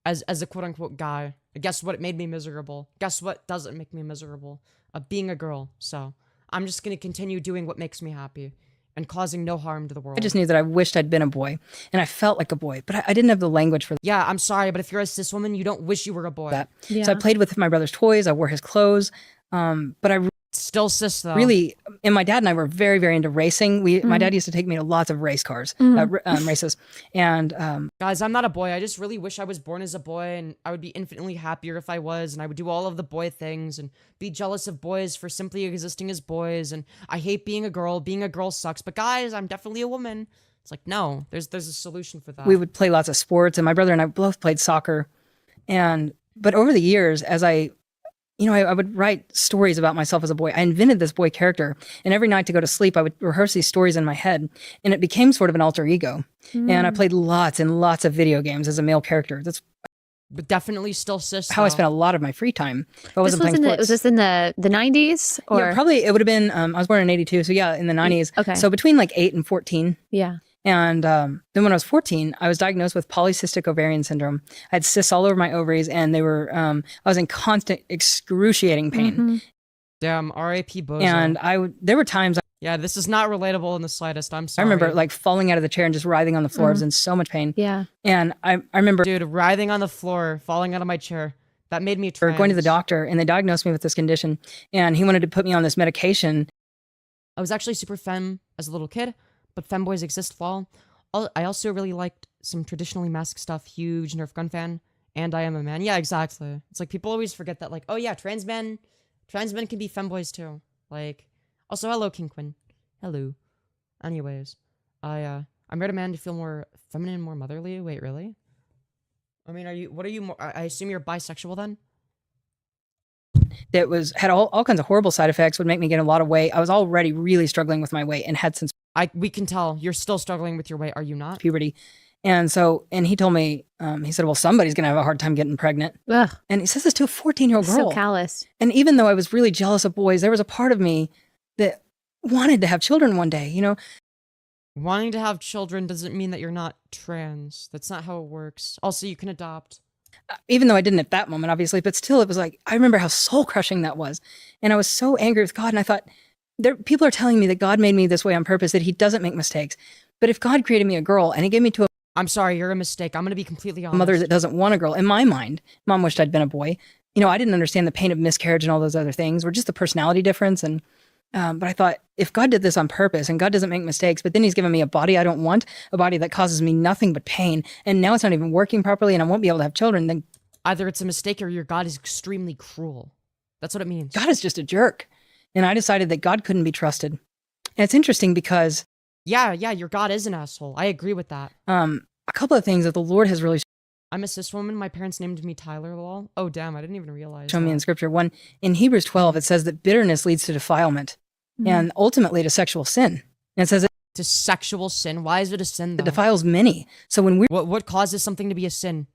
as a quote unquote guy. Guess what? It made me miserable. Guess what doesn't make me miserable? Being a girl. So I'm just gonna continue doing what makes me happy and causing no harm to the world. I just knew that I wished I'd been a boy, and I felt like a boy, but I didn't have the language for Yeah, I'm sorry, but if you're a cis woman, you don't wish you were a boy. that. Yeah. So I played with my brother's toys. I wore his clothes. But I Still cis though. really, and my dad and I were very, very into racing. My dad used to take me to lots of race cars, races. And Guys, I'm not a boy. I just really wish I was born as a boy, and I would be infinitely happier if I was, and I would do all of the boy things and be jealous of boys for simply existing as boys. And I hate being a girl. Being a girl sucks. But guys, I'm definitely a woman. It's like, no, there's a solution for that. we would play lots of sports, and my brother and I both played soccer. But over the years, as I would write stories about myself as a boy. I invented this boy character, and every night to go to sleep, I would rehearse these stories in my head, and it became sort of an alter ego. And I played lots and lots of video games as a male character. That's But definitely still cis. how I though. spent a lot of my free time. If I This wasn't was playing sports. was this in the 90s? Or Yeah, probably it would have been. I was born in '82, so yeah, in the '90s. Okay. So between like 8 and 14. Yeah. And then when I was 14, I was diagnosed with polycystic ovarian syndrome. I had cysts all over my ovaries, and they were. I was in constant, excruciating pain. Damn, R.A.P. Bozo. And there were times yeah, this is not relatable in the slightest. I'm I sorry. remember like falling out of the chair and just writhing on the floor. I was in so much pain. Yeah. And I remember Dude, writhing on the floor, falling out of my chair. That made me trans. going to the doctor, and they diagnosed me with this condition, and he wanted to put me on this medication. I was actually super femme as a little kid, but femboys exist fall. I also really liked some traditionally masked stuff. Huge Nerf gun fan, and I am a man. Yeah, exactly. It's like people always forget that. Like, oh yeah, trans men can be femboys too. Like, also hello Kinquin, hello. Anyways, I married a man to feel more feminine, more motherly. Wait, really? I mean, what are you more? I assume you're bisexual then. That had all kinds of horrible side effects. Would make me gain a lot of weight. I was already really struggling with my weight, and had since We can tell you're still struggling with your weight, are you not? Puberty. And he told me, he said, well, somebody's going to have a hard time getting pregnant. Ugh. And he says this to a 14-year-old girl. So callous. And even though I was really jealous of boys, there was a part of me that wanted to have children one day, you know? Wanting to have children doesn't mean that you're not trans. That's not how it works. Also, you can adopt. Even though I didn't at that moment, obviously, but still, it was like, I remember how soul crushing that was. And I was so angry with God. And I thought, people are telling me that God made me this way on purpose, that he doesn't make mistakes. But if God created me a girl and he gave me to I'm sorry, you're a mistake. I'm going to be completely honest. a mother that doesn't want a girl, in my mind, mom wished I'd been a boy. You know, I didn't understand the pain of miscarriage and all those other things, or just the personality difference. And but I thought, if God did this on purpose and God doesn't make mistakes, but then he's given me a body I don't want, a body that causes me nothing but pain, and now it's not even working properly and I won't be able to have children, then either it's a mistake or your God is extremely cruel. That's what it means. God is just a jerk. And I decided that God couldn't be trusted. And it's interesting because Yeah, your God is an asshole. I agree with that. a couple of things that the Lord has really I'm a cis woman. My parents named me Tyler lol. Oh, damn, I didn't even realize shown me that. in scripture. One, in Hebrews 12, it says that bitterness leads to defilement and ultimately to sexual sin. And it says To sexual sin? Why is it a sin, it though? defiles many. So when What causes something to be a sin?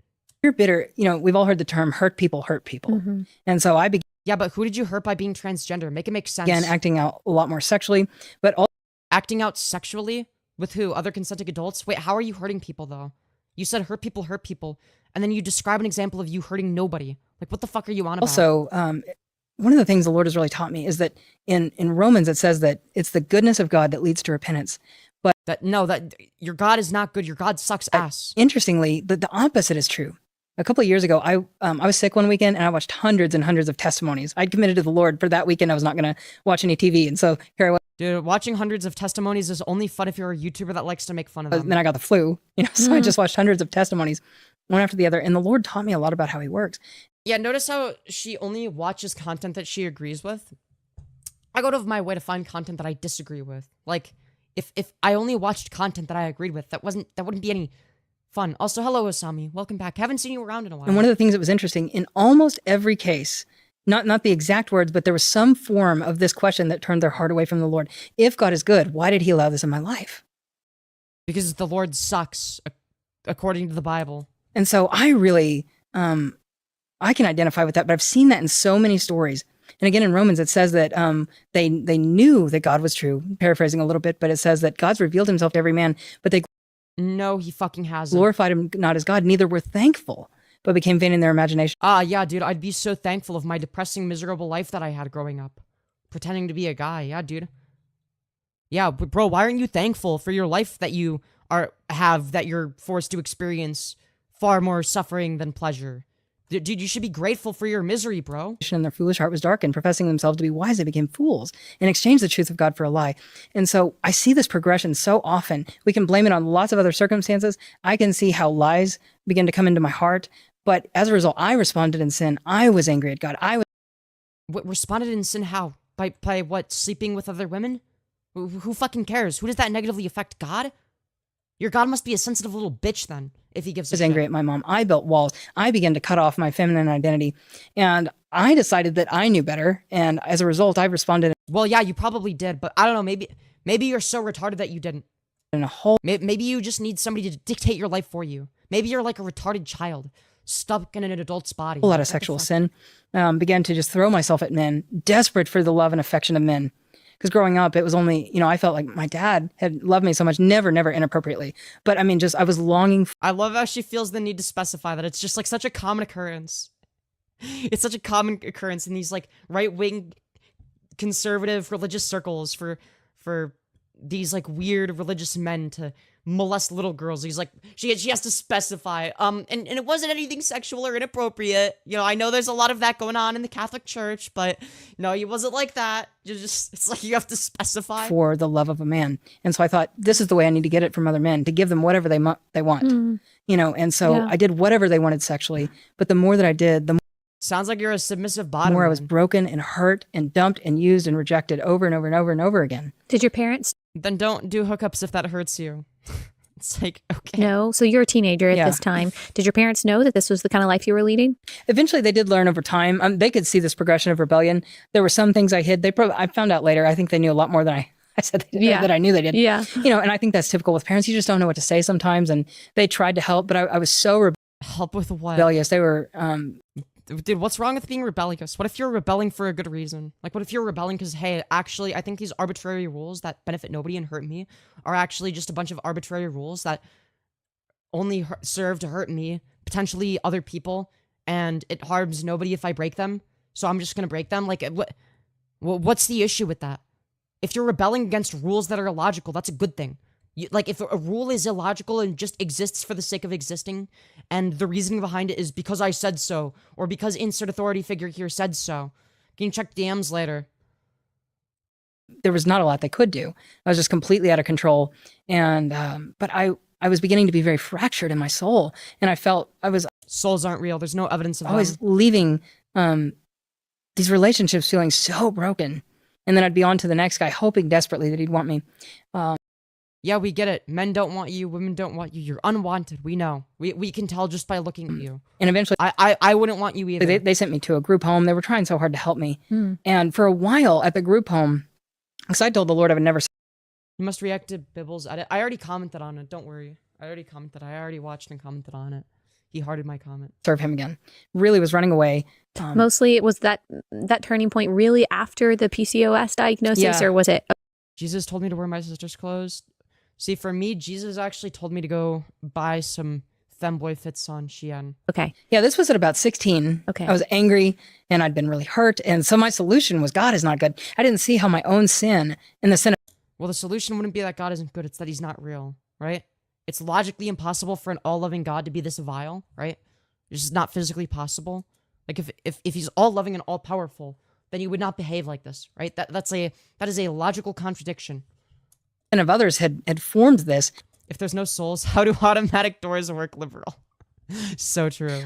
we're bitter, you know, we've all heard the term hurt people hurt people. And so I Yeah, but who did you hurt by being transgender? Make it make sense. began acting out a lot more sexually, but also Acting out sexually? With who? Other consenting adults? Wait, how are you hurting people, though? You said hurt people, and then you describe an example of you hurting nobody. Like, what the fuck are you on about? also, one of the things the Lord has really taught me is that in Romans, it says that it's the goodness of God that leads to repentance. But that your God is not good. Your God sucks ass. interestingly, the opposite is true. A couple of years ago, I was sick one weekend and I watched hundreds and hundreds of testimonies. I'd committed to the Lord for that weekend. I was not going to watch any TV. And so here I was. Dude, watching hundreds of testimonies is only fun if you're a YouTuber that likes to make fun of them. Then I got the flu, you know, so I just watched hundreds of testimonies, one after the other. And the Lord taught me a lot about how he works. Yeah, notice how she only watches content that she agrees with. I go out of my way to find content that I disagree with. Like, if I only watched content that I agreed with, that wouldn't be any fun. Also, hello, Asami. Welcome back. Haven't seen you around in a while. And one of the things that was interesting, in almost every case, not the exact words, but there was some form of this question that turned their heart away from the Lord. If God is good, why did he allow this in my life? Because the Lord sucks, according to the Bible. And so I really, I can identify with that, but I've seen that in so many stories. And again, in Romans, it says that they knew that God was true, paraphrasing a little bit, but it says that God's revealed himself to every man, but they No, he fucking hasn't. glorified him not as God, neither were thankful, but became vain in their imagination. Yeah, dude, I'd be so thankful of my depressing, miserable life that I had growing up. Pretending to be a guy, yeah, dude. Yeah, but bro, why aren't you thankful for your life that you that you're forced to experience far more suffering than pleasure? Dude, you should be grateful for your misery, bro. And their foolish heart was darkened, professing themselves to be wise, they became fools and exchanged the truth of God for a lie. And so I see this progression so often. We can blame it on lots of other circumstances. I can see how lies begin to come into my heart. But as a result, I responded in sin. I was angry at God. Responded in sin how? By what? Sleeping with other women? Who fucking cares? Who does that negatively affect? God? Your God must be a sensitive little bitch then, if he gives a was angry at my mom. I built walls. I began to cut off my feminine identity. And I decided that I knew better. And as a result, I responded Well, yeah, you probably did, but I don't know, maybe you're so retarded that you didn't. in a whole Maybe you just need somebody to dictate your life for you. Maybe you're like a retarded child, stuck in an adult's body. lot of sexual sin. Began to just throw myself at men, desperate for the love and affection of men. Because growing up, it was only, I felt like my dad had loved me so much, never inappropriately. But I mean, I was longing. I love how she feels the need to specify that it's just like such a common occurrence. It's such a common occurrence in these like right-wing conservative religious circles for these like weird religious men to molest little girls. He's like, she has to specify. And it wasn't anything sexual or inappropriate. I know there's a lot of that going on in the Catholic Church, but no, it wasn't like that. It's like you have to specify. For the love of a man. And so I thought, this is the way I need to get it from other men, to give them whatever they want. And so I did whatever they wanted sexually. But the more that I did, the more Sounds like you're a submissive bottom. I was broken and hurt and dumped and used and rejected over and over and over and over again. Did your parents? Then don't do hookups if that hurts you. It's like, okay. No. So you're a teenager at this time. Did your parents know that this was the kind of life you were leading? Eventually, they did learn over time. They could see this progression of rebellion. There were some things I hid. I found out later. I think they knew a lot more than I I said Yeah. that I knew they did. Yeah. You know, and I think that's typical with parents. You just don't know what to say sometimes. And they tried to help, but I was so Help with what? rebellious. They were, Dude, what's wrong with being rebellious? What if you're rebelling for a good reason? Like, what if you're rebelling because, hey, actually, I think these arbitrary rules that benefit nobody and hurt me are actually just a bunch of arbitrary rules that only serve to hurt me, potentially other people, and it harms nobody if I break them. So I'm just gonna break them. Like, what's the issue with that? If you're rebelling against rules that are illogical, that's a good thing. Like, if a rule is illogical and just exists for the sake of existing, and the reasoning behind it is because I said so, or because insert authority figure here said so, can you check DMs later? there was not a lot they could do. I was just completely out of control. And, but I was beginning to be very fractured in my soul. And I felt I was Souls aren't real. There's no evidence of always them. leaving these relationships feeling so broken. And then I'd be on to the next guy, hoping desperately that he'd want me. Yeah, we get it. Men don't want you. Women don't want you. You're unwanted. We know. We can tell just by looking at you. And eventually, I wouldn't want you either. they sent me to a group home. They were trying so hard to help me. And for a while at the group home, because I told the Lord I would never You must react to Bibble's edit. I already commented on it. Don't worry. I already commented. I already watched and commented on it. He hearted my comment. serve him again. Really was running away. Mostly it was that turning point really after the PCOS diagnosis, Yeah. or was it? Jesus told me to wear my sister's clothes. See, for me, Jesus actually told me to go buy some Femboy fits on Shein. Okay. Yeah, this was at about 16. Okay. I was angry and I'd been really hurt. And so my solution was God is not good. I didn't see how my own sin and the sin of Well, the solution wouldn't be that God isn't good. It's that he's not real, right? It's logically impossible for an all-loving God to be this vile, right? It's just not physically possible. Like, if he's all-loving and all-powerful, then he would not behave like this, right? That is a logical contradiction. of others had formed this. If there's no souls, how do automatic doors work, liberal? So true.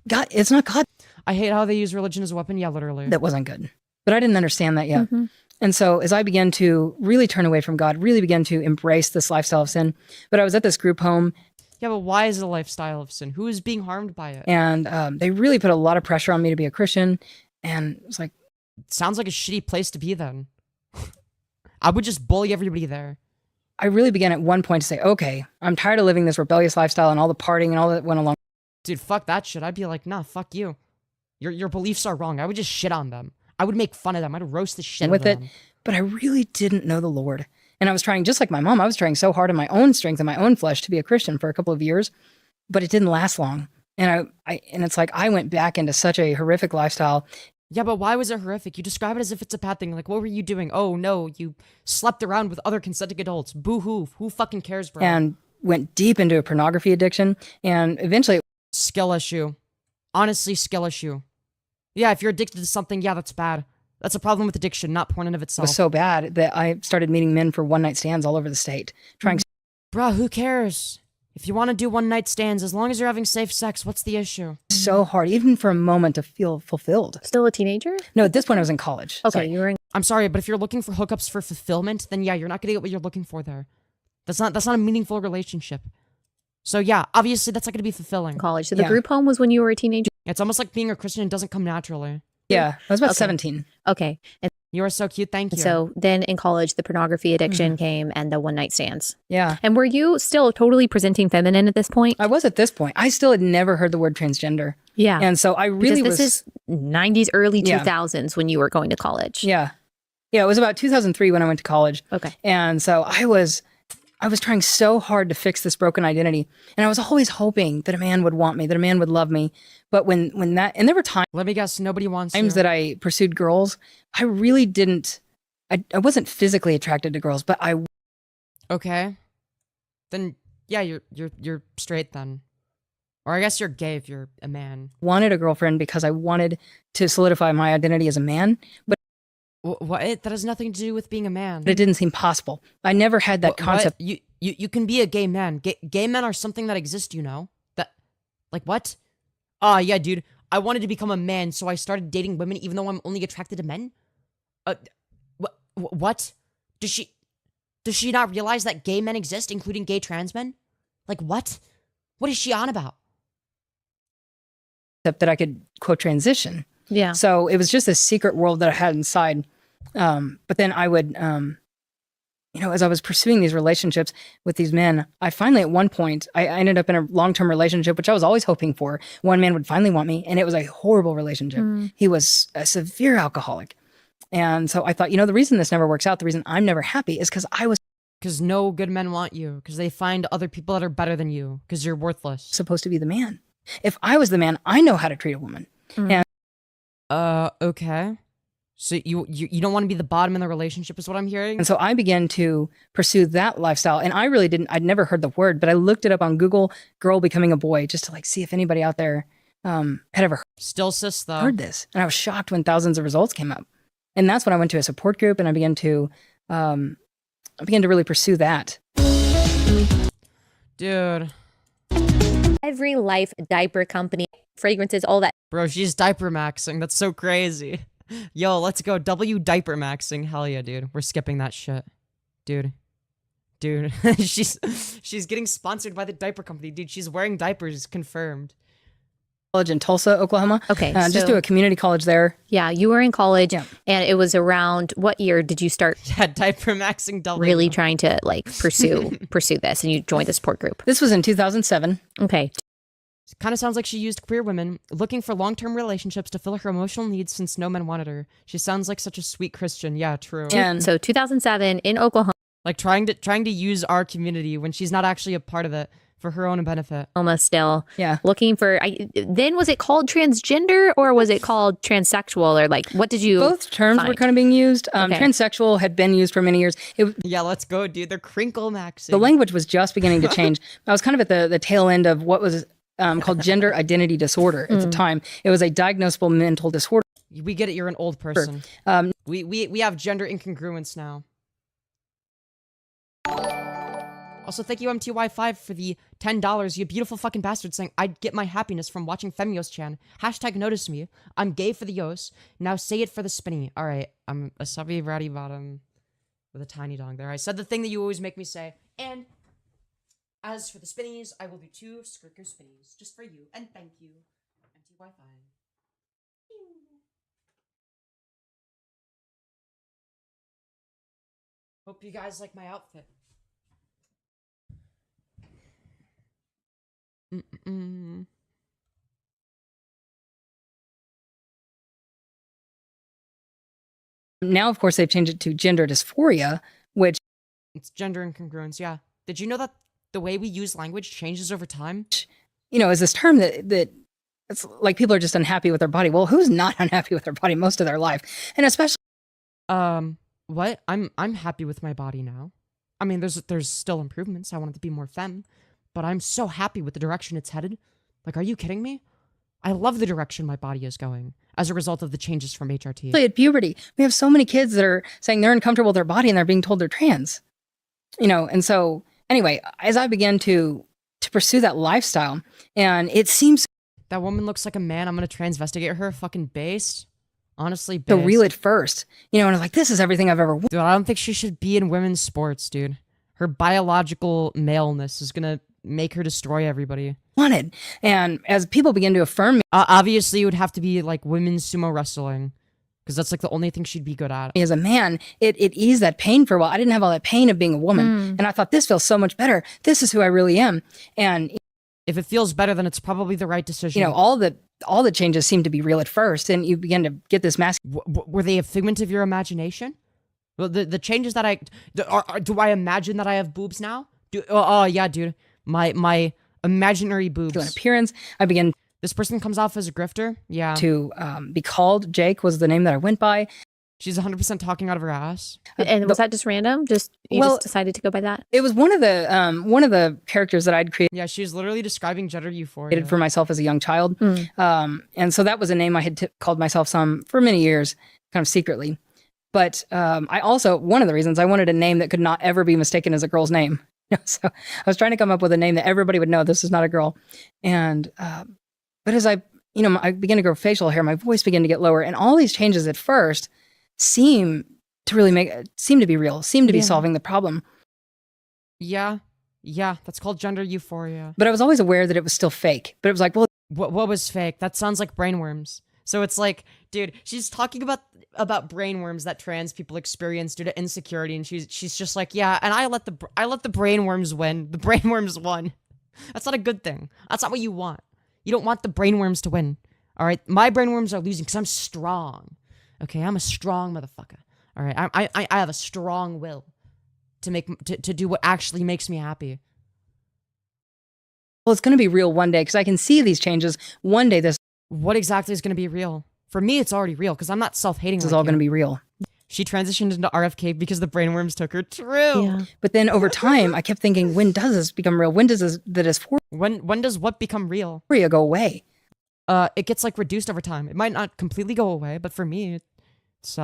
God, it's not God I hate how they use religion as a weapon. Yeah, literally. that wasn't good. But I didn't understand that yet. Mm-hmm. And so as I began to really turn away from God, really began to embrace this lifestyle of sin, but I was at this group home Yeah, but why is it a lifestyle of sin? Who is being harmed by it? and they really put a lot of pressure on me to be a Christian. And it was like, Sounds like a shitty place to be then. I would just bully everybody there. I really began at one point to say, okay, I'm tired of living this rebellious lifestyle and all the partying and all that went along. Dude, fuck that shit. I'd be like, nah, fuck you. Your beliefs are wrong. I would just shit on them. I would make fun of them. I'd roast the shit with out it, of them. but I really didn't know the Lord. And I was trying, just like my mom, I was trying so hard in my own strength and my own flesh to be a Christian for a couple of years, but it didn't last long. And and it's like I went back into such a horrific lifestyle. Yeah, but why was it horrific? You describe it as if it's a bad thing. Like, what were you doing? Oh, no, you slept around with other consenting adults. Boo-hoo. Who fucking cares, bro? And went deep into a pornography addiction. And eventually, Skill issue. Honestly, skill issue. Yeah, if you're addicted to something, yeah, that's bad. That's a problem with addiction, not porn in of it itself. was so bad that I started meeting men for one-night stands all over the state, trying Bruh, who cares? If you want to do one-night stands, as long as you're having safe sex, what's the issue? so hard, even for a moment, to feel fulfilled. Still a teenager? No, at this point, I was in college. Okay, Sorry. you were in. I'm sorry, but if you're looking for hookups for fulfillment, then yeah, you're not gonna get what you're looking for there. That's not a meaningful relationship. So yeah, obviously that's not gonna be fulfilling. college. So the Yeah. group home was when you were a teenager? It's almost like being a Christian, it doesn't come naturally. Yeah, I was about Okay. 17. Okay. And You are so cute, thank you. so then in college, the pornography addiction came and the one night stands. Yeah. And were you still totally presenting feminine at this point? I was at this point. I still had never heard the word transgender. Yeah. And so I really because this is 90s, early Yeah. 2000s when you were going to college. Yeah. Yeah, it was about 2003 when I went to college. Okay. And so I was trying so hard to fix this broken identity. And I was always hoping that a man would want me, that a man would love me. But when that, and there were times Let me guess, nobody wants you. that I pursued girls, I really didn't, I wasn't physically attracted to girls, but I Okay. Then yeah, you're straight then. Or I guess you're gay if you're a man. wanted a girlfriend because I wanted to solidify my identity as a man, but What? That has nothing to do with being a man. it didn't seem possible. I never had that What? concept. You can be a gay man. Gay men are something that exists, you know? That, like, what? Ah, yeah, dude. I wanted to become a man, so I started dating women even though I'm only attracted to men? What? Does she not realize that gay men exist, including gay trans men? Like, what? What is she on about? That I could, quote, transition. Yeah. So it was just a secret world that I had inside. But then I would as I was pursuing these relationships with these men, I finally, at one point, I ended up in a long-term relationship, which I was always hoping for. One man would finally want me, and it was a horrible relationship. He was a severe alcoholic. And so I thought, the reason this never works out, the reason I'm never happy is because no good men want you, because they find other people that are better than you, because you're worthless. Supposed to be the man. If I was the man, I know how to treat a woman. And okay. So you don't want to be the bottom in the relationship is what I'm hearing? And so I began to pursue that lifestyle. And I really I'd never heard the word, but I looked it up on Google, girl becoming a boy, just to see if anybody out there had ever Still cis though. heard this. And I was shocked when thousands of results came up. And that's when I went to a support group and I began to really pursue that. Dude. Every life diaper company, fragrances, all that. Bro, she's diaper maxing. That's so crazy. Yo, let's go. W diaper maxing. Hell yeah, dude. We're skipping that shit. Dude. she's getting sponsored by the diaper company. Dude, she's wearing diapers. Confirmed. College in Tulsa, Oklahoma. Okay. Just do a community college there. Yeah, you were in college, Yeah. and it was around what year did you start Yeah, diaper maxing W. really trying to pursue this, and you joined the support group? This was in 2007. Okay. Kind of sounds like she used queer women looking for long-term relationships to fill her emotional needs since no men wanted her. She sounds like such a sweet Christian. Yeah, true. And So 2007 in Oklahoma Like trying to use our community when she's not actually a part of it for her own benefit. still. Yeah. Looking for, then was it called transgender or was it called transsexual or what did you both terms were find? kind of being used. Okay. Transsexual had been used for many years. Yeah, let's go, dude. They're crinkle maxing. The language was just beginning to change. I was kind of at the tail end of what was called gender identity disorder at the time. It was a diagnosable mental disorder. We get it. You're an old person. We have gender incongruence now. Also, thank you MTY5 for the $10. You beautiful fucking bastard saying, I'd get my happiness from watching Femyoz chan. Hashtag notice me. I'm gay for the yos. Now say it for the spinny. All right. I'm a subby ratty bottom with a tiny dong there. I said the thing that you always make me say. And as for the spinnies, I will do 2 Skirt Go Spinnies just for you. And thank you, MTY5. Hope you guys like my outfit. Now, of course, they've changed it to gender dysphoria, which It's gender incongruence, yeah. Did you know that the way we use language changes over time? is this term that it's like people are just unhappy with their body. Well, who's not unhappy with their body most of their life? And especially What? I'm happy with my body now. I mean, there's still improvements. I want it to be more femme, but I'm so happy with the direction it's headed. Like, are you kidding me? I love the direction my body is going as a result of the changes from HRT. at puberty, we have so many kids that are saying they're uncomfortable with their body and they're being told they're trans. And so anyway, as I began to pursue that lifestyle, and it seems That woman looks like a man. I'm gonna transvestigate her. Fucking based. Honestly, so based. real at first, and I was like, this is everything I've ever wanted. Dude, I don't think she should be in women's sports, dude. Her biological maleness is gonna make her destroy everybody. And as people begin to affirm me Obviously, it would have to be like women's sumo wrestling, because that's like the only thing she'd be good at. as a man, it eased that pain for a while. I didn't have all that pain of being a woman. And I thought, this feels so much better. This is who I really am. And, If it feels better, then it's probably the right decision. all the changes seem to be real at first. And you begin to get this mask. Were they a figment of your imagination? Well, the changes that do I imagine that I have boobs now? Oh yeah, dude. My imaginary boobs. An appearance. I began This person comes off as a grifter. Yeah. to be called Jake was the name that I went by. She's 100% talking out of her ass. And was that just random? You Well- just decided to go by that? It was one of the characters that I'd created Yeah, she's literally describing gender euphoria. for myself as a young child. And so that was a name I had called myself for many years, kind of secretly. But I also, one of the reasons I wanted a name that could not ever be mistaken as a girl's name. So I was trying to come up with a name that everybody would know this is not a girl. And, but as I began to grow facial hair, my voice began to get lower. And all these changes at first seem to be real, seem to be solving the problem. Yeah, that's called gender euphoria. But I was always aware that it was still fake. But it was like, well, What was fake? That sounds like brainworms. So it's like, dude, she's talking about brainworms that trans people experience due to insecurity, and she's just like, yeah, and I let the brainworms win. The brainworms won. That's not a good thing. That's not what you want. You don't want the brainworms to win. All right, my brainworms are losing because I'm strong. Okay, I'm a strong motherfucker. All right, I have a strong will to do what actually makes me happy. Well, it's going to be real one day because I can see these changes. One day this What exactly is going to be real? For me, it's already real because I'm not self-hating. is all going to be real. She transitioned into RFK because the brainworms took her. True. Yeah. But then over time, I kept thinking, when does this become real? When does the dysphoria When does what become real? go away? It gets like reduced over time. It might not completely go away, but for me, it's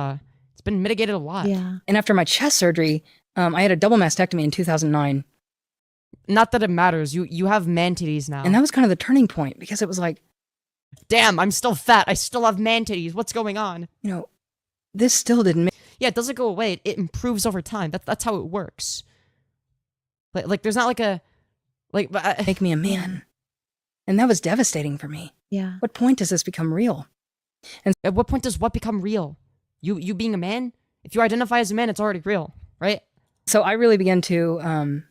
been mitigated a lot. Yeah. And after my chest surgery, I had a double mastectomy in 2009. Not that it matters. You have man titties now. And that was kind of the turning point because it was like, damn, I'm still fat. I still have man titties. What's going on? you know, this still didn't make Yeah, it doesn't go away. It improves over time. That's how it works. Like there's not like a me a man. And that was devastating for me. Yeah. What point does this become real? At what point does what become real? You being a man? If you identify as a man, it's already real, right? So I really began to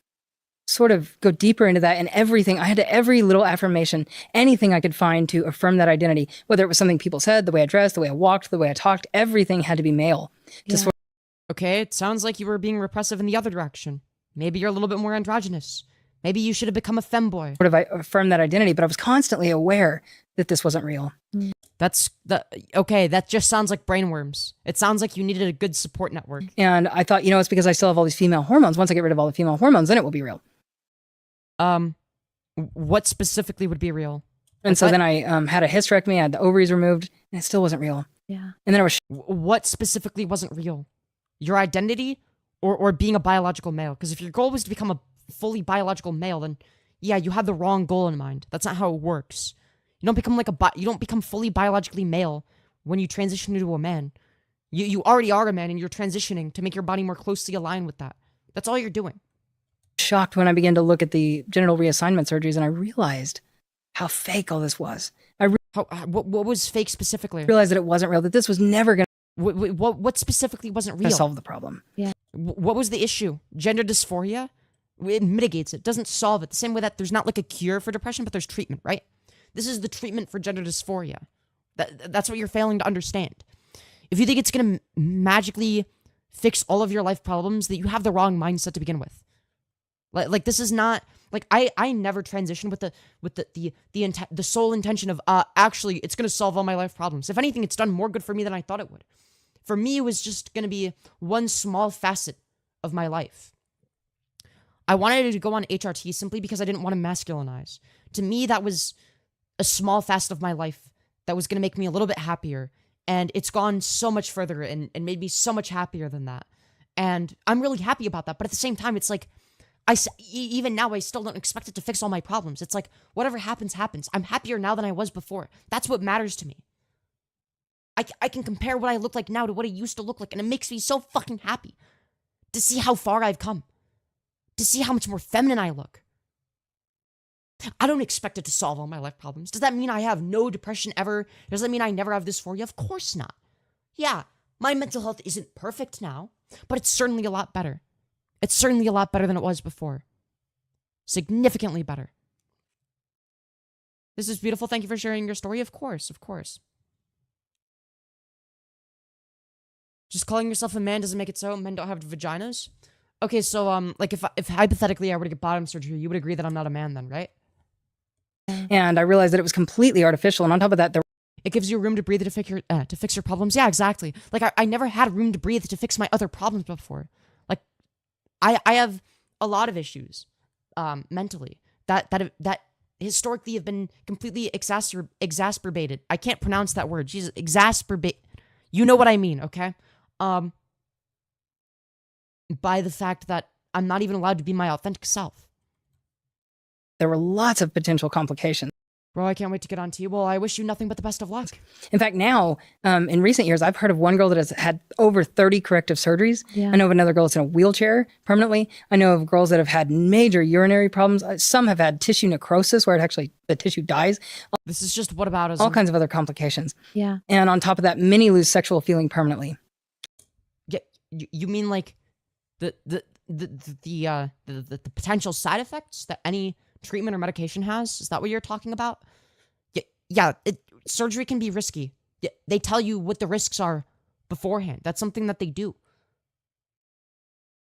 sort of go deeper into that, and everything. I had every little affirmation, anything I could find to affirm that identity, whether it was something people said, the way I dressed, the way I walked, the way I talked, everything had to be male. Yeah. Okay, it sounds like you were being repressive in the other direction. Maybe you're a little bit more androgynous. Maybe you should have become a femboy. Sort of affirm that identity, but I was constantly aware that this wasn't real. Okay, that just sounds like brainworms. It sounds like you needed a good support network. And I thought, it's because I still have all these female hormones. Once I get rid of all the female hormones, then it will be real. What specifically would be real? And so then I had a hysterectomy, I had the ovaries removed, and it still wasn't real. Yeah. And then I was What specifically wasn't real? Your identity or being a biological male? Because if your goal was to become a fully biological male, then yeah, you have the wrong goal in mind. That's not how it works. You don't become you don't become fully biologically male when you transition into a man. You already are a man, and you're transitioning to make your body more closely aligned with that. That's all you're doing. shocked when I began to look at the genital reassignment surgeries, and I realized how fake all this was. What was fake specifically? Realized that it wasn't real, that this was never going What specifically wasn't real? to solve the problem. Yeah. What was the issue? Gender dysphoria? It mitigates it, doesn't solve it. The same way that there's not like a cure for depression, but there's treatment, right? This is the treatment for gender dysphoria. That's what you're failing to understand. If you think it's going to magically fix all of your life problems, that you have the wrong mindset to begin with. Like this is not like I never transitioned with the sole intention of actually it's going to solve all my life problems. If anything, it's done more good for me than I thought it would. For me, it was just going to be one small facet of my life. I wanted to go on HRT simply because I didn't want to masculinize. To me, that was a small facet of my life that was going to make me a little bit happier. And it's gone so much further and made me so much happier than that. And I'm really happy about that. But at the same time, it's like, even now, I still don't expect it to fix all my problems. It's like, whatever happens, happens. I'm happier now than I was before. That's what matters to me. I can compare what I look like now to what I used to look like. And it makes me so fucking happy to see how far I've come. To see how much more feminine I look. I don't expect it to solve all my life problems. Does that mean I have no depression ever? Does that mean I never have dysphoria? Of course not. Yeah, my mental health isn't perfect now, but it's certainly a lot better. It's certainly a lot better than it was before. Significantly better. This is beautiful. Thank you for sharing your story. Of course, of course. Just calling yourself a man doesn't make it so. Men don't have vaginas. Okay, so like if hypothetically I were to get bottom surgery, you would agree that I'm not a man then, right? And I realized that it was completely artificial. And on top of that, It gives you room to breathe to fix your problems. Yeah, exactly. Like I never had room to breathe to fix my other problems before. Like I have a lot of issues mentally that historically have been completely exacerbated. I can't pronounce that word. Jesus, exacerbate. You know what I mean, okay? By the fact that I'm not even allowed to be my authentic self. there were lots of potential complications. Bro, I can't wait to get on to you. Well, I wish you nothing but the best of luck. In fact, now, in recent years, I've heard of one girl that has had over 30 corrective surgeries. Yeah. I know of another girl that's in a wheelchair permanently. I know of girls that have had major urinary problems. Some have had tissue necrosis, where the tissue dies. This is just whataboutism. All kinds of other complications. Yeah. And on top of that, many lose sexual feeling permanently. Yeah, you mean like the potential side effects that any treatment or medication has? Is that what you're talking about? Yeah, surgery can be risky. Yeah, they tell you what the risks are beforehand. That's something that they do.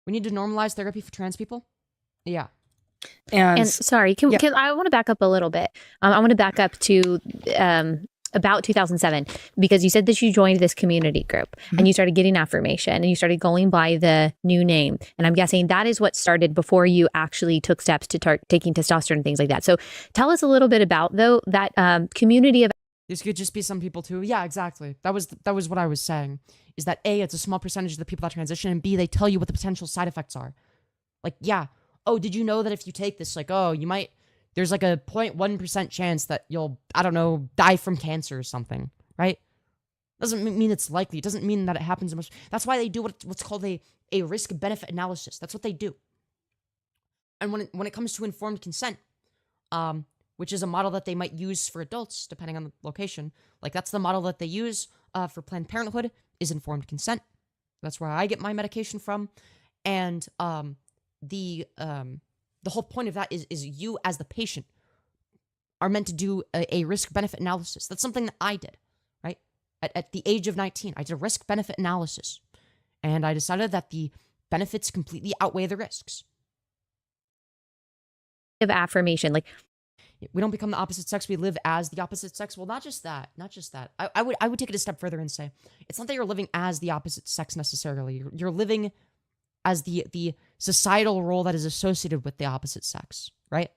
We need to normalize therapy for trans people. Yeah. And sorry, can I want to back up a little bit. I want to back up to about 2007, because you said that you joined this community group and you started getting affirmation and you started going by the new name. And I'm guessing that is what started before you actually took steps to taking testosterone and things like that. So tell us a little bit about, though, that community of... This could just be some people too. Yeah, exactly. That was what I was saying, is that A, it's a small percentage of the people that transition, and B, they tell you what the potential side effects are. Like, yeah, oh, did you know that if you take this, like, oh, you might... There's like a 0.1% chance that you'll, I don't know, die from cancer or something, right? Doesn't mean it's likely. It doesn't mean that it happens much. That's why they do what's called a risk-benefit analysis. That's what they do. And when it comes to informed consent, which is a model that they might use for adults, depending on the location, like that's the model that they use for Planned Parenthood, is informed consent. That's where I get my medication from. And the whole point of that is you as the patient are meant to do a risk-benefit analysis. That's something that I did, right? At the age of 19, I did a risk-benefit analysis. And I decided that the benefits completely outweigh the risks. Of affirmation, like... We don't become the opposite sex, we live as the opposite sex. Well, not just that. I would take it a step further and say, it's not that you're living as the opposite sex necessarily. You're living as the societal role that is associated with the opposite sex, right?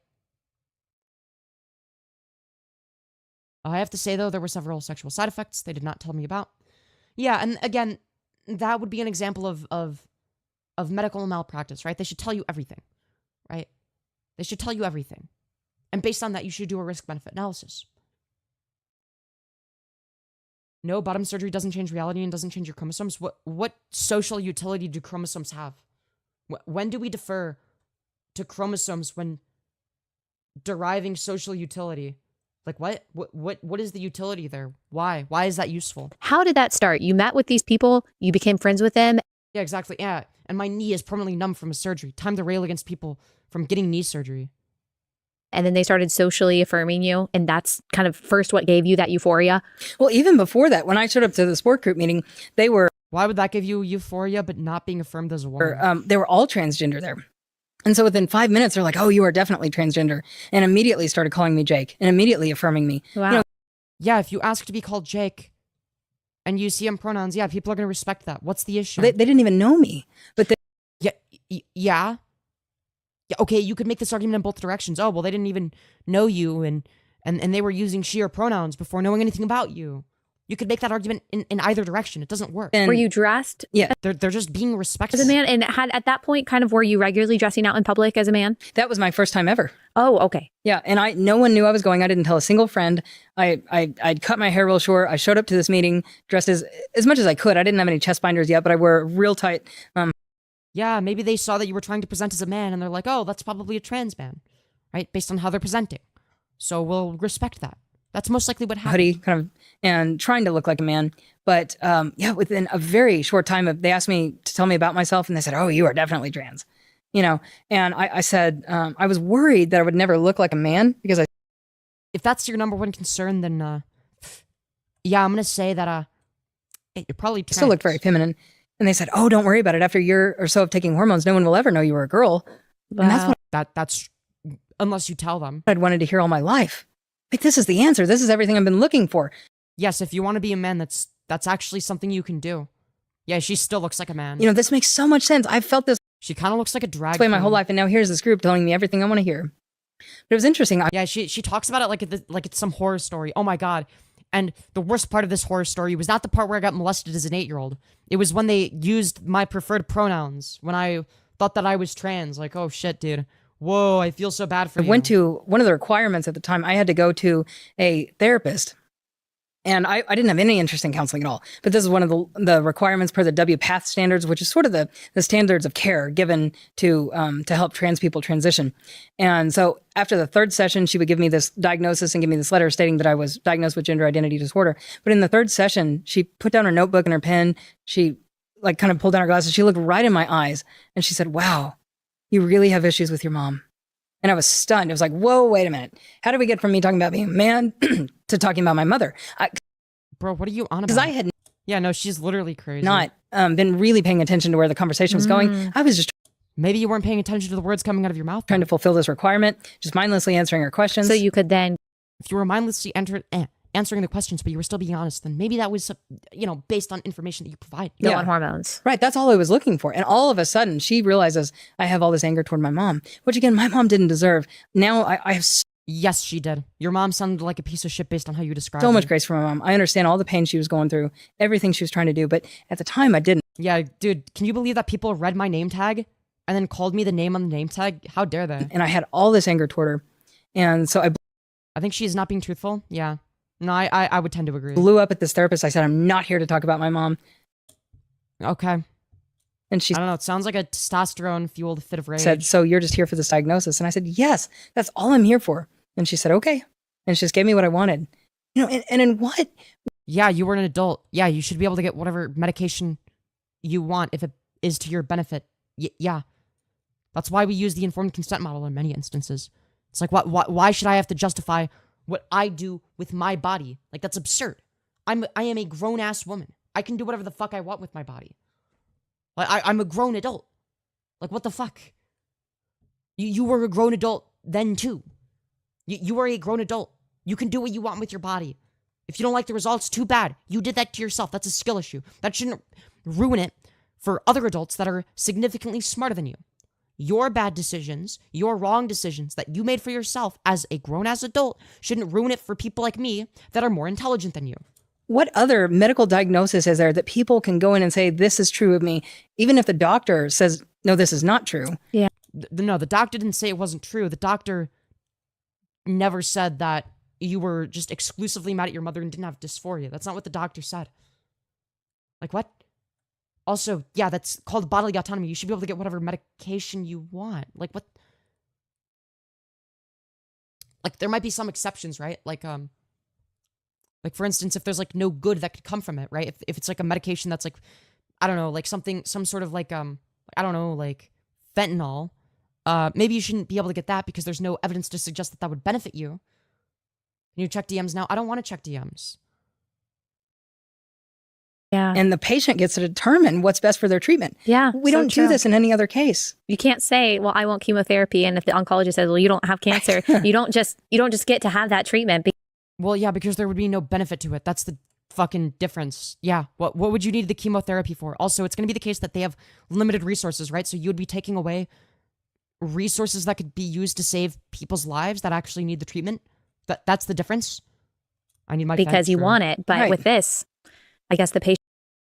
I have to say, though, there were several sexual side effects they did not tell me about. Yeah, and again, that would be an example of medical malpractice, right? They should tell you everything, right? They should tell you everything. And based on that, you should do a risk-benefit analysis. No, bottom surgery doesn't change reality and doesn't change your chromosomes. What social utility do chromosomes have? When do we defer to chromosomes when deriving social utility? Like what is the utility there? Why? Why is that useful? How did that start? You met with these people, you became friends with them. Yeah, exactly. Yeah. And my knee is permanently numb from a surgery. Time to rail against people from getting knee surgery. And then they started socially affirming you. And that's kind of first what gave you that euphoria. Well, even before that, when I showed up to the support group meeting, they were... Why would that give you euphoria, but not being affirmed as a woman? They were all transgender there. And so within 5 minutes, they're like, oh, you are definitely transgender. And immediately started calling me Jake and immediately affirming me. Wow. You know, yeah, if you ask to be called Jake and use him pronouns, yeah, people are going to respect that. What's the issue? they didn't even know me. But Yeah, okay, you could make this argument in both directions. Oh, well, they didn't even know you and they were using she or pronouns before knowing anything about you. You could make that argument in either direction. It doesn't work. Were you dressed? Yeah. They're just being respectful. As a man, and at that point, kind of, were you regularly dressing out in public as a man? That was my first time ever. Oh, okay. Yeah, and no one knew I was going. I didn't tell a single friend. I'd cut my hair real short. I showed up to this meeting dressed as much as I could. I didn't have any chest binders yet, but I wore real tight. Yeah, maybe they saw that you were trying to present as a man, and they're like, oh, that's probably a trans man, right? Based on how they're presenting. So we'll respect that. That's most likely what happened. Hoodie, kind of, and trying to look like a man. But yeah, within a very short time, they asked me to tell me about myself, and they said, oh, you are definitely trans. You know, and I said, I was worried that I would never look like a man because if that's your number one concern, then yeah, I'm going to say that you're probably trans. Still look very feminine. And they said, oh, don't worry about it. After a year or so of taking hormones, no one will ever know you were a girl. Wow. And that's what that's unless you tell them. I'd wanted to hear all my life. Like, this is the answer. This is everything I've been looking for. Yes, if you want to be a man, that's actually something you can do. Yeah, she still looks like a man. You know, this makes so much sense. I've felt this She kind of looks like a drag way my queen. whole life, and now here's this group telling me everything I want to hear. But it was interesting. Yeah, she talks about it like it's some horror story. Oh my god. And the worst part of this horror story was not the part where I got molested as an 8-year-old. It was when they used my preferred pronouns, when I thought that I was trans. Like, oh shit, dude. Whoa, I feel so bad for I you. went to one of the requirements at the time. I had to go to a therapist. And I didn't have any interest in counseling at all. But this is one of the requirements per the WPATH standards, which is sort of the standards of care given to help trans people transition. And so after the third session, she would give me this diagnosis and give me this letter stating that I was diagnosed with gender identity disorder. But in the third session, she put down her notebook and her pen. She like kind of pulled down her glasses. She looked right in my eyes and she said, "Wow, you really have issues with your mom." And I was stunned. It was like, whoa, wait a minute. How did we get from me talking about being a man to talking about my mother? Bro, what are you on about? Because I had Yeah, no, she's literally crazy. not been really paying attention to where the conversation was going. I was just Maybe you weren't paying attention to the words coming out of your mouth. trying to fulfill this requirement, just mindlessly answering her questions. So you could then If you were mindlessly answering the questions, but you were still being honest, then maybe that was, based on information that you provide. go Yeah. on hormones. Right, that's all I was looking for. And all of a sudden, she realizes I have all this anger toward my mom, which again, my mom didn't deserve. Now I have Yes, she did. Your mom sounded like a piece of shit based on how you described so much her. grace for my mom. I understand all the pain she was going through, everything she was trying to do, but at the time I didn't. Yeah, dude, can you believe that people read my name tag and then called me the name on the name tag? How dare they? And I had all this anger toward her. And so I think she is not being truthful. Yeah. No, I would tend to agree. blew up at this therapist. I said, "I'm not here to talk about my mom." Okay. And she I don't know. It sounds like a testosterone-fueled fit of rage. said, "So you're just here for this diagnosis?" And I said, "Yes, that's all I'm here for." And she said, "Okay." And she just gave me what I wanted. And in what? Yeah, you were an adult. Yeah, you should be able to get whatever medication you want if it is to your benefit. Yeah. That's why we use the informed consent model in many instances. It's like, why should I have to justify what I do with my body? Like, that's absurd. I am a grown-ass woman. I can do whatever the fuck I want with my body. Like, I'm a grown adult. Like, what the fuck? You were a grown adult then, too. You are a grown adult. You can do what you want with your body. If you don't like the results, too bad. You did that to yourself. That's a skill issue. That shouldn't ruin it for other adults that are significantly smarter than you. Your bad decisions, your wrong decisions that you made for yourself as a grown-ass adult shouldn't ruin it for people like me that are more intelligent than you. What other medical diagnosis is there that people can go in and say, "This is true of me," even if the doctor says, "No, this is not true"? Yeah. No, the doctor didn't say it wasn't true. The doctor never said that you were just exclusively mad at your mother and didn't have dysphoria. That's not what the doctor said. Like, what? Also, yeah, that's called bodily autonomy. You should be able to get whatever medication you want. Like, what? Like, there might be some exceptions, right? Like for instance, if there's like no good that could come from it, right? If it's like a medication that's like, I don't know, like some sort of like, I don't know, like fentanyl, maybe you shouldn't be able to get that because there's no evidence to suggest that would benefit you. Can you check DMs now? I don't want to check DMs. Yeah. And the patient gets to determine what's best for their treatment. Yeah. We don't do this in any other case. You can't say, "Well, I want chemotherapy," and if the oncologist says, "Well, you don't have cancer," you don't just get to have that treatment. Well, yeah, because there would be no benefit to it. That's the fucking difference. Yeah. What would you need the chemotherapy for? Also, it's going to be the case that they have limited resources, right? So you would be taking away resources that could be used to save people's lives that actually need the treatment. That's the difference. I need my Because you want it. But Right. with this, I guess the patient.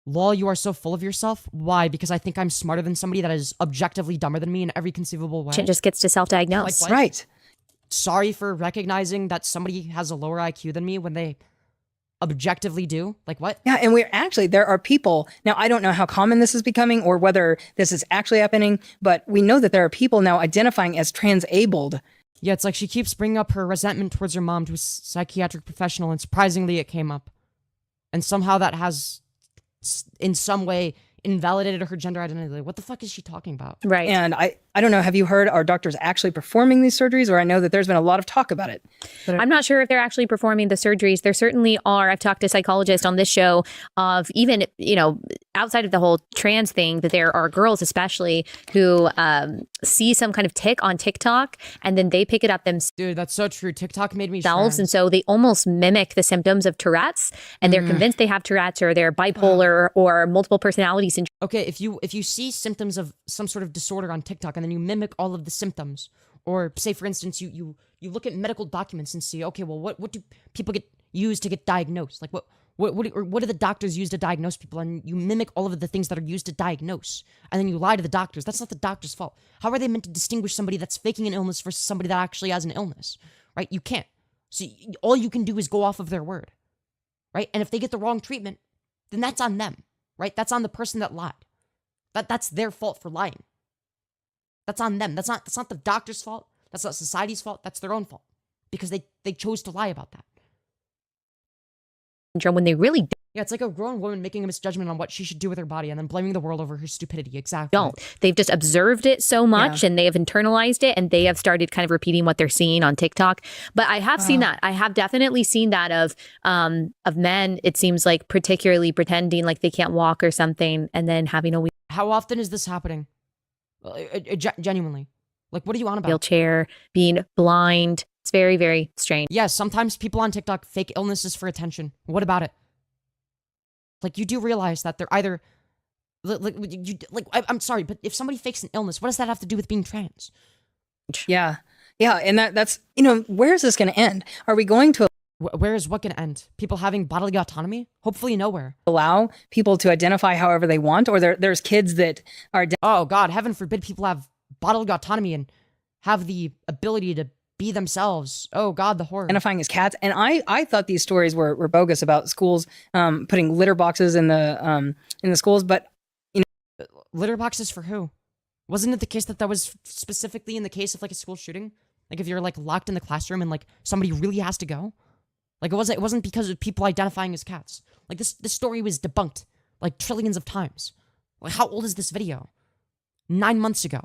Lol, you are so full of yourself. Why? Because I think I'm smarter than somebody that is objectively dumber than me in every conceivable way. Just gets to self-diagnose. Like, what? Right. Sorry for recognizing that somebody has a lower IQ than me when they objectively do. Like, what? Yeah, and there are people, now I don't know how common this is becoming or whether this is actually happening, but we know that there are people now identifying as transabled. Yeah, it's like she keeps bringing up her resentment towards her mom to a psychiatric professional, and surprisingly it came up. And somehow that has, in some way, invalidated her gender identity. Like, what the fuck is she talking about? Right. And I don't know, have you heard, are doctors actually performing these surgeries? Or I know that there's been a lot of talk about it. I'm not sure if they're actually performing the surgeries. There certainly are. I've talked to psychologists on this show of even, outside of the whole trans thing, that there are girls especially who see some kind of tick on TikTok and then they pick it up themselves. Dude, that's so true. TikTok made me And so they almost mimic the symptoms of Tourette's and they're convinced they have Tourette's or they're bipolar or multiple personality syndrome. Okay, if you see symptoms of some sort of disorder on TikTok and then you mimic all of the symptoms, or say for instance you look at medical documents and see, okay, well what do people use to get diagnosed? Like What do the doctors use to diagnose people? And you mimic all of the things that are used to diagnose, and then you lie to the doctors. That's not the doctor's fault. How are they meant to distinguish somebody that's faking an illness versus somebody that actually has an illness, right? You can't. So all you can do is go off of their word, right? And if they get the wrong treatment, then that's on them, right? That's on the person that lied. That's their fault for lying. That's on them. That's not the doctor's fault. That's not society's fault. That's their own fault because they chose to lie about that. When they really Yeah, it's like a grown woman making a misjudgment on what she should do with her body and then blaming the world over her stupidity. Exactly. don't. They've just observed it so much and they have internalized it and they have started kind of repeating what they're seeing on TikTok. But I have seen that. I have definitely seen that of men, it seems like, particularly pretending like they can't walk or something and then having a How often is this happening? Genuinely. Like, what are you on about? wheelchair, being blind. It's very, very strange. Yes, sometimes people on TikTok fake illnesses for attention. What about it? Like, you do realize that they're either I'm sorry, but if somebody fakes an illness, what does that have to do with being trans? Yeah. Yeah. And that's, where is this going to end? Are we going to Where is what going to end? People having bodily autonomy? Hopefully nowhere. allow people to identify however they want? Or there's kids that are Oh God, heaven forbid people have bodily autonomy and have the ability to be themselves. Oh God, the horror. identifying as cats. And I thought these stories were bogus about schools putting litter boxes in the schools. But Litter boxes for who? Wasn't it the case that was specifically in the case of like a school shooting? Like if you're like locked in the classroom and like somebody really has to go? Like it wasn't because of people identifying as cats. Like this story was debunked like trillions of times. Like how old is this video? 9 months ago.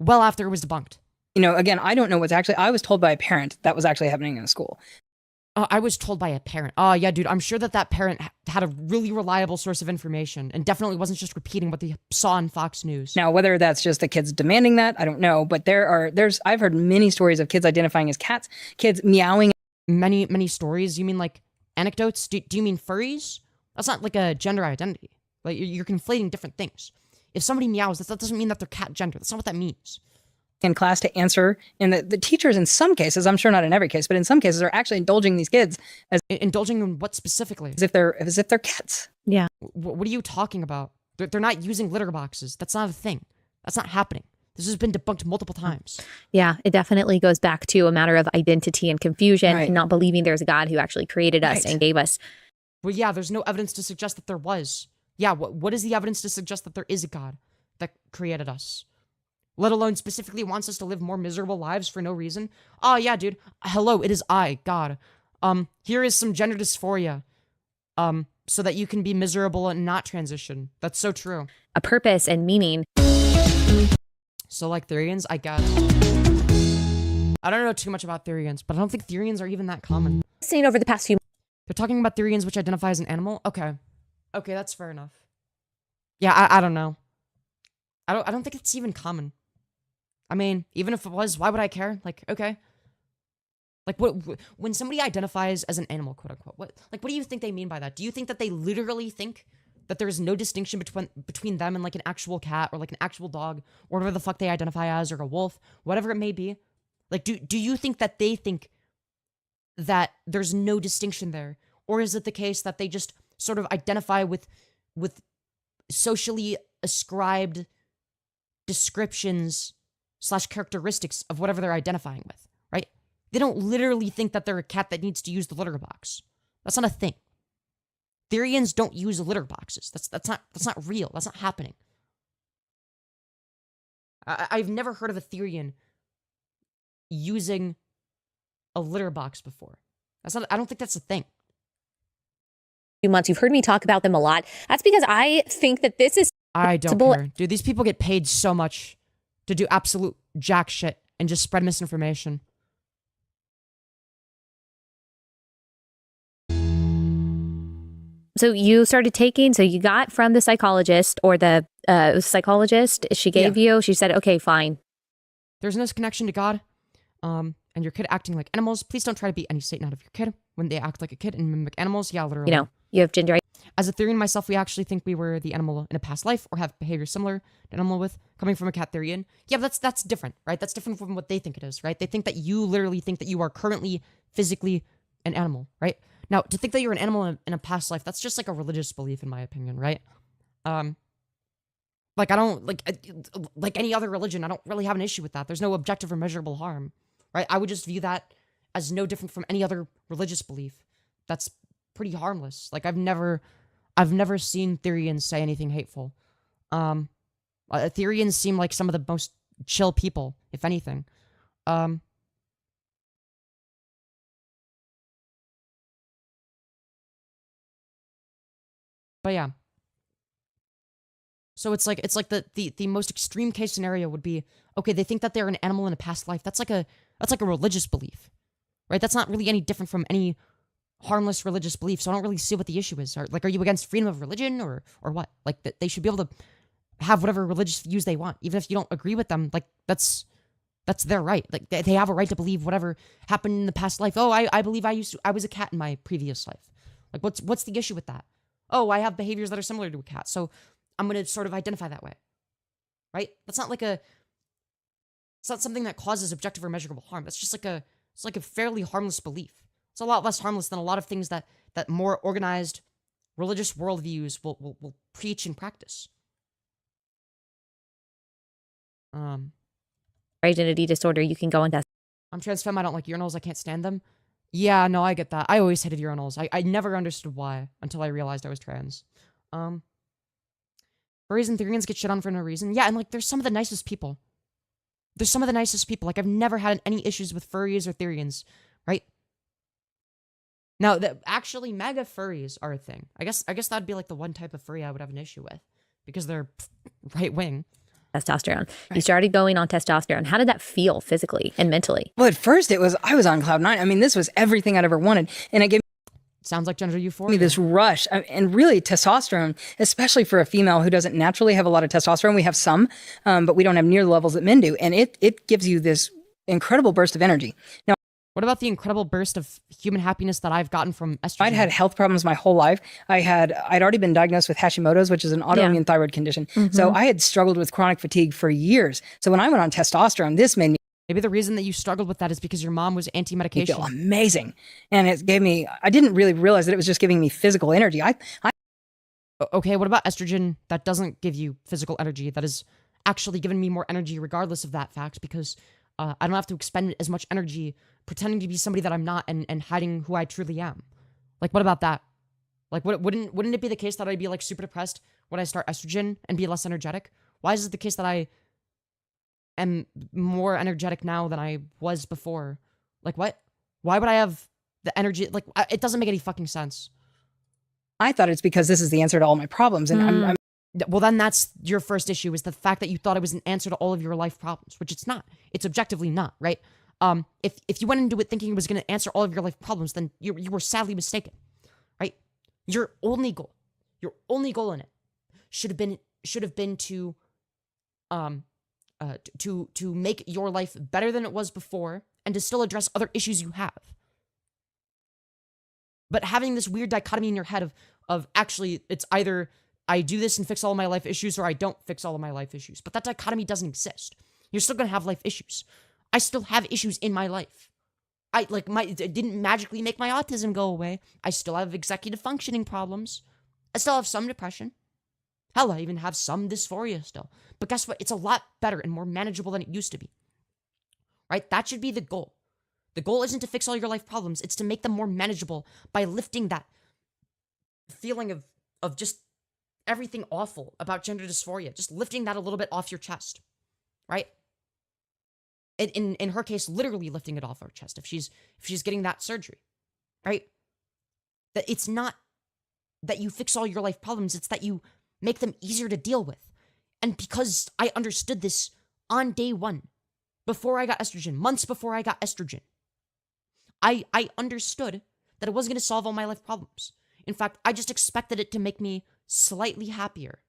Well after it was debunked. again, I don't know what's actually. I was told by a parent that was actually happening in a school. I was told by a parent. Oh, yeah, dude. I'm sure that parent had a really reliable source of information and definitely wasn't just repeating what they saw on Fox News. Now, whether that's just the kids demanding that, I don't know. But I've heard many stories of kids identifying as cats, kids meowing. Many stories? You mean like anecdotes? Do you mean furries? That's not like a gender identity. Like you're conflating different things. If somebody meows, that doesn't mean that they're cat gender. That's not what that means. In class to answer, and the teachers in some cases, I'm sure not in every case, but in some cases are actually indulging these kids as indulging in what specifically? As if they're cats. Yeah. What are you talking about? They're not using litter boxes. That's not a thing. That's not happening. This has been debunked multiple times. Yeah, it definitely goes back to a matter of identity and confusion and not believing there's a God who actually created us and gave us. Well, yeah, there's no evidence to suggest that there was. Yeah, what is the evidence to suggest that there is a God that created us? Let alone specifically wants us to live more miserable lives for no reason. Oh yeah, dude. Hello, it is I, God. Here is some gender dysphoria. So that you can be miserable and not transition. That's so true. A purpose and meaning. So like Therians, I guess. I don't know too much about Therians, but I don't think Therians are even that common. Seen over the past few. They're talking about Therians which identify as an animal? Okay, that's fair enough. Yeah, I don't know. I don't think it's even common. I mean, even if it was, why would I care? Like, okay. Like, when somebody identifies as an animal, quote unquote, what do you think they mean by that? Do you think that they literally think that there is no distinction between them and like an actual cat or like an actual dog or whatever the fuck they identify as, or a wolf, whatever it may be? Like, do you think that they think that there's no distinction there? Or is it the case that they just sort of identify with socially ascribed descriptions / characteristics of whatever they're identifying with, right? They don't literally think that they're a cat that needs to use the litter box. That's not a thing. Therians don't use litter boxes. That's not real. That's not happening. I've never heard of a Therian using a litter box before. I don't think that's a thing. Few months, you've heard me talk about them a lot. That's because I think that this is. I don't care. Dude, these people get paid so much to do absolute jack shit and just spread misinformation. So you started taking, so you got from the psychologist or the psychologist she gave you, she said, okay, fine. There's no connection to God, and your kid acting like animals. Please don't try to beat any Satan out of your kid when they act like a kid and mimic animals. Yeah, literally. You have gender. As a Therian myself, we actually think we were the animal in a past life or have behavior similar to animal with coming from a cat Therian. Yeah, but that's different, right? That's different from what they think it is, right? They think that you literally think that you are currently physically an animal, right? Now, to think that you're an animal in a past life, that's just like a religious belief, in my opinion, right? Like, I don't, like any other religion, I don't really have an issue with that. There's no objective or measurable harm, right? I would just view that as no different from any other religious belief. That's pretty harmless. Like, I've never seen Therians say anything hateful. Therians seem like some of the most chill people, if anything. But yeah. So it's like the most extreme case scenario would be, okay, they think that they're an animal in a past life. That's like a religious belief, right? That's not really any different from any harmless religious belief. So I don't really see what the issue is. Are you against freedom of religion or what? Like, they should be able to have whatever religious views they want, even if you don't agree with them. Like, that's their right. Like, they have a right to believe whatever happened in the past life. Oh, I believe I was a cat in my previous life. Like, what's the issue with that? Oh, I have behaviors that are similar to a cat, so I'm going to sort of identify that way, right? That's not it's not something that causes objective or measurable harm. That's just it's like a fairly harmless belief. It's a lot less harmless than a lot of things that more organized religious worldviews will preach and practice. Identity disorder, you can go on test. I'm transfem. I don't like urinals. I can't stand them. Yeah, no, I get that. I always hated urinals. I never understood why until I realized I was trans. Furries and Therians get shit on for no reason. Yeah, and like, there's some of the nicest people. Like, I've never had any issues with furries or Therians, right? Now, actually, MAGA furries are a thing. I guess that'd be like the one type of furry I would have an issue with, because they're right wing. Testosterone. Right. You started going on testosterone. How did that feel physically and mentally? Well, at first I was on cloud nine. I mean, this was everything I'd ever wanted. And it gave Sounds like gender euphoria. me this rush. And really, testosterone, especially for a female who doesn't naturally have a lot of testosterone, we have some, but we don't have near the levels that men do. And it gives you this incredible burst of energy. Now, what about the incredible burst of human happiness that I've gotten from estrogen? I'd had health problems my whole life. I'd already been diagnosed with Hashimoto's, which is an autoimmune thyroid condition. Mm-hmm. So I had struggled with chronic fatigue for years. So when I went on testosterone, this made me... Maybe the reason that you struggled with that is because your mom was anti-medication. Feel amazing. And it gave me... I didn't really realize that it was just giving me physical energy. Okay, what about estrogen that doesn't give you physical energy, that is actually giving me more energy regardless of that fact, because I don't have to expend as much energy pretending to be somebody that I'm not and hiding who I truly am. Like, what about that? Like, wouldn't it be the case that I'd be like super depressed when I start estrogen and be less energetic? Why is it the case that I am more energetic now than I was before? Like, what? Why would I have the energy? Like, it doesn't make any fucking sense. I thought it's because this is the answer to all my problems. And well, then that's your first issue, is the fact that you thought it was an answer to all of your life problems, which it's not. It's objectively not, right? If you went into it thinking it was going to answer all of your life problems, then you were sadly mistaken, right? Your only goal in it should have been to make your life better than it was before, and to still address other issues you have. But having this weird dichotomy in your head of actually, it's either I do this and fix all of my life issues, or I don't fix all of my life issues. But that dichotomy doesn't exist. You're still going to have life issues. I still have issues in my life. It didn't magically make my autism go away. I still have executive functioning problems. I still have some depression. Hell, I even have some dysphoria still. But guess what? It's a lot better and more manageable than it used to be. Right? That should be the goal. The goal isn't to fix all your life problems. It's to make them more manageable by lifting that feeling of just everything awful about gender dysphoria. Just lifting that a little bit off your chest. Right? In her case, literally lifting it off her chest if she's getting that surgery, right? That it's not that you fix all your life problems, it's that you make them easier to deal with. And because I understood this on day one, before I got estrogen, months before I got estrogen, I understood that it wasn't going to solve all my life problems. In fact, I just expected it to make me slightly happier.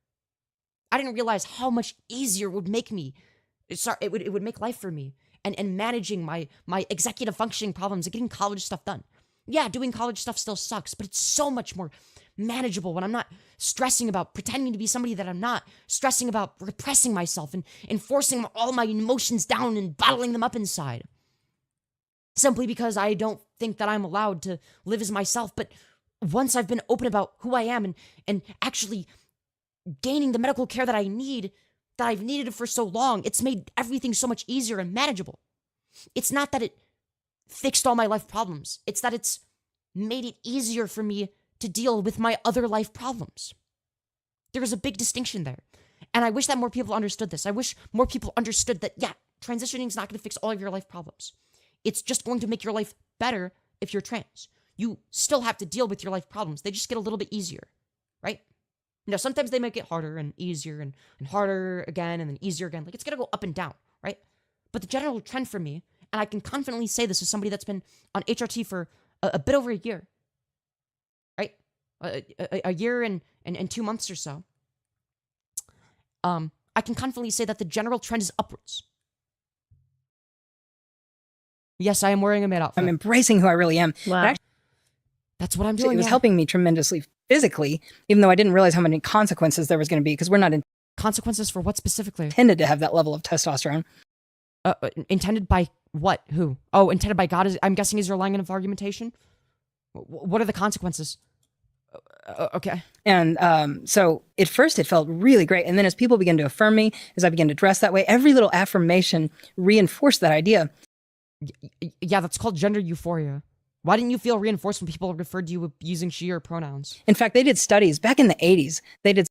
I didn't realize how much easier it would make me. It would make life for me, and managing my executive functioning problems and getting college stuff done. Yeah, doing college stuff still sucks, but it's so much more manageable when I'm not stressing about pretending to be somebody that I'm not, stressing about repressing myself and forcing all my emotions down and bottling them up inside. Simply because I don't think that I'm allowed to live as myself. But once I've been open about who I am and actually gaining the medical care that I need, that I've needed it for so long, it's made everything so much easier and manageable. It's not that it fixed all my life problems. It's that it's made it easier for me to deal with my other life problems. There is a big distinction there. And I wish that more people understood this. I wish more people understood that, yeah, transitioning is not going to fix all of your life problems. It's just going to make your life better if you're trans. You still have to deal with your life problems. They just get a little bit easier, right? Sometimes they might get harder and easier and harder again and then easier again. Like, it's going to go up and down, right? But the general trend for me, and I can confidently say this as somebody that's been on HRT for a bit over a year, right? A year and 2 months or so. I can confidently say that the general trend is upwards. Yes, I am wearing a made outfit. I'm embracing who I really am. Wow. That's what I'm doing. It was helping me tremendously physically, even though I didn't realize how many consequences there was going to be, because we're not Consequences for what specifically? intended to have that level of testosterone. Intended by what? Who? Oh, intended by God. I'm guessing is your line of argumentation. What are the consequences? Okay. And so at first it felt really great. And then as people began to affirm me, as I began to dress that way, every little affirmation reinforced that idea. Yeah, that's called gender euphoria. Why didn't you feel reinforced when people referred to you with using she or pronouns? In fact, they did studies back in the 80s. They did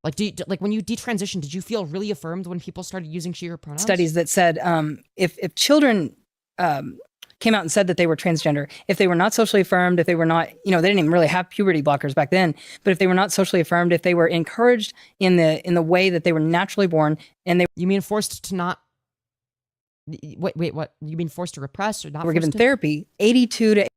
like when you detransitioned, did you feel really affirmed when people started using she or pronouns? Studies that said if children came out and said that they were transgender, if they were not socially affirmed, if they were not, they didn't even really have puberty blockers back then, but if they were not socially affirmed, if they were encouraged in the way that they were naturally born, and you mean forced to not? Wait, what? You mean forced to repress or not? Were given therapy, 82 to.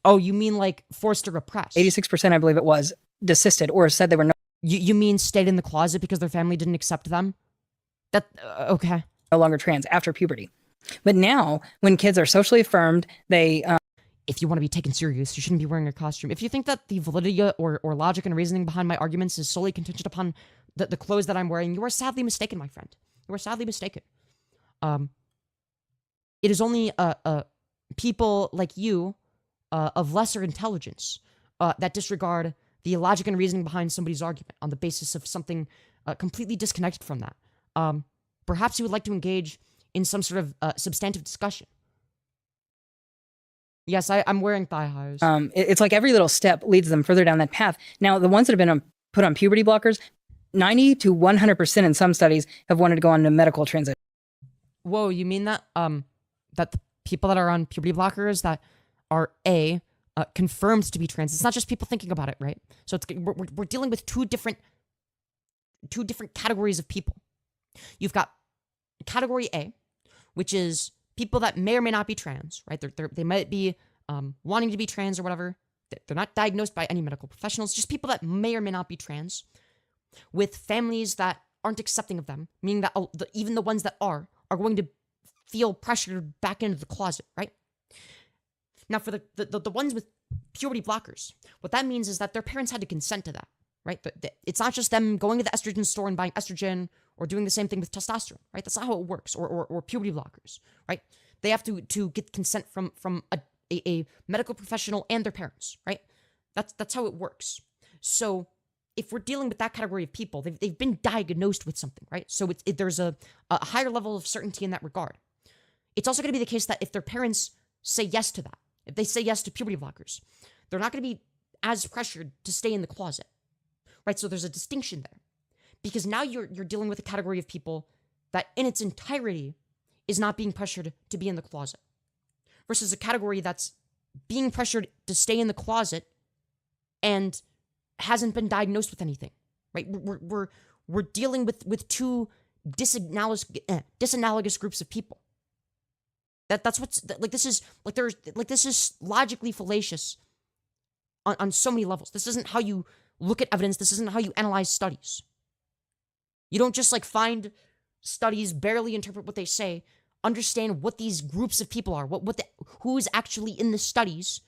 Oh, you mean like forced to repress? 86%, I believe it was, desisted or said they were no. You mean stayed in the closet because their family didn't accept them? That okay. No longer trans after puberty. But now, when kids are socially affirmed, they. If you want to be taken serious, you shouldn't be wearing a costume. If you think that the validity or logic and reasoning behind my arguments is solely contingent upon the clothes that I'm wearing, you are sadly mistaken, my friend. You are sadly mistaken. It is only people like you of lesser intelligence that disregard the logic and reasoning behind somebody's argument on the basis of something completely disconnected from that. Perhaps you would like to engage in some sort of substantive discussion. Yes, I'm wearing thigh highs. It's like every little step leads them further down that path. Now, the ones that have been put on puberty blockers, 90 to 100% in some studies have wanted to go on to medical transition. Whoa, you mean that that the people that are on puberty blockers that are confirmed to be trans? It's not just people thinking about it, right? So we're dealing with two different categories of people. You've got category A, which is people that may or may not be trans, right? They might be wanting to be trans or whatever. They're not diagnosed by any medical professionals, just people that may or may not be trans, with families that aren't accepting of them, meaning that even the ones that are going to feel pressured back into the closet, right? Now, for the ones with puberty blockers, what that means is that their parents had to consent to that, right? It's not just them going to the estrogen store and buying estrogen or doing the same thing with testosterone, right? That's not how it works, or puberty blockers, right? They have to get consent from a medical professional and their parents, right? That's how it works. So if we're dealing with that category of people, they've been diagnosed with something, right? So there's a higher level of certainty in that regard. It's also going to be the case that if their parents say yes to that, if they say yes to puberty blockers, they're not going to be as pressured to stay in the closet, right? So there's a distinction there, because now you're dealing with a category of people that in its entirety is not being pressured to be in the closet, versus a category that's being pressured to stay in the closet and hasn't been diagnosed with anything, right? We're dealing with two disanalogous groups of people. That's what's like. This is logically fallacious on so many levels. This isn't how you look at evidence. This isn't how you analyze studies. You don't just find studies, barely interpret what they say, understand what these groups of people are, who's actually in the studies,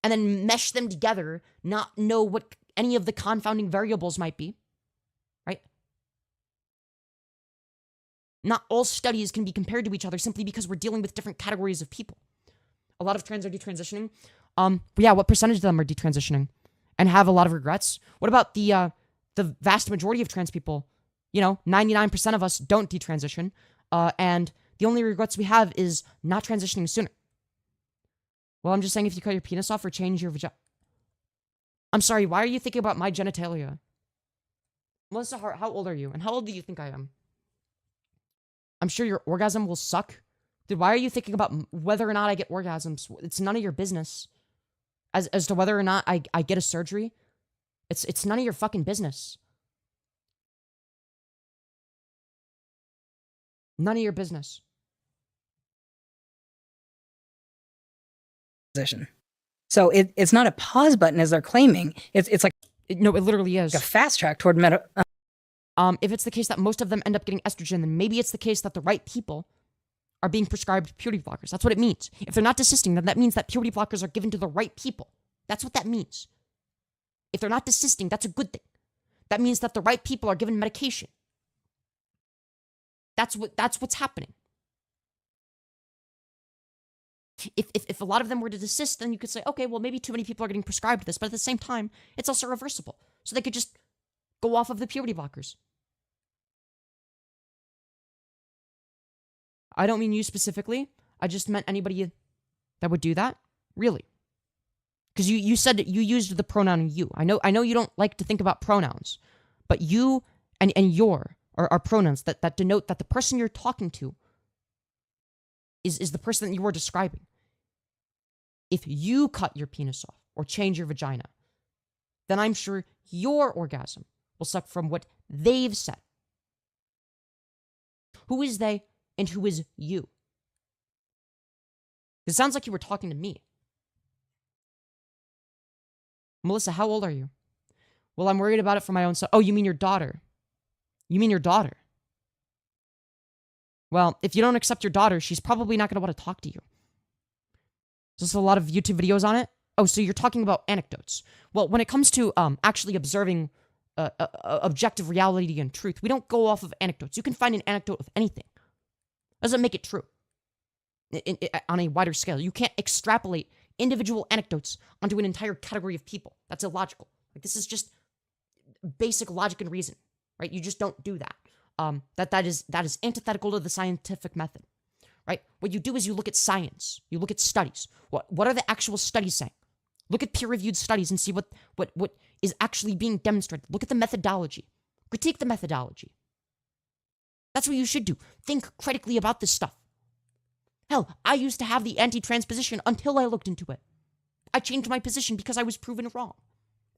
and then mesh them together, not know what any of the confounding variables might be, right? Not all studies can be compared to each other simply because we're dealing with different categories of people. A lot of trans are detransitioning. Yeah, what percentage of them are detransitioning and have a lot of regrets? What about the vast majority of trans people? 99% of us don't detransition, and the only regrets we have is not transitioning sooner. Well, I'm just saying, if you cut your penis off or change your vagina. I'm sorry, why are you thinking about my genitalia? Melissa Hart, how old are you? And how old do you think I am? I'm sure your orgasm will suck. Dude, why are you thinking about whether or not I get orgasms? It's none of your business. As to whether or not I get a surgery, it's none of your fucking business. None of your business. Position. So it's not a pause button as they're claiming. It's like no, it literally is a fast track toward meta. If it's the case that most of them end up getting estrogen, then maybe it's the case that the right people are being prescribed puberty blockers. That's what it means. If they're not desisting, then that means that puberty blockers are given to the right people. That's what that means. If they're not desisting, that's a good thing. That means that the right people are given medication. That's what's happening. If a lot of them were to desist, then you could say, okay, well, maybe too many people are getting prescribed this, but at the same time, it's also reversible. So they could just go off of the puberty blockers. I don't mean you specifically. I just meant anybody that would do that. Really. Because you said that you used the pronoun you. I know you don't like to think about pronouns, but you and your are pronouns that denote that the person you're talking to is the person that you were describing. If you cut your penis off or change your vagina, then I'm sure your orgasm will suck from what they've said. Who is they and who is you? It sounds like you were talking to me. Melissa, how old are you? Well, I'm worried about it for my own son. Oh, you mean your daughter? You mean your daughter? Well, if you don't accept your daughter, she's probably not going to want to talk to you. There's a lot of YouTube videos on it. Oh, so you're talking about anecdotes. Well, when it comes to actually observing objective reality and truth, we don't go off of anecdotes. You can find an anecdote of anything. Doesn't make it true. On a wider scale, you can't extrapolate individual anecdotes onto an entire category of people. That's illogical. Like, this is just basic logic and reason, right? You just don't do that. That is antithetical to the scientific method, right? What you do is you look at science, you look at studies. What are the actual studies saying? Look at peer-reviewed studies and see what is actually being demonstrated. Look at the methodology. Critique the methodology. That's what you should do. Think critically about this stuff. Hell, I used to have the anti-trans position until I looked into it. I changed my position because I was proven wrong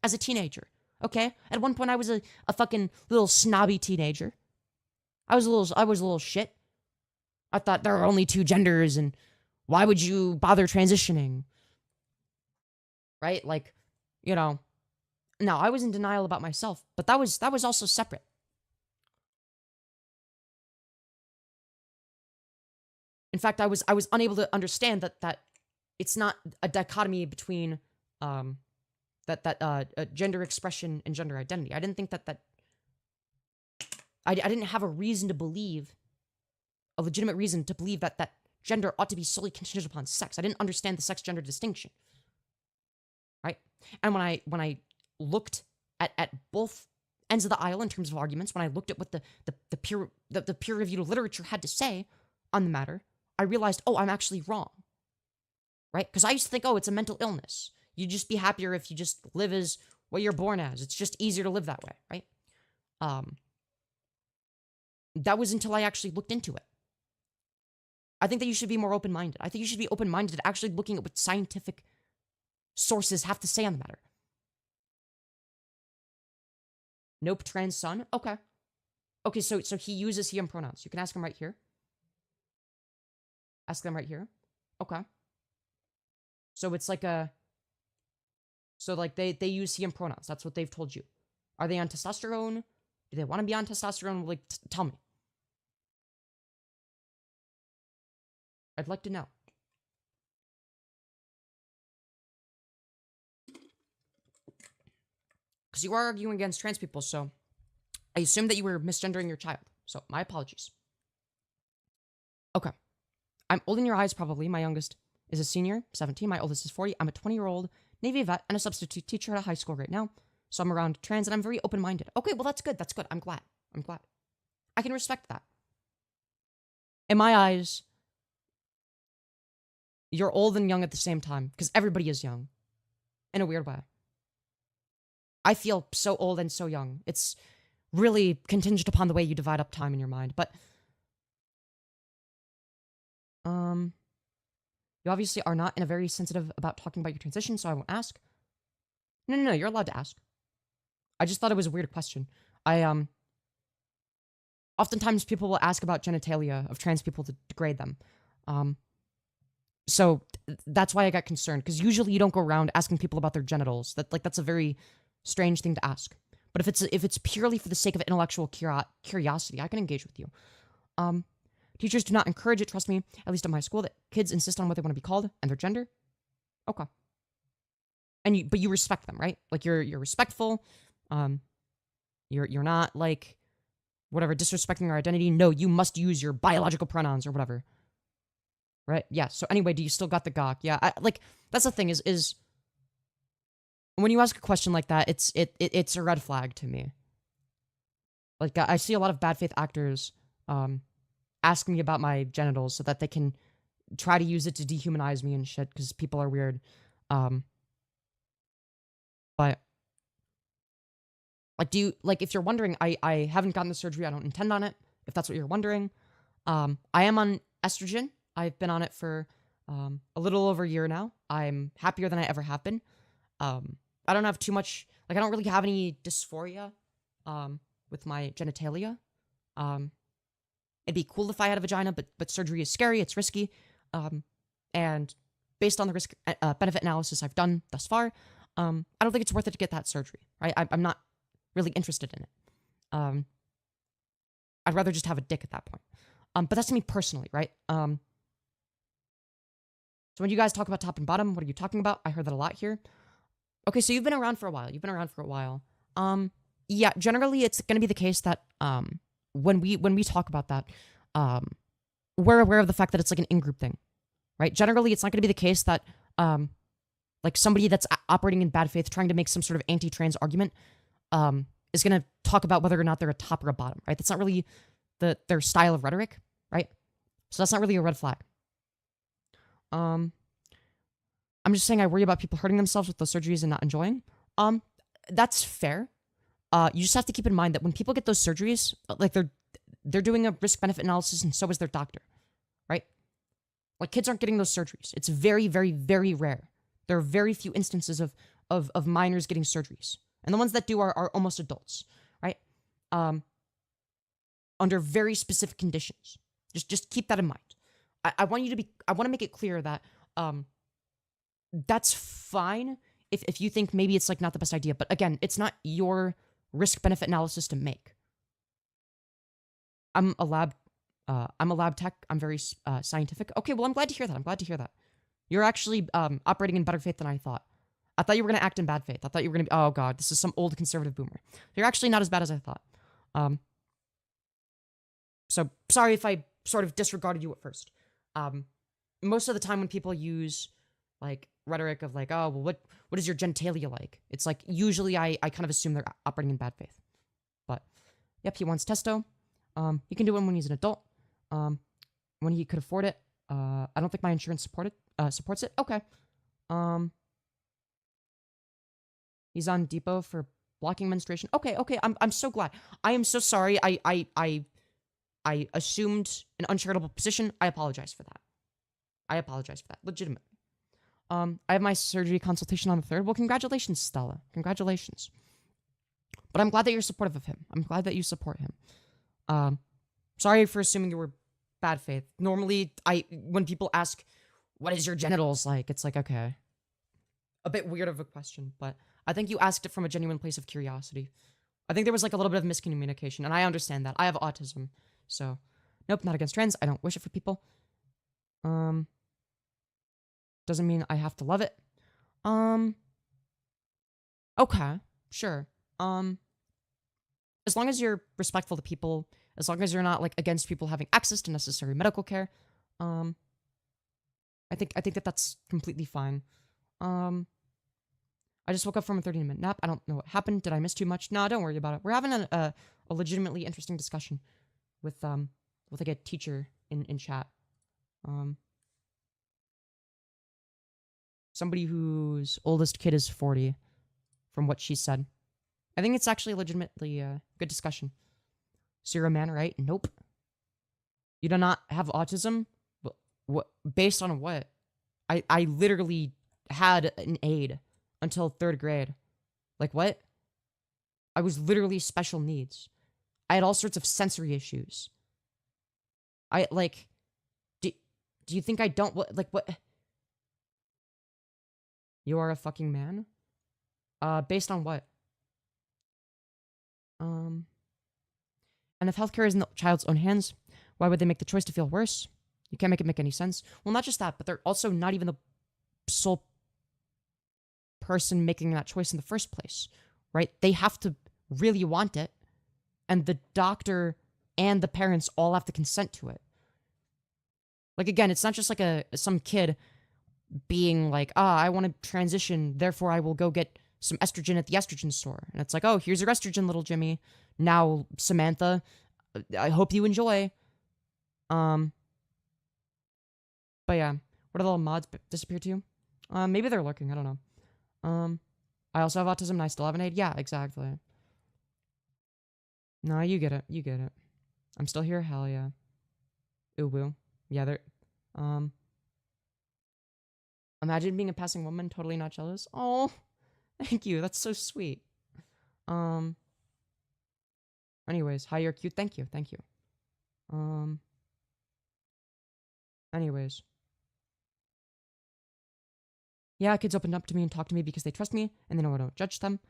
as a teenager. Okay? At one point, I was a fucking little snobby teenager. I was a little shit. I thought there are only two genders, and why would you bother transitioning? Right? Like, no, I was in denial about myself, but that was also separate. In fact, I was unable to understand that it's not a dichotomy between gender expression and gender identity. I didn't think that I didn't have a legitimate reason to believe that gender ought to be solely contingent upon sex. I didn't understand the sex-gender distinction, right? And when I looked at both ends of the aisle in terms of arguments, when I looked at what the peer-reviewed literature had to say on the matter, I realized, oh, I'm actually wrong, right? Because I used to think, oh, it's a mental illness. You'd just be happier if you just live as what you're born as. It's just easier to live that way, right? That was until I actually looked into it. I think that you should be more open-minded. I think you should be open-minded at actually looking at what scientific sources have to say on the matter. Nope, trans son? Okay. Okay, so he uses he, him pronouns. You can ask him right here. Ask them right here. Okay. So it's like they use he, him pronouns. That's what they've told you. Are they on testosterone? Do they want to be on testosterone? Like, tell me. I'd like to know. Because you are arguing against trans people, so I assume that you were misgendering your child. So, my apologies. Okay. I'm old in your eyes, probably. My youngest is a senior, 17. My oldest is 40. I'm a 20-year-old Navy vet and a substitute teacher at a high school right now. So I'm around trans and I'm very open-minded. Okay, well, that's good. That's good. I'm glad. I can respect that. In my eyes, you're old and young at the same time because everybody is young in a weird way. I feel so old and so young. It's really contingent upon the way you divide up time in your mind. But you obviously are not in a very sensitive about talking about your transition, so I won't ask. No, you're allowed to ask. I just thought it was a weird question. Oftentimes people will ask about genitalia of trans people to degrade them. So that's why I got concerned, because usually you don't go around asking people about their genitals. That's a very strange thing to ask. But if it's purely for the sake of intellectual curiosity, I can engage with you. Teachers do not encourage it, trust me, at least at my school, that kids insist on what they want to be called and their gender. Okay. But you respect them, right? Like you're respectful. You're not like whatever disrespecting our identity. No, you must use your biological pronouns or whatever. Right? Yeah. So anyway, do you still got the gawk? Yeah. That's the thing is when you ask a question like that, it's a red flag to me. Like I see a lot of bad faith actors ask me about my genitals so that they can try to use it to dehumanize me and shit because people are weird. But like if you're wondering, I haven't gotten the surgery. I don't intend on it. If that's what you're wondering, I am on estrogen. I've been on it for a little over a year now. I'm happier than I ever have been. I don't have too much, like I don't really have any dysphoria with my genitalia. It'd be cool if I had a vagina, but surgery is scary, it's risky. And based on the risk benefit analysis I've done thus far, I don't think it's worth it to get that surgery, right? I'm not really interested in it. I'd rather just have a dick at that point. But that's me personally, right? So when you guys talk about top and bottom, what are you talking about? I heard that a lot here. Okay, so you've been around for a while. Yeah, generally it's going to be the case that when we talk about that, we're aware of the fact that it's like an in-group thing, right? Generally, it's not going to be the case that like somebody that's operating in bad faith, trying to make some sort of anti-trans argument, is going to talk about whether or not they're a top or a bottom, right? That's not really their style of rhetoric, right? So that's not really a red flag. I'm just saying I worry about people hurting themselves with those surgeries and not enjoying. That's fair. You just have to keep in mind that when people get those surgeries, like they're doing a risk-benefit analysis and so is their doctor, right? Like kids aren't getting those surgeries. It's very, very, very rare. There are very few instances of minors getting surgeries. And the ones that do are almost adults, right? Under very specific conditions. Just keep that in mind. I want to make it clear that that's fine if you think maybe it's like not the best idea. But again, it's not your risk-benefit analysis to make. I'm a lab tech. I'm very scientific. Okay, well, I'm glad to hear that. You're actually operating in better faith than I thought. I thought you were going to act in bad faith. I thought you were going to be, oh God, this is some old conservative boomer. You're actually not as bad as I thought. So sorry if I sort of disregarded you at first. Most of the time when people use like rhetoric of like, oh, well, what is your genitalia like? It's like, usually I kind of assume they're operating in bad faith. But yep, he wants testo. He can do it when he's an adult. When he could afford it. I don't think my insurance supports it. Okay. He's on depot for blocking menstruation. Okay. I'm so glad. I am so sorry. I assumed an uncharitable position. I apologize for that. Legitimately. I have my surgery consultation on the 3rd. Well, congratulations, Stella. Congratulations. But I'm glad that you're supportive of him. I'm glad that you support him. Sorry for assuming you were bad faith. Normally, when people ask, what is your genitals like? It's like, okay. A bit weird of a question, but I think you asked it from a genuine place of curiosity. I think there was like a little bit of miscommunication, and I understand that. I have autism, so nope, not against trans. I don't wish it for people. Doesn't mean I have to love it. Okay, sure. As long as you're respectful to people, as long as you're not like against people having access to necessary medical care, I I think that that's completely fine. I just woke up from a 30-minute nap. I don't know what happened. Did I miss too much? No, don't worry about it. We're having a legitimately interesting discussion with like a teacher in chat. Somebody whose oldest kid is 40, from what she said. I think it's actually legitimately a good discussion. So you're a man, right? Nope. You do not have autism? What? Based on what? I literally had an aid until 3rd grade. Like, what? I was literally special needs. I had all sorts of sensory issues. Do you think I don't, what? You are a fucking man? Based on what? And if healthcare is in the child's own hands, why would they make the choice to feel worse? You can't make it make any sense. Well, not just that, but they're also not even the sole person making that choice in the first place, right? They have to really want it, and the doctor and the parents all have to consent to it. Like, again, it's not just like some kid being like, I want to transition, therefore I will go get some estrogen at the estrogen store. And it's like, oh, here's your estrogen, little Jimmy. Now, Samantha, I hope you enjoy. But yeah, what are the little mods disappear to? Maybe they're lurking, I don't know. I also have autism and I still have an aid. Yeah, exactly. No, you get it. You get it. I'm still here. Hell yeah. Ooh woo. Yeah, they're, imagine being a passing woman, totally not jealous. Oh, thank you. That's so sweet. Anyways, hi, you're cute. Thank you. Thank you. Anyways. Yeah, kids open up to me and talk to me because they trust me and they know I don't judge them.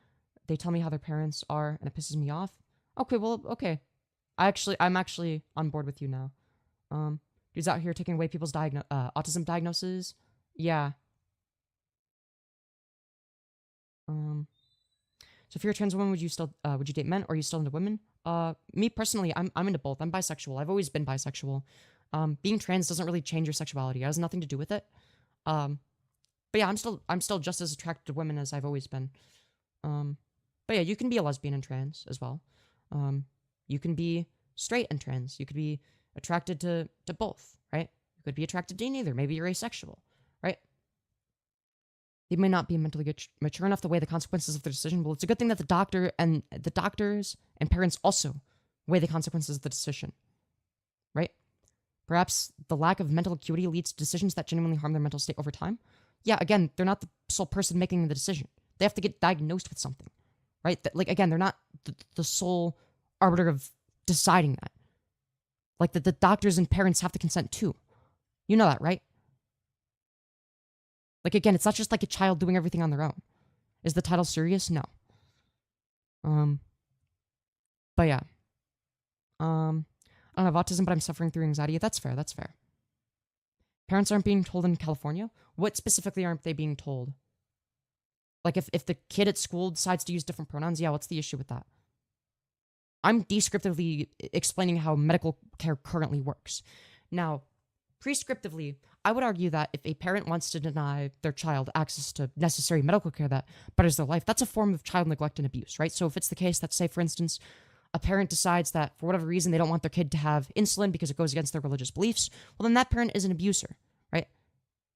They tell me how their parents are and it pisses me off. Okay, well, okay. I'm actually on board with you now. Dudes out here taking away people's autism diagnoses. Yeah. So if you're a trans woman, would you date men, or are you still into women? Me personally, I'm into both. I'm bisexual. I've always been bisexual. Being trans doesn't really change your sexuality. It has nothing to do with it. But yeah, I'm still just as attracted to women as I've always been. But yeah, you can be a lesbian and trans as well. You can be straight and trans. You could be attracted to both, right? You could be attracted to neither. Maybe you're asexual, right? They may not be mentally mature enough to weigh the consequences of their decision. Well, it's a good thing that the doctors and parents also weigh the consequences of the decision, right? Perhaps the lack of mental acuity leads to decisions that genuinely harm their mental state over time. Yeah, again, they're not the sole person making the decision. They have to get diagnosed with something, right? Like, again, they're not the sole arbiter of deciding that. Like, the doctors and parents have to consent too. You know that, right? Like, again, it's not just like a child doing everything on their own. Is the title serious? No. But yeah. I don't have autism, but I'm suffering through anxiety. That's fair. That's fair. Parents aren't being told in California? What specifically aren't they being told? Like, if the kid at school decides to use different pronouns, yeah, what's the issue with that? I'm descriptively explaining how medical care currently works. Now, prescriptively, I would argue that if a parent wants to deny their child access to necessary medical care that betters their life, that's a form of child neglect and abuse, right? So if it's the case that, say, for instance, a parent decides that for whatever reason they don't want their kid to have insulin because it goes against their religious beliefs, well, then that parent is an abuser, right?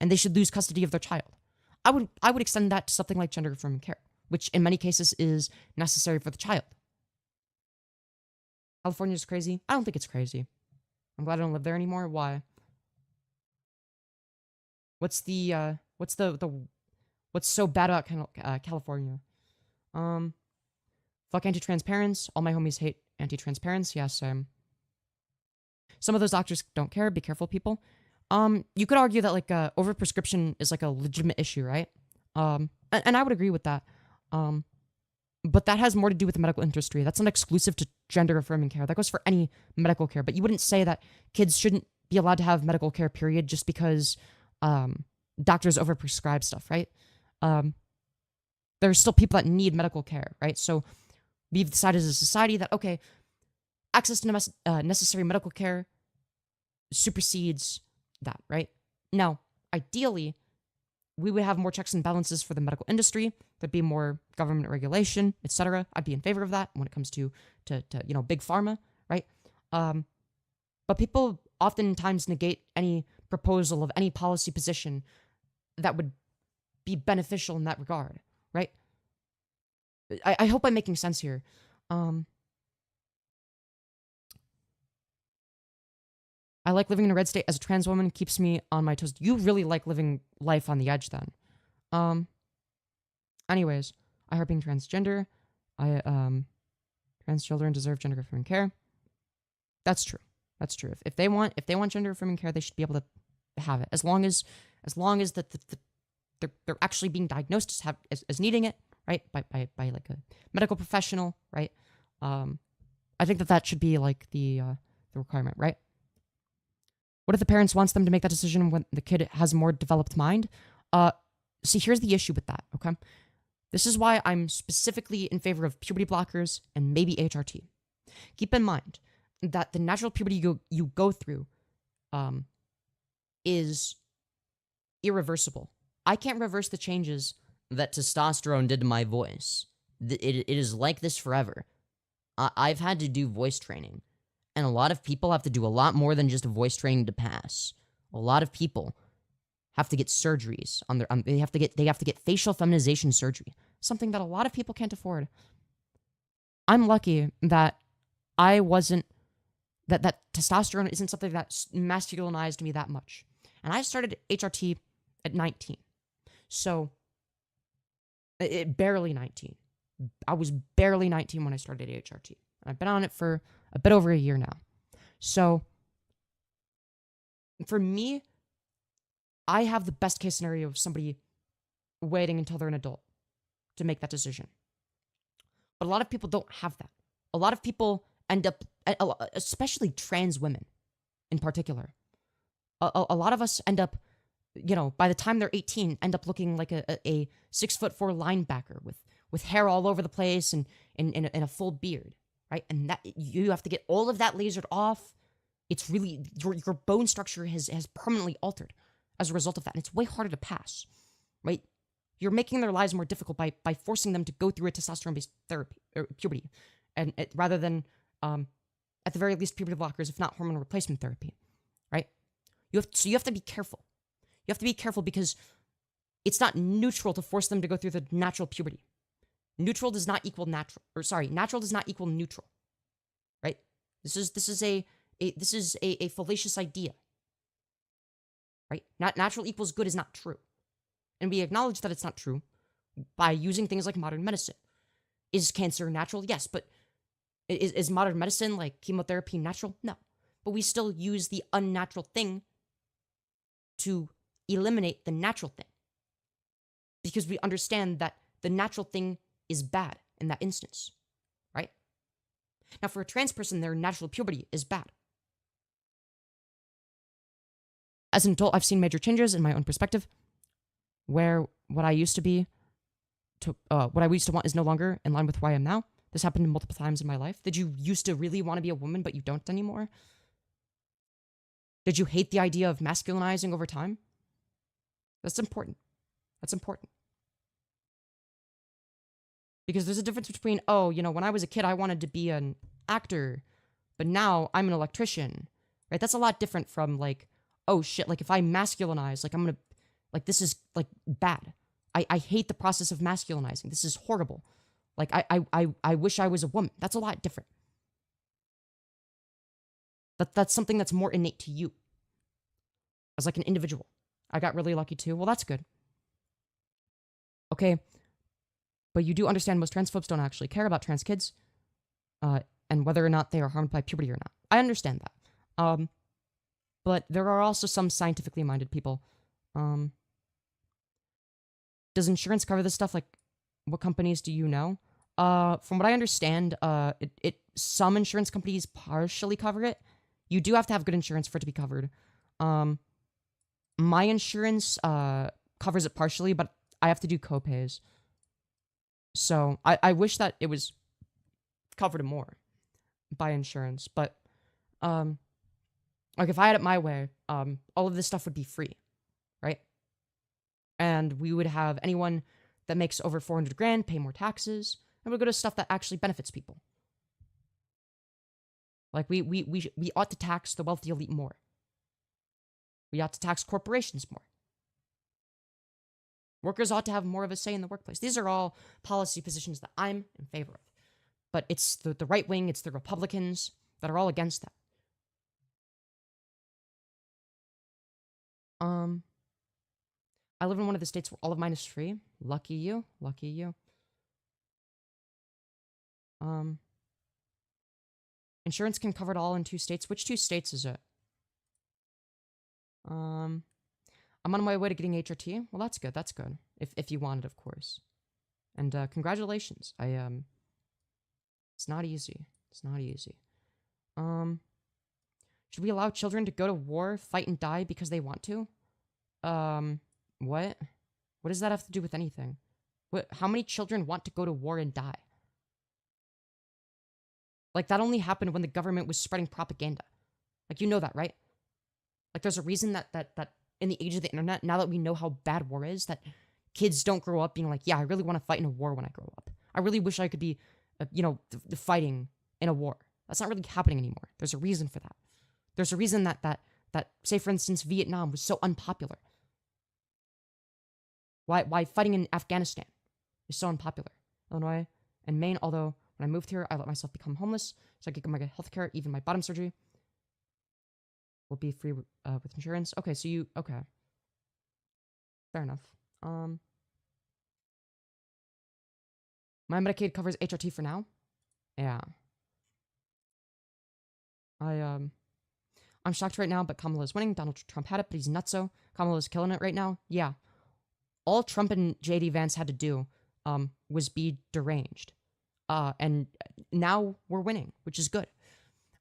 And they should lose custody of their child. I would extend that to something like gender-affirming care, which in many cases is necessary for the child. California's crazy? I don't think it's crazy. I'm glad I don't live there anymore. Why? What's so bad about California? Fuck anti-trans parents. All my homies hate anti-trans parents. Yeah, same. Some of those doctors don't care. Be careful, people. You could argue that like overprescription is like a legitimate issue, right? And I would agree with that. But that has more to do with the medical industry. That's not exclusive to gender-affirming care. That goes for any medical care. But you wouldn't say that kids shouldn't be allowed to have medical care, period, just because doctors overprescribe stuff, right? There are still people that need medical care, right? So we've decided as a society that, okay, access to necessary medical care supersedes that, right? Now, ideally, we would have more checks and balances for the medical industry. There'd be more government regulation, etc. I'd be in favor of that when it comes to big pharma, right? But people oftentimes negate any proposal of any policy position that would be beneficial in that regard, right? I hope I'm making sense here. I like living in a red state as a trans woman, keeps me on my toes. You really like living life on the edge then. Anyways, I heart being transgender. Trans children deserve gender affirming care. That's true. That's true. If they want gender affirming care, they should be able to have it. As long as they're actually being diagnosed as needing it, right? By like a medical professional, right? I think that should be like the requirement, right? What if the parents wants them to make that decision when the kid has a more developed mind? See, here's the issue with that, okay? This is why I'm specifically in favor of puberty blockers and maybe HRT. Keep in mind that the natural puberty you go through is irreversible. I can't reverse the changes that testosterone did to my voice. It is like this forever. I've had to do voice training. And a lot of people have to do a lot more than just voice training to pass. A lot of people have to get surgeries on their they have to get facial feminization surgery, something that a lot of people can't afford. I'm lucky that I wasn't that testosterone isn't something that masculinized me that much. And I started HRT at 19. So barely 19. I was barely 19 when I started HRT. And I've been on it for a bit over a year now. So for me, I have the best case scenario of somebody waiting until they're an adult to make that decision. But a lot of people don't have that. A lot of people end up, especially trans women in particular, a lot of us end up, by the time they're 18, end up looking like a 6'4" linebacker with hair all over the place and a full beard. Right? And that you have to get all of that lasered off. It's really, your bone structure has permanently altered as a result of that. And it's way harder to pass, right? You're making their lives more difficult by forcing them to go through a testosterone-based therapy, or puberty, and rather than, at the very least, puberty blockers, if not hormone replacement therapy, right? You have to be careful. You have to be careful because it's not neutral to force them to go through the natural puberty. Neutral does not equal natural, natural does not equal neutral, right? This is a fallacious idea, right? Not natural equals good is not true, and we acknowledge that it's not true by using things like modern medicine. Is cancer natural? Yes, but is modern medicine like chemotherapy natural? No, but we still use the unnatural thing to eliminate the natural thing because we understand that the natural thing is bad in that instance, right? Now, for a trans person, their natural puberty is bad. As an adult, I've seen major changes in my own perspective, where what I used to want is no longer in line with who I am now. This happened multiple times in my life. Did you used to really want to be a woman, but you don't anymore? Did you hate the idea of masculinizing over time? That's important. That's important. Because there's a difference between, when I was a kid, I wanted to be an actor, but now I'm an electrician, right? That's a lot different from like, oh shit, like if I masculinize, like I'm gonna, like this is like bad. I hate the process of masculinizing. This is horrible. Like I wish I was a woman. That's a lot different. That's something that's more innate to you as like an individual. I got really lucky too. Well, that's good. Okay. But you do understand most transphobes don't actually care about trans kids and whether or not they are harmed by puberty or not. I understand that. But there are also some scientifically minded people. Does insurance cover this stuff? Like, what companies do you know? From what I understand, some insurance companies partially cover it. You do have to have good insurance for it to be covered. My insurance covers it partially, but I have to do copays. So I wish that it was covered more by insurance, but like if I had it my way, all of this stuff would be free, right? And we would have anyone that makes over 400 grand pay more taxes, and we go to stuff that actually benefits people. Like we ought to tax the wealthy elite more. We ought to tax corporations more. Workers ought to have more of a say in the workplace. These are all policy positions that I'm in favor of. But it's the right wing, it's the Republicans that are all against that. I live in one of the states where all of mine is free. Lucky you. Lucky you. Insurance can cover it all in 2 states. Which 2 states is it? I'm on my way to getting HRT. Well, that's good. That's good. If you want it, of course. And congratulations. It's not easy. It's not easy. Should we allow children to go to war, fight, and die because they want to? What? What does that have to do with anything? How many children want to go to war and die? Like, that only happened when the government was spreading propaganda. Like, you know that, right? Like, there's a reason that in the age of the internet, now that we know how bad war is, that kids don't grow up being like, yeah, I really want to fight in a war when I grow up. I really wish I could be, fighting in a war. That's not really happening anymore. There's a reason for that. There's a reason that say, for instance, Vietnam was so unpopular. Why fighting in Afghanistan is so unpopular. Illinois and Maine, although when I moved here, I let myself become homeless so I could get my health care, even my bottom surgery will be free with insurance. Okay, so okay. Fair enough. My Medicaid covers HRT for now. Yeah. I'm shocked right now, but Kamala's winning. Donald Trump had it, but he's nutso. Kamala's killing it right now. Yeah. All Trump and JD Vance had to do was be deranged. And now we're winning, which is good.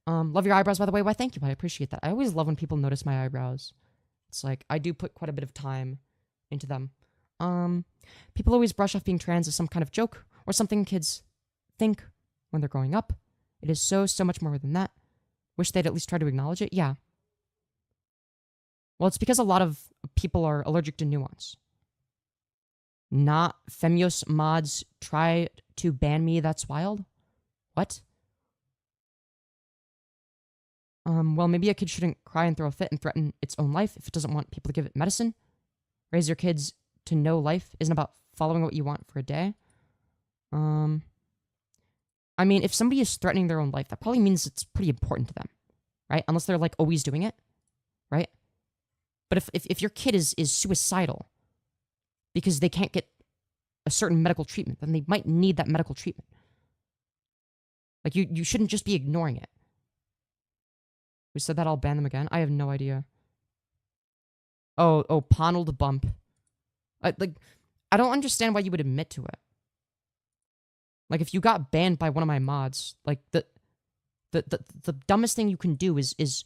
Love your eyebrows, by the way. Why, thank you. I appreciate that. I always love when people notice my eyebrows. It's like, I do put quite a bit of time into them. People always brush off being trans as some kind of joke or something kids think when they're growing up. It is so much more than that. Wish they'd at least try to acknowledge it. Yeah. Well, it's because a lot of people are allergic to nuance. Not Femyoz mods try to ban me. That's wild. What? Well, maybe a kid shouldn't cry and throw a fit and threaten its own life if it doesn't want people to give it medicine. Raise your kids to know life isn't about following what you want for a day. I mean, if somebody is threatening their own life, that probably means it's pretty important to them, right? Unless they're like always doing it, right? But if your kid is suicidal because they can't get a certain medical treatment, then they might need that medical treatment. Like, you shouldn't just be ignoring it. We said that I'll ban them again? I have no idea. Oh, Ponald bump. I don't understand why you would admit to it. Like, if you got banned by one of my mods, like, the dumbest thing you can do is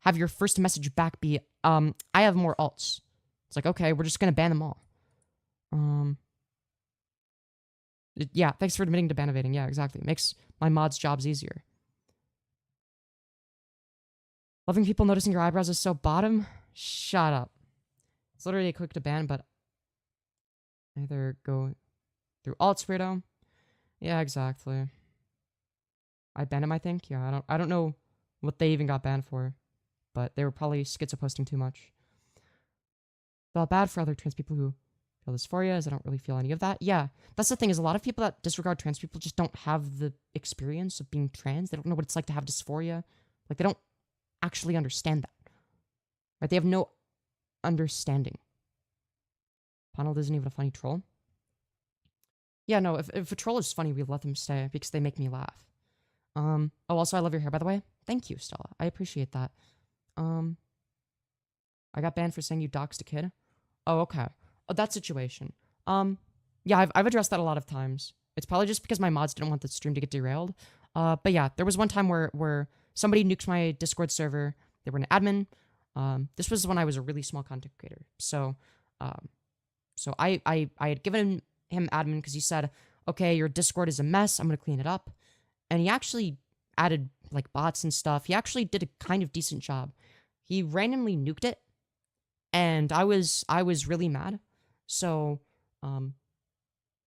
have your first message back be, I have more alts. It's like, okay, we're just gonna ban them all. Yeah, thanks for admitting to ban evading. Yeah, exactly. It makes my mods' jobs easier. Loving people noticing your eyebrows is so bottom? Shut up. It's literally a click to ban, but either go through alts, weirdo. Yeah, exactly. I banned him, I think. Yeah, I don't know what they even got banned for, but they were probably schizo posting too much. Felt bad for other trans people who feel dysphoria, as I don't really feel any of that. Yeah, that's the thing, is a lot of people that disregard trans people just don't have the experience of being trans. They don't know what it's like to have dysphoria. Like, they don't actually understand that. Right? They have no understanding. Ponald isn't even a funny troll. Yeah, no, if a troll is funny, we let them stay because they make me laugh. Oh, also, I love your hair, by the way. Thank you, Stella. I appreciate that. I got banned for saying you doxed a kid. Oh, okay. Oh, that situation. Yeah, I've addressed that a lot of times. It's probably just because my mods didn't want the stream to get derailed. But yeah, there was one time where somebody nuked my Discord server. They were an admin. This was when I was a really small content creator. So I had given him admin because he said, okay, your Discord is a mess. I'm going to clean it up. And he actually added like bots and stuff. He actually did a kind of decent job. He randomly nuked it. And I was really mad. So,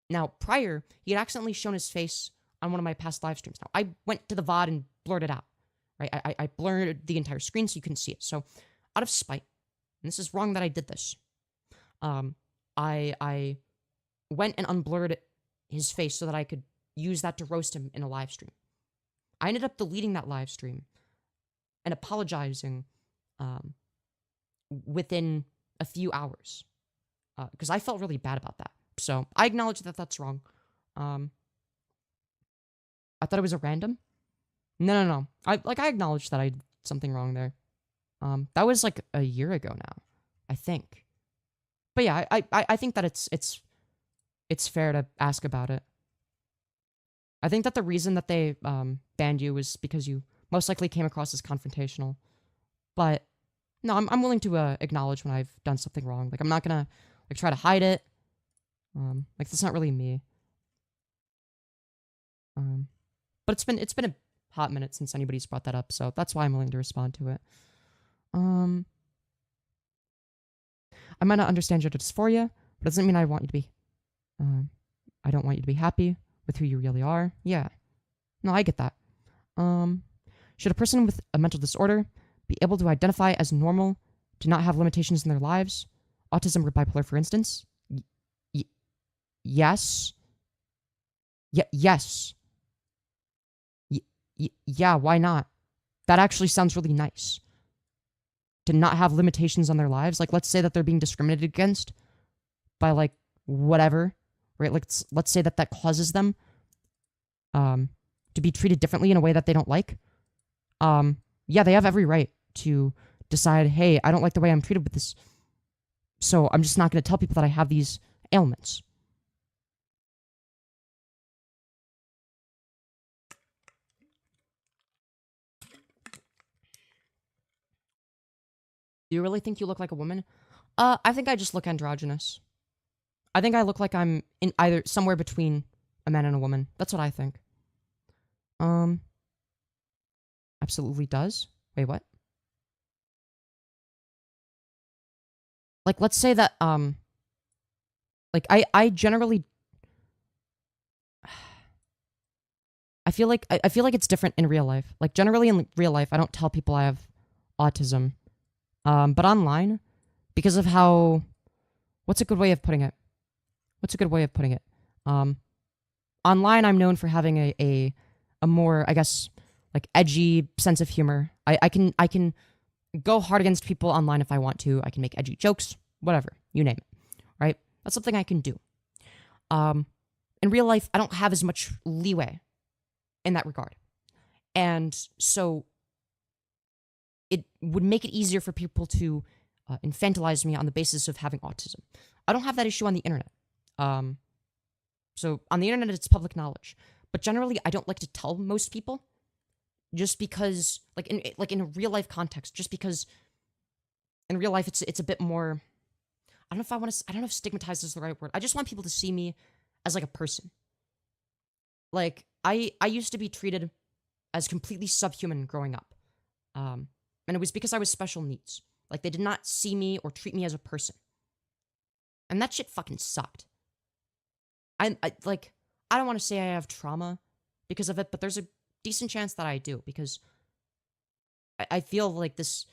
now prior, he had accidentally shown his face on one of my past live streams. Now, I went to the VOD and blurred it out, right? I blurred the entire screen so you couldn't see it. So, out of spite, and this is wrong that I did this, I went and unblurred his face so that I could use that to roast him in a live stream. I ended up deleting that live stream and apologizing within a few hours because I felt really bad about that. So I acknowledge that that's wrong. I thought it was a random. No. I acknowledge that I did something wrong there. That was like a year ago now, I think. But yeah, I think that it's fair to ask about it. I think that the reason that they banned you was because you most likely came across as confrontational. But no, I'm willing to acknowledge when I've done something wrong. Like I'm not gonna like try to hide it. Like that's not really me. But it's been a hot minute since anybody's brought that up, so that's why I'm willing to respond to it. I might not understand your dysphoria, but it doesn't mean I want you to be. I don't want you to be happy with who you really are. Yeah. No, I get that. Should a person with a mental disorder be able to identify as normal, to not have limitations in their lives? Autism or bipolar, for instance? Yes. Yes. Yeah, why not? That actually sounds really nice. To not have limitations on their lives. Like, let's say that they're being discriminated against by, like, whatever. Right? Like, let's say that causes them to be treated differently in a way that they don't like. Yeah, they have every right to decide, hey, I don't like the way I'm treated with this, so I'm just not going to tell people that I have these ailments. Do you really think you look like a woman? I think I just look androgynous. I think I look like I'm in either somewhere between a man and a woman. That's what I think. Absolutely does. Wait, what? Like, let's say that, like, I generally, I feel like it's different in real life. Like, generally in real life, I don't tell people I have autism. But online, because of how, what's a good way of putting it? Online, I'm known for having a more, I guess, like edgy sense of humor. I can go hard against people online if I want to. I can make edgy jokes, whatever, you name it, right? That's something I can do. In real life, I don't have as much leeway in that regard. And so it would make it easier for people to infantilize me on the basis of having autism. I don't have that issue on the internet. So on the internet, it's public knowledge. But generally, I don't like to tell most people, just because, like in a real life context, just because in real life it's a bit more. I don't know if stigmatized is the right word. I just want people to see me as like a person. Like I used to be treated as completely subhuman growing up, and it was because I was special needs. Like they did not see me or treat me as a person, and that shit fucking sucked. I don't want to say I have trauma because of it, but there's a decent chance that I do, because I feel like this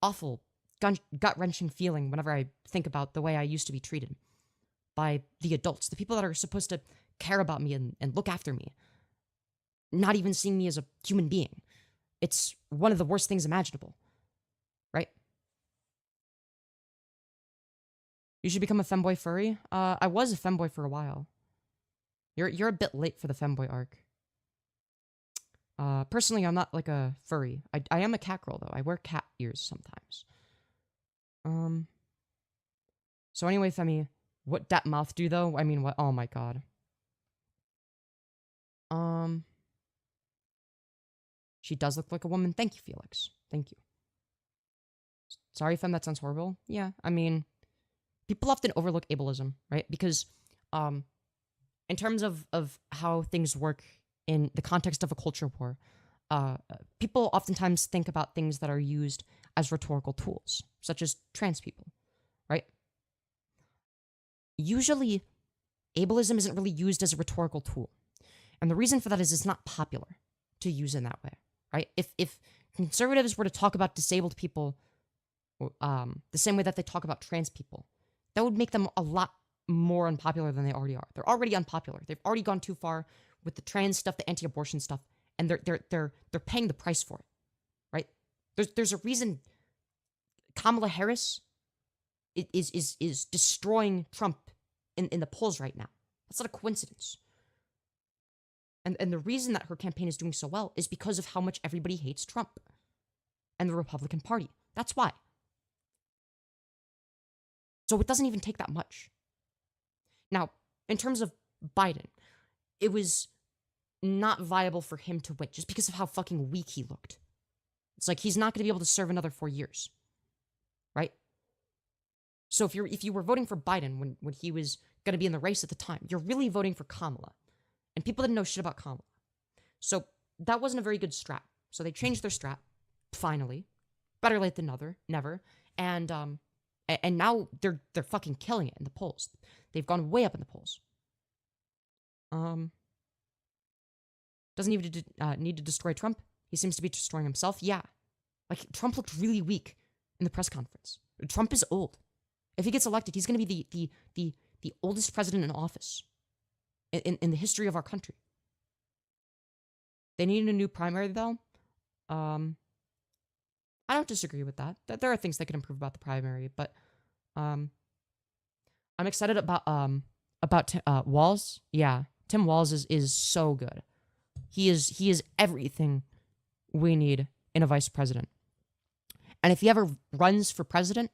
awful, gut-wrenching feeling whenever I think about the way I used to be treated by the adults, the people that are supposed to care about me and look after me, not even seeing me as a human being. It's one of the worst things imaginable, right? You should become a femboy furry? I was a femboy for a while. You're a bit late for the femboy arc. Personally, I'm not like a furry. I am a cat girl, though. I wear cat ears sometimes. So anyway, Femi, what that mouth do, though? I mean, what? Oh my god. She does look like a woman. Thank you, Felix. Thank you. Sorry, Fem, that sounds horrible. Yeah, I mean, people often overlook ableism, right? Because, in terms of how things work in the context of a culture war, people oftentimes think about things that are used as rhetorical tools, such as trans people, right? usually ableism isn't really used as a rhetorical tool. And the reason for that is it's not popular to use in that way, right? If conservatives were to talk about disabled people the same way that they talk about trans people, that would make them a lot more unpopular than they already are. They're already unpopular. They've already gone too far with the trans stuff, the anti-abortion stuff, and they're paying the price for it, right? There's a reason Kamala Harris is destroying Trump in the polls right now. That's not a coincidence. And the reason that her campaign is doing so well is because of how much everybody hates Trump and the Republican Party. That's why. So it doesn't even take that much. Now, in terms of Biden, it was not viable for him to win just because of how fucking weak he looked. It's like he's not going to be able to serve another 4 years, right? So if you were voting for Biden when he was going to be in the race at the time, you're really voting for Kamala. And people didn't know shit about Kamala. So that wasn't a very good strat. So they changed their strat, finally. Better late than never. And now they're fucking killing it in the polls. They've gone way up in the polls. Doesn't even need to destroy Trump. He seems to be destroying himself. Yeah. Like, Trump looked really weak in the press conference. Trump is old. If he gets elected, he's going to be the oldest president in office in the history of our country. They need a new primary, though. I don't disagree with that. There are things they could improve about the primary, but I'm excited about Walz. Yeah, Tim Walz is so good. He is everything we need in a vice president. And if he ever runs for president,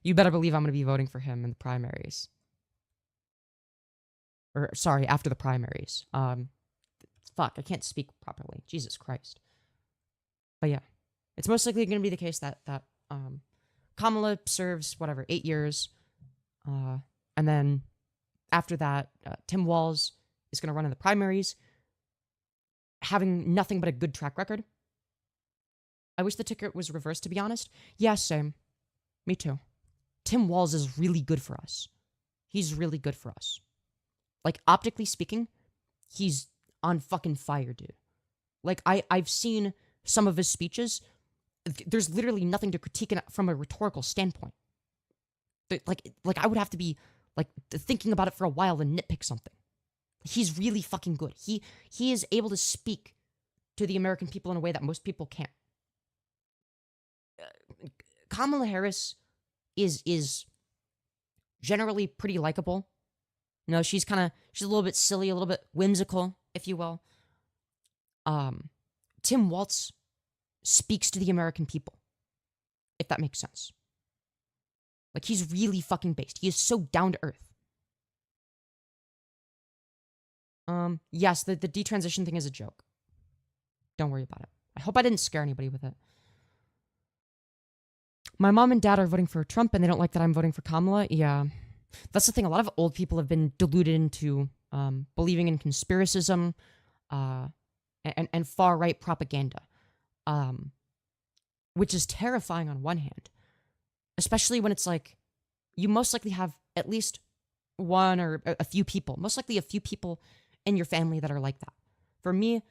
you better believe I'm going to be voting for him in the primaries. Or, sorry, after the primaries. Fuck, I can't speak properly. Jesus Christ. But yeah, it's most likely going to be the case that Kamala serves, 8 years. And then after that, Tim Walz is going to run in the primaries, having nothing but a good track record. I wish the ticket was reversed, to be honest. Yeah, same. Me too. Tim Walz is really good for us. He's really good for us. Like, optically speaking, he's on fucking fire, dude. Like, I've seen some of his speeches. There's literally nothing to critique from a rhetorical standpoint. Like I would have to be, thinking about it for a while and nitpick something. He's really fucking good. He is able to speak to the American people in a way that most people can't. Kamala Harris is generally pretty likable. You know, she's a little bit silly, a little bit whimsical, if you will. Tim Walz speaks to the American people, if that makes sense. Like, he's really fucking based. He is so down to earth. Yes, the detransition thing is a joke. Don't worry about it. I hope I didn't scare anybody with it. My mom and dad are voting for Trump, and they don't like that I'm voting for Kamala. Yeah. That's the thing. A lot of old people have been deluded into believing in conspiracism and far-right propaganda, which is terrifying on one hand, especially when it's like you most likely have at least one or a few people, most likely a few people in your family that are like that. For me,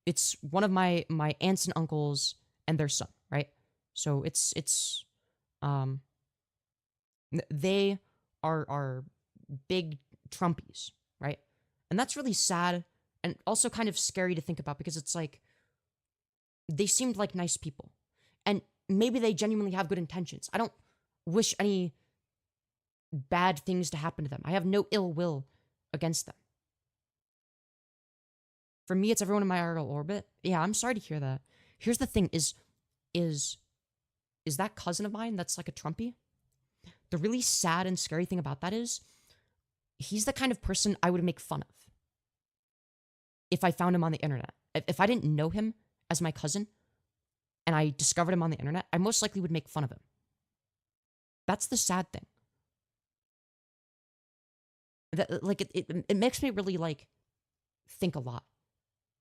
it's one of my aunts and uncles and their son, right? So they are big Trumpies, right? And that's really sad and also kind of scary to think about, because it's like they seemed like nice people. And maybe they genuinely have good intentions. I don't wish any bad things to happen to them. I have no ill will against them. For me, it's everyone in my aerial orbit. Yeah, I'm sorry to hear that. Here's the thing, is that cousin of mine that's like a Trumpy? The really sad and scary thing about that is he's the kind of person I would make fun of if I found him on the internet. If I didn't know him as my cousin and I discovered him on the internet, I most likely would make fun of him. That's the sad thing. That, like, it makes me really, like, think a lot.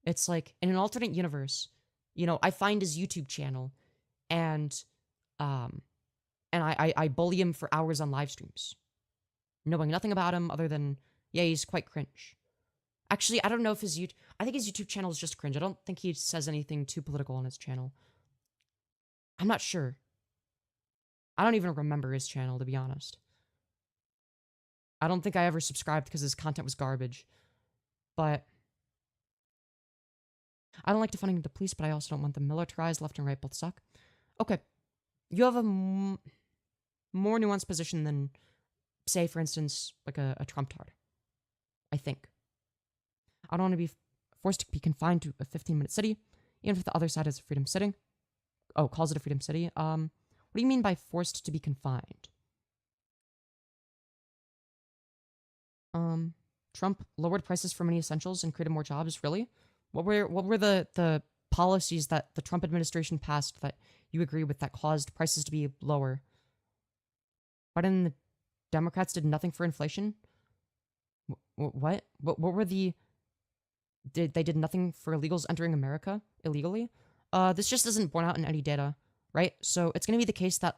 It's like, in an alternate universe, you know, I find his YouTube channel and And I bully him for hours on live streams, knowing nothing about him other than, yeah, he's quite cringe. Actually, I don't know if I think his YouTube channel is just cringe. I don't think he says anything too political on his channel. I'm not sure. I don't even remember his channel, to be honest. I don't think I ever subscribed because his content was garbage. But I don't like defunding the police, but I also don't want them militarized. Left and right both suck. Okay. You have a more nuanced position than, say, for instance, like a Trump-tard. I think. I don't want to be forced to be confined to a 15-minute city, even if the other side is a freedom city. Oh, calls it a freedom city. What do you mean by forced to be confined? Trump lowered prices for many essentials and created more jobs. Really? What were the policies that the Trump administration passed that you agree with that caused prices to be lower? Biden and the Democrats did nothing for inflation? What? What were they did nothing for illegals entering America illegally? This just isn't borne out in any data, right? So it's going to be the case that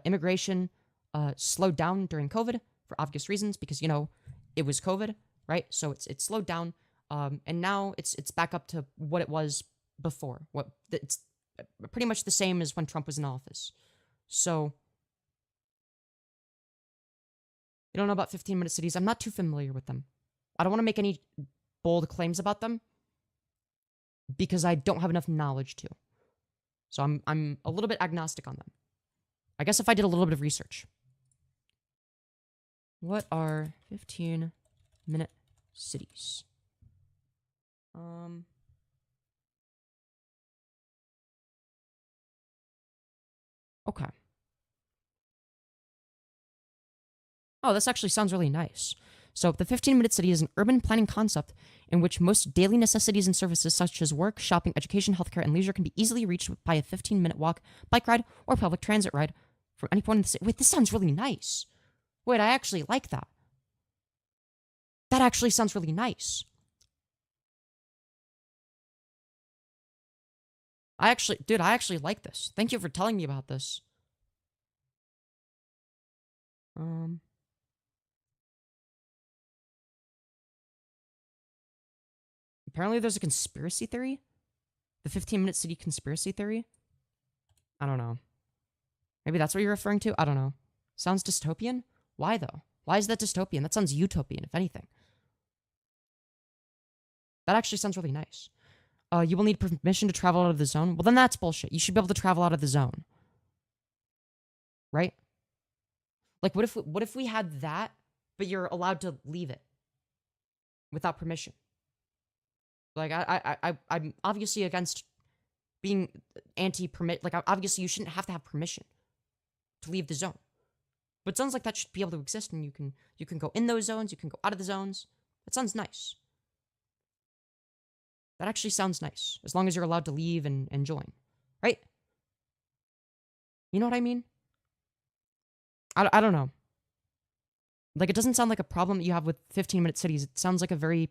immigration slowed down during COVID for obvious reasons because, you know, it was COVID, right? So it's slowed down, and now it's back up to what it was before. It's pretty much the same as when Trump was in office. So you don't know about 15-minute cities. I'm not too familiar with them. I don't want to make any bold claims about them because I don't have enough knowledge to. So I'm a little bit agnostic on them. I guess if I did a little bit of research. What are 15-minute cities? Okay. Oh, this actually sounds really nice. So, the 15-minute city is an urban planning concept in which most daily necessities and services such as work, shopping, education, healthcare, and leisure can be easily reached by a 15-minute walk, bike ride, or public transit ride from any point in the city. Wait, this sounds really nice. Wait, I actually like that. That actually sounds really nice. I actually like this. Thank you for telling me about this. Apparently there's a conspiracy theory. The 15-minute city conspiracy theory. I don't know. Maybe that's what you're referring to? I don't know. Sounds dystopian? Why, though? Why is that dystopian? That sounds utopian, if anything. That actually sounds really nice. You will need permission to travel out of the zone. Well, then that's bullshit. You should be able to travel out of the zone. Right? Like, what if we had that, but you're allowed to leave it without permission? Like, I'm obviously against being anti-permit. Like, obviously you shouldn't have to have permission to leave the zone. But it sounds like that should be able to exist, and you can go in those zones, you can go out of the zones. That sounds nice. That actually sounds nice, as long as you're allowed to leave and join, right? You know what I mean? I don't know. Like, it doesn't sound like a problem that you have with 15-minute cities. It sounds like a very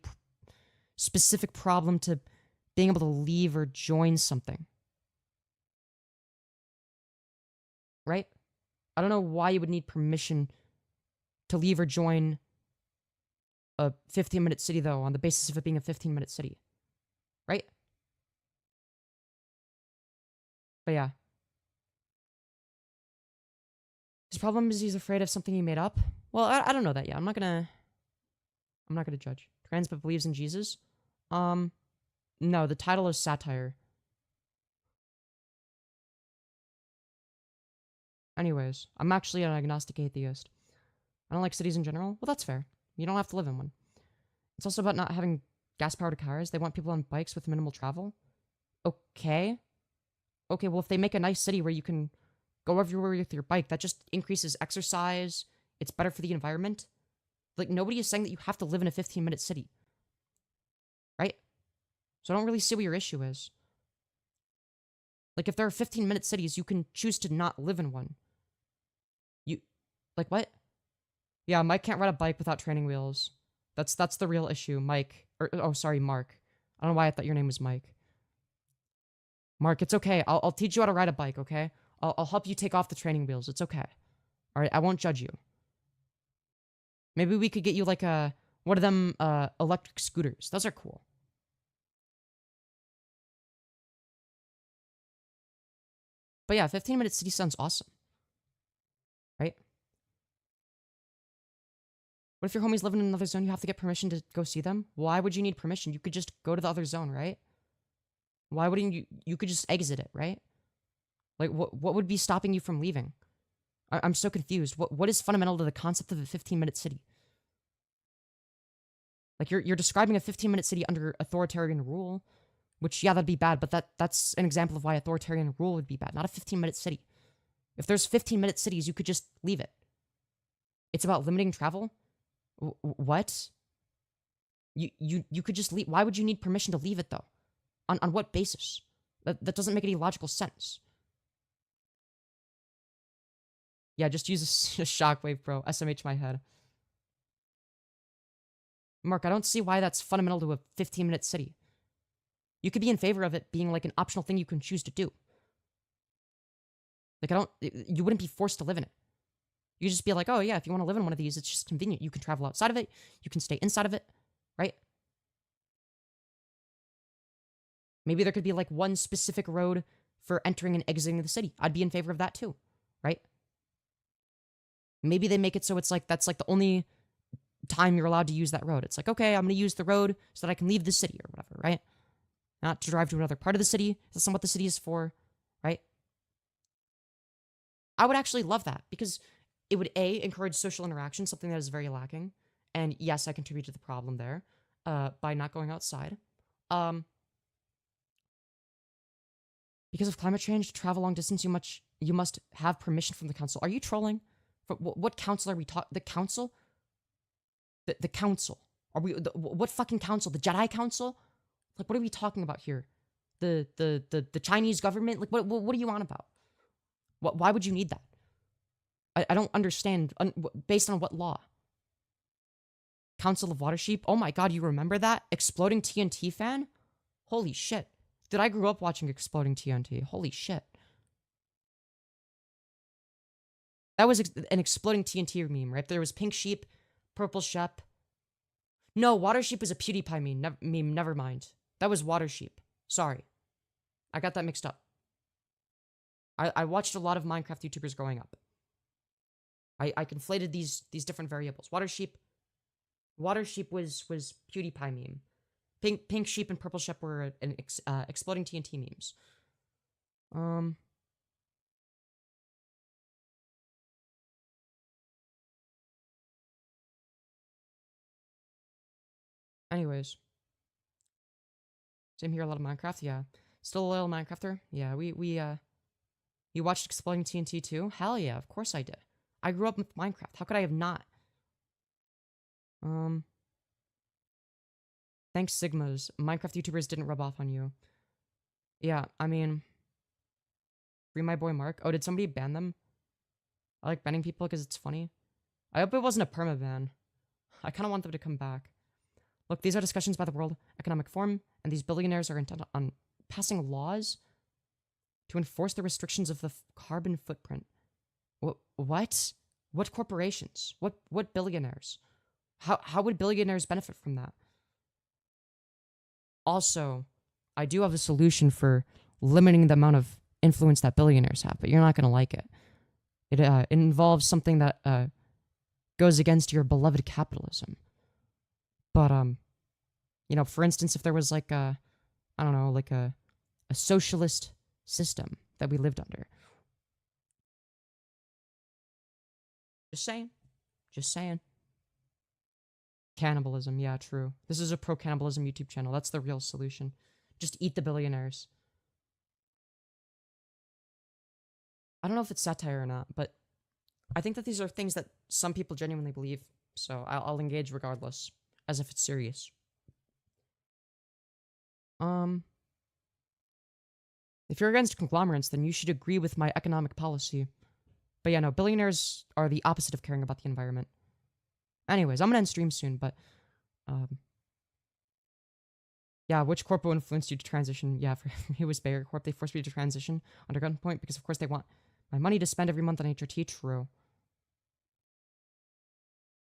specific problem to being able to leave or join something. Right? I don't know why you would need permission to leave or join a 15-minute city, though, on the basis of it being a 15-minute city. Right? But yeah. His problem is he's afraid of something he made up. Well, I don't know that yet. I'm not gonna judge. Trans but believes in Jesus. No, the title is satire. Anyways, I'm actually an agnostic atheist. I don't like cities in general. Well, that's fair. You don't have to live in one. It's also about not having gas-powered cars. They want people on bikes with minimal travel. Okay. Okay, well, if they make a nice city where you can go everywhere with your bike, that just increases exercise. It's better for the environment. Like, nobody is saying that you have to live in a 15-minute city. Right? So I don't really see what your issue is. Like, if there are 15-minute cities, you can choose to not live in one. Like, what? Yeah, Mike can't ride a bike without training wheels. That's the real issue, Mike. Sorry, Mark. I don't know why I thought your name was Mike. Mark, it's okay. I'll teach you how to ride a bike, okay? I'll help you take off the training wheels. It's okay. All right, I won't judge you. Maybe we could get you like one of them electric scooters. Those are cool. But yeah, 15-minute city sounds awesome. Right? What if your homies live in another zone? You have to get permission to go see them? Why would you need permission? You could just go to the other zone, right? Why wouldn't you? You could just exit it, right? Like, what would be stopping you from leaving? I'm so confused. What is fundamental to the concept of a 15-minute city? Like, you're describing a 15-minute city under authoritarian rule, which, yeah, that'd be bad, but that's an example of why authoritarian rule would be bad, not a 15-minute city. If there's 15-minute cities, you could just leave it. It's about limiting travel? What? You could just leave. Why would you need permission to leave it, though? On what basis? That doesn't make any logical sense. Yeah, just use a shockwave, bro. SMH my head. Mark, I don't see why that's fundamental to a 15-minute city. You could be in favor of it being like an optional thing you can choose to do. Like, you wouldn't be forced to live in it. You just be like, oh yeah, if you want to live in one of these, it's just convenient. You can travel outside of it. You can stay inside of it, right? Maybe there could be like one specific road for entering and exiting the city. I'd be in favor of that too, right? Maybe they make it so it's like, that's like the only time you're allowed to use that road. It's like, okay, I'm going to use the road so that I can leave the city or whatever, right? Not to drive to another part of the city. That's not what the city is for, right? I would actually love that because it would encourage social interaction, something that is very lacking. And yes, I contribute to the problem there by not going outside. Because of climate change, to travel long distance, you must have permission from the council. Are you trolling? What council are we talking? The council? The council. Are we? What fucking council? The Jedi Council? Like, what are we talking about here? The Chinese government? Like, what are you on about? Why would you need that? I don't understand. Based on what law? Council of Water Sheep? Oh my god, you remember that? Exploding TNT fan? Holy shit. Did I grow up watching Exploding TNT? Holy shit. That was an Exploding TNT meme, right? There was Pink Sheep, Purple Shep. No, Water Sheep was a PewDiePie meme. Never mind. That was Water Sheep. Sorry. I got that mixed up. I watched a lot of Minecraft YouTubers growing up. I conflated these different variables. Water Sheep was PewDiePie meme. Pink Sheep and Purple Shep were Exploding TNT memes. Anyways. Same here, a lot of Minecraft, yeah. Still a little Minecrafter? Yeah, you watched Exploding TNT too? Hell yeah, of course I did. I grew up with Minecraft. How could I have not? Thanks, Sigmas. Minecraft YouTubers didn't rub off on you. Yeah, I mean... Free my boy Mark. Oh, did somebody ban them? I like banning people because it's funny. I hope it wasn't a permaban. I kind of want them to come back. Look, these are discussions by the World Economic Forum, and these billionaires are intent on passing laws to enforce the restrictions of the carbon footprint. What? What corporations? What billionaires? How would billionaires benefit from that? Also, I do have a solution for limiting the amount of influence that billionaires have, but you're not going to like it. It involves something that goes against your beloved capitalism. But, you know, for instance, if there was like I don't know, like a socialist system that we lived under. Just saying. Just saying. Cannibalism, yeah, true. This is a pro-cannibalism YouTube channel. That's the real solution. Just eat the billionaires. I don't know if it's satire or not, but I think that these are things that some people genuinely believe, so I'll engage regardless, as if it's serious. If you're against conglomerates, then you should agree with my economic policy. But yeah, no, billionaires are the opposite of caring about the environment. Anyways, I'm gonna end stream soon, but yeah, which corpo influenced you to transition? Yeah, for me it was Bayer Corp. They forced me to transition under gunpoint because of course they want My money to spend every month on HRT, true.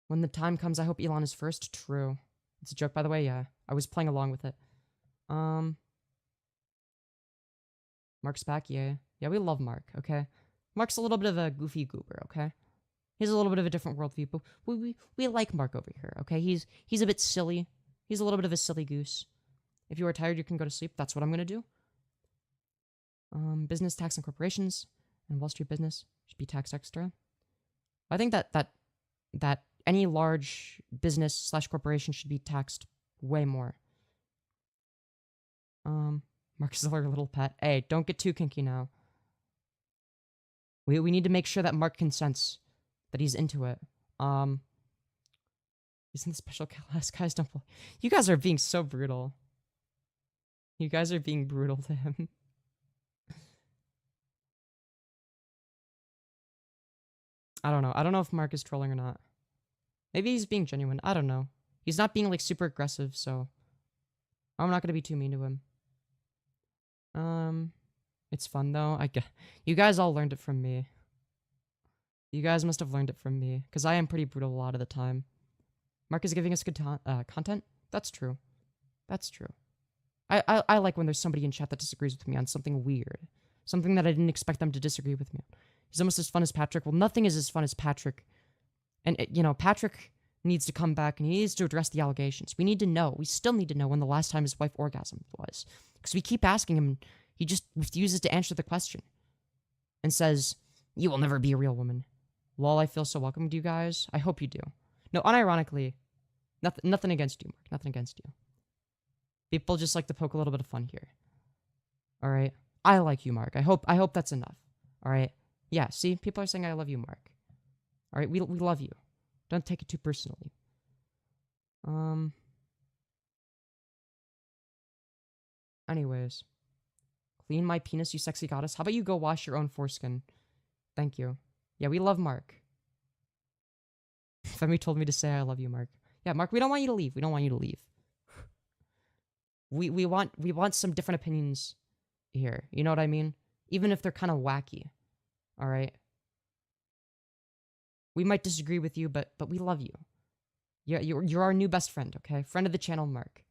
When the time comes, I hope Elon is first, true. It's a joke, by the way, yeah. I was playing along with it. Mark's back, yeah. Yeah, we love Mark, okay? Mark's a little bit of a goofy goober, okay? He's a little bit of a different worldview, but we like Mark over here, okay? He's a bit silly. He's a little bit of a silly goose. If you are tired, you can go to sleep. That's what I'm gonna do. Business tax and corporations and Wall Street business should be taxed extra. I think that any large business / corporation should be taxed way more. Mark is our little pet. Hey, don't get too kinky now. We need to make sure that Mark consents, that he's into it. He's in the special class, guys. Don't. You guys are being so brutal. You guys are being brutal to him. I don't know. I don't know if Mark is trolling or not. Maybe he's being genuine. I don't know. He's not being like super aggressive, so I'm not gonna be too mean to him. It's fun though. You guys all learned it from me. You guys must have learned it from me, because I am pretty brutal a lot of the time. Mark is giving us good content. That's true. That's true. I like when there's somebody in chat that disagrees with me on something weird, something that I didn't expect them to disagree with me on. He's almost as fun as Patrick. Well, nothing is as fun as Patrick. And, you know, Patrick needs to come back and he needs to address the allegations. We need to know. We still need to know when the last time his wife orgasmed was. Because we keep asking him, he just refuses to answer the question. And says, "You will never be a real woman." Lol, I feel so welcome to you guys. I hope you do. No, unironically, nothing against you, Mark. Nothing against you. People just like to poke a little bit of fun here. Alright? I like you, Mark. I hope that's enough. Alright? Yeah, see? People are saying I love you, Mark. Alright? We love you. Don't take it too personally. Anyways. Clean my penis, you sexy goddess. How about you go wash your own foreskin? Thank you. Yeah, we love Mark. Femi told me to say I love you, Mark. Yeah, Mark, we don't want you to leave. We don't want you to leave. We want some different opinions here. You know what I mean? Even if they're kind of wacky. All right? We might disagree with you, but we love you. Yeah, you're our new best friend, okay? Friend of the channel, Mark.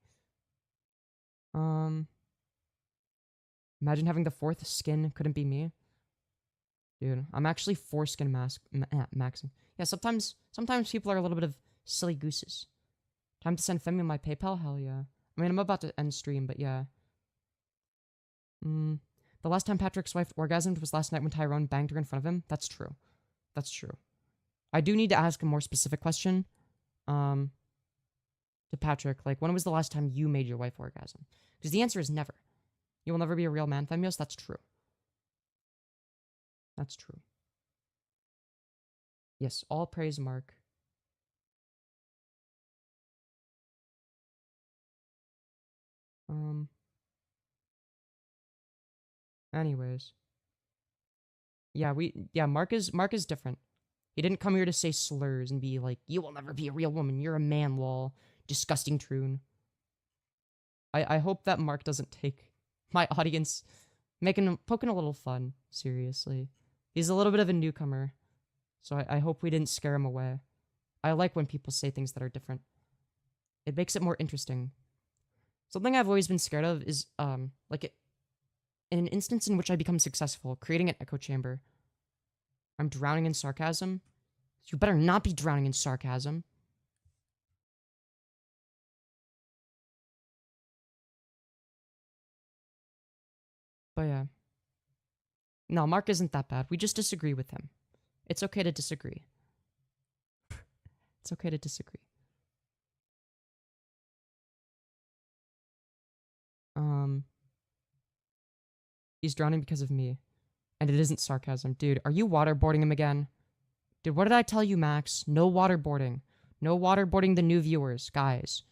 Imagine having the fourth skin couldn't be me. Dude, I'm actually foreskin maxing. Yeah, sometimes people are a little bit of silly gooses. Time to send Femi my PayPal? Hell yeah. I mean, I'm about to end stream, but yeah. The last time Patrick's wife orgasmed was last night when Tyrone banged her in front of him. That's true. That's true. I do need to ask a more specific question. To Patrick, like, when was the last time you made your wife orgasm? Because the answer is never. You will never be a real man, Femyoz. That's true. That's true. Yes, all praise Mark. Anyways. Yeah, Mark is different. He didn't come here to say slurs and be like, "You will never be a real woman. You're a man, lol. Disgusting troon." I hope that Mark doesn't take my audience poking a little fun seriously. He's a little bit of a newcomer, so I hope we didn't scare him away. I like when people say things that are different. It makes it more interesting. Something I've always been scared of is, in an instance in which I become successful, creating an echo chamber. I'm drowning in sarcasm. You better not be drowning in sarcasm. But yeah. No, Mark isn't that bad. We just disagree with him. It's okay to disagree. It's okay to disagree. He's drowning because of me. And it isn't sarcasm. Dude, are you waterboarding him again? Dude, what did I tell you, Max? No waterboarding. No waterboarding the new viewers, guys.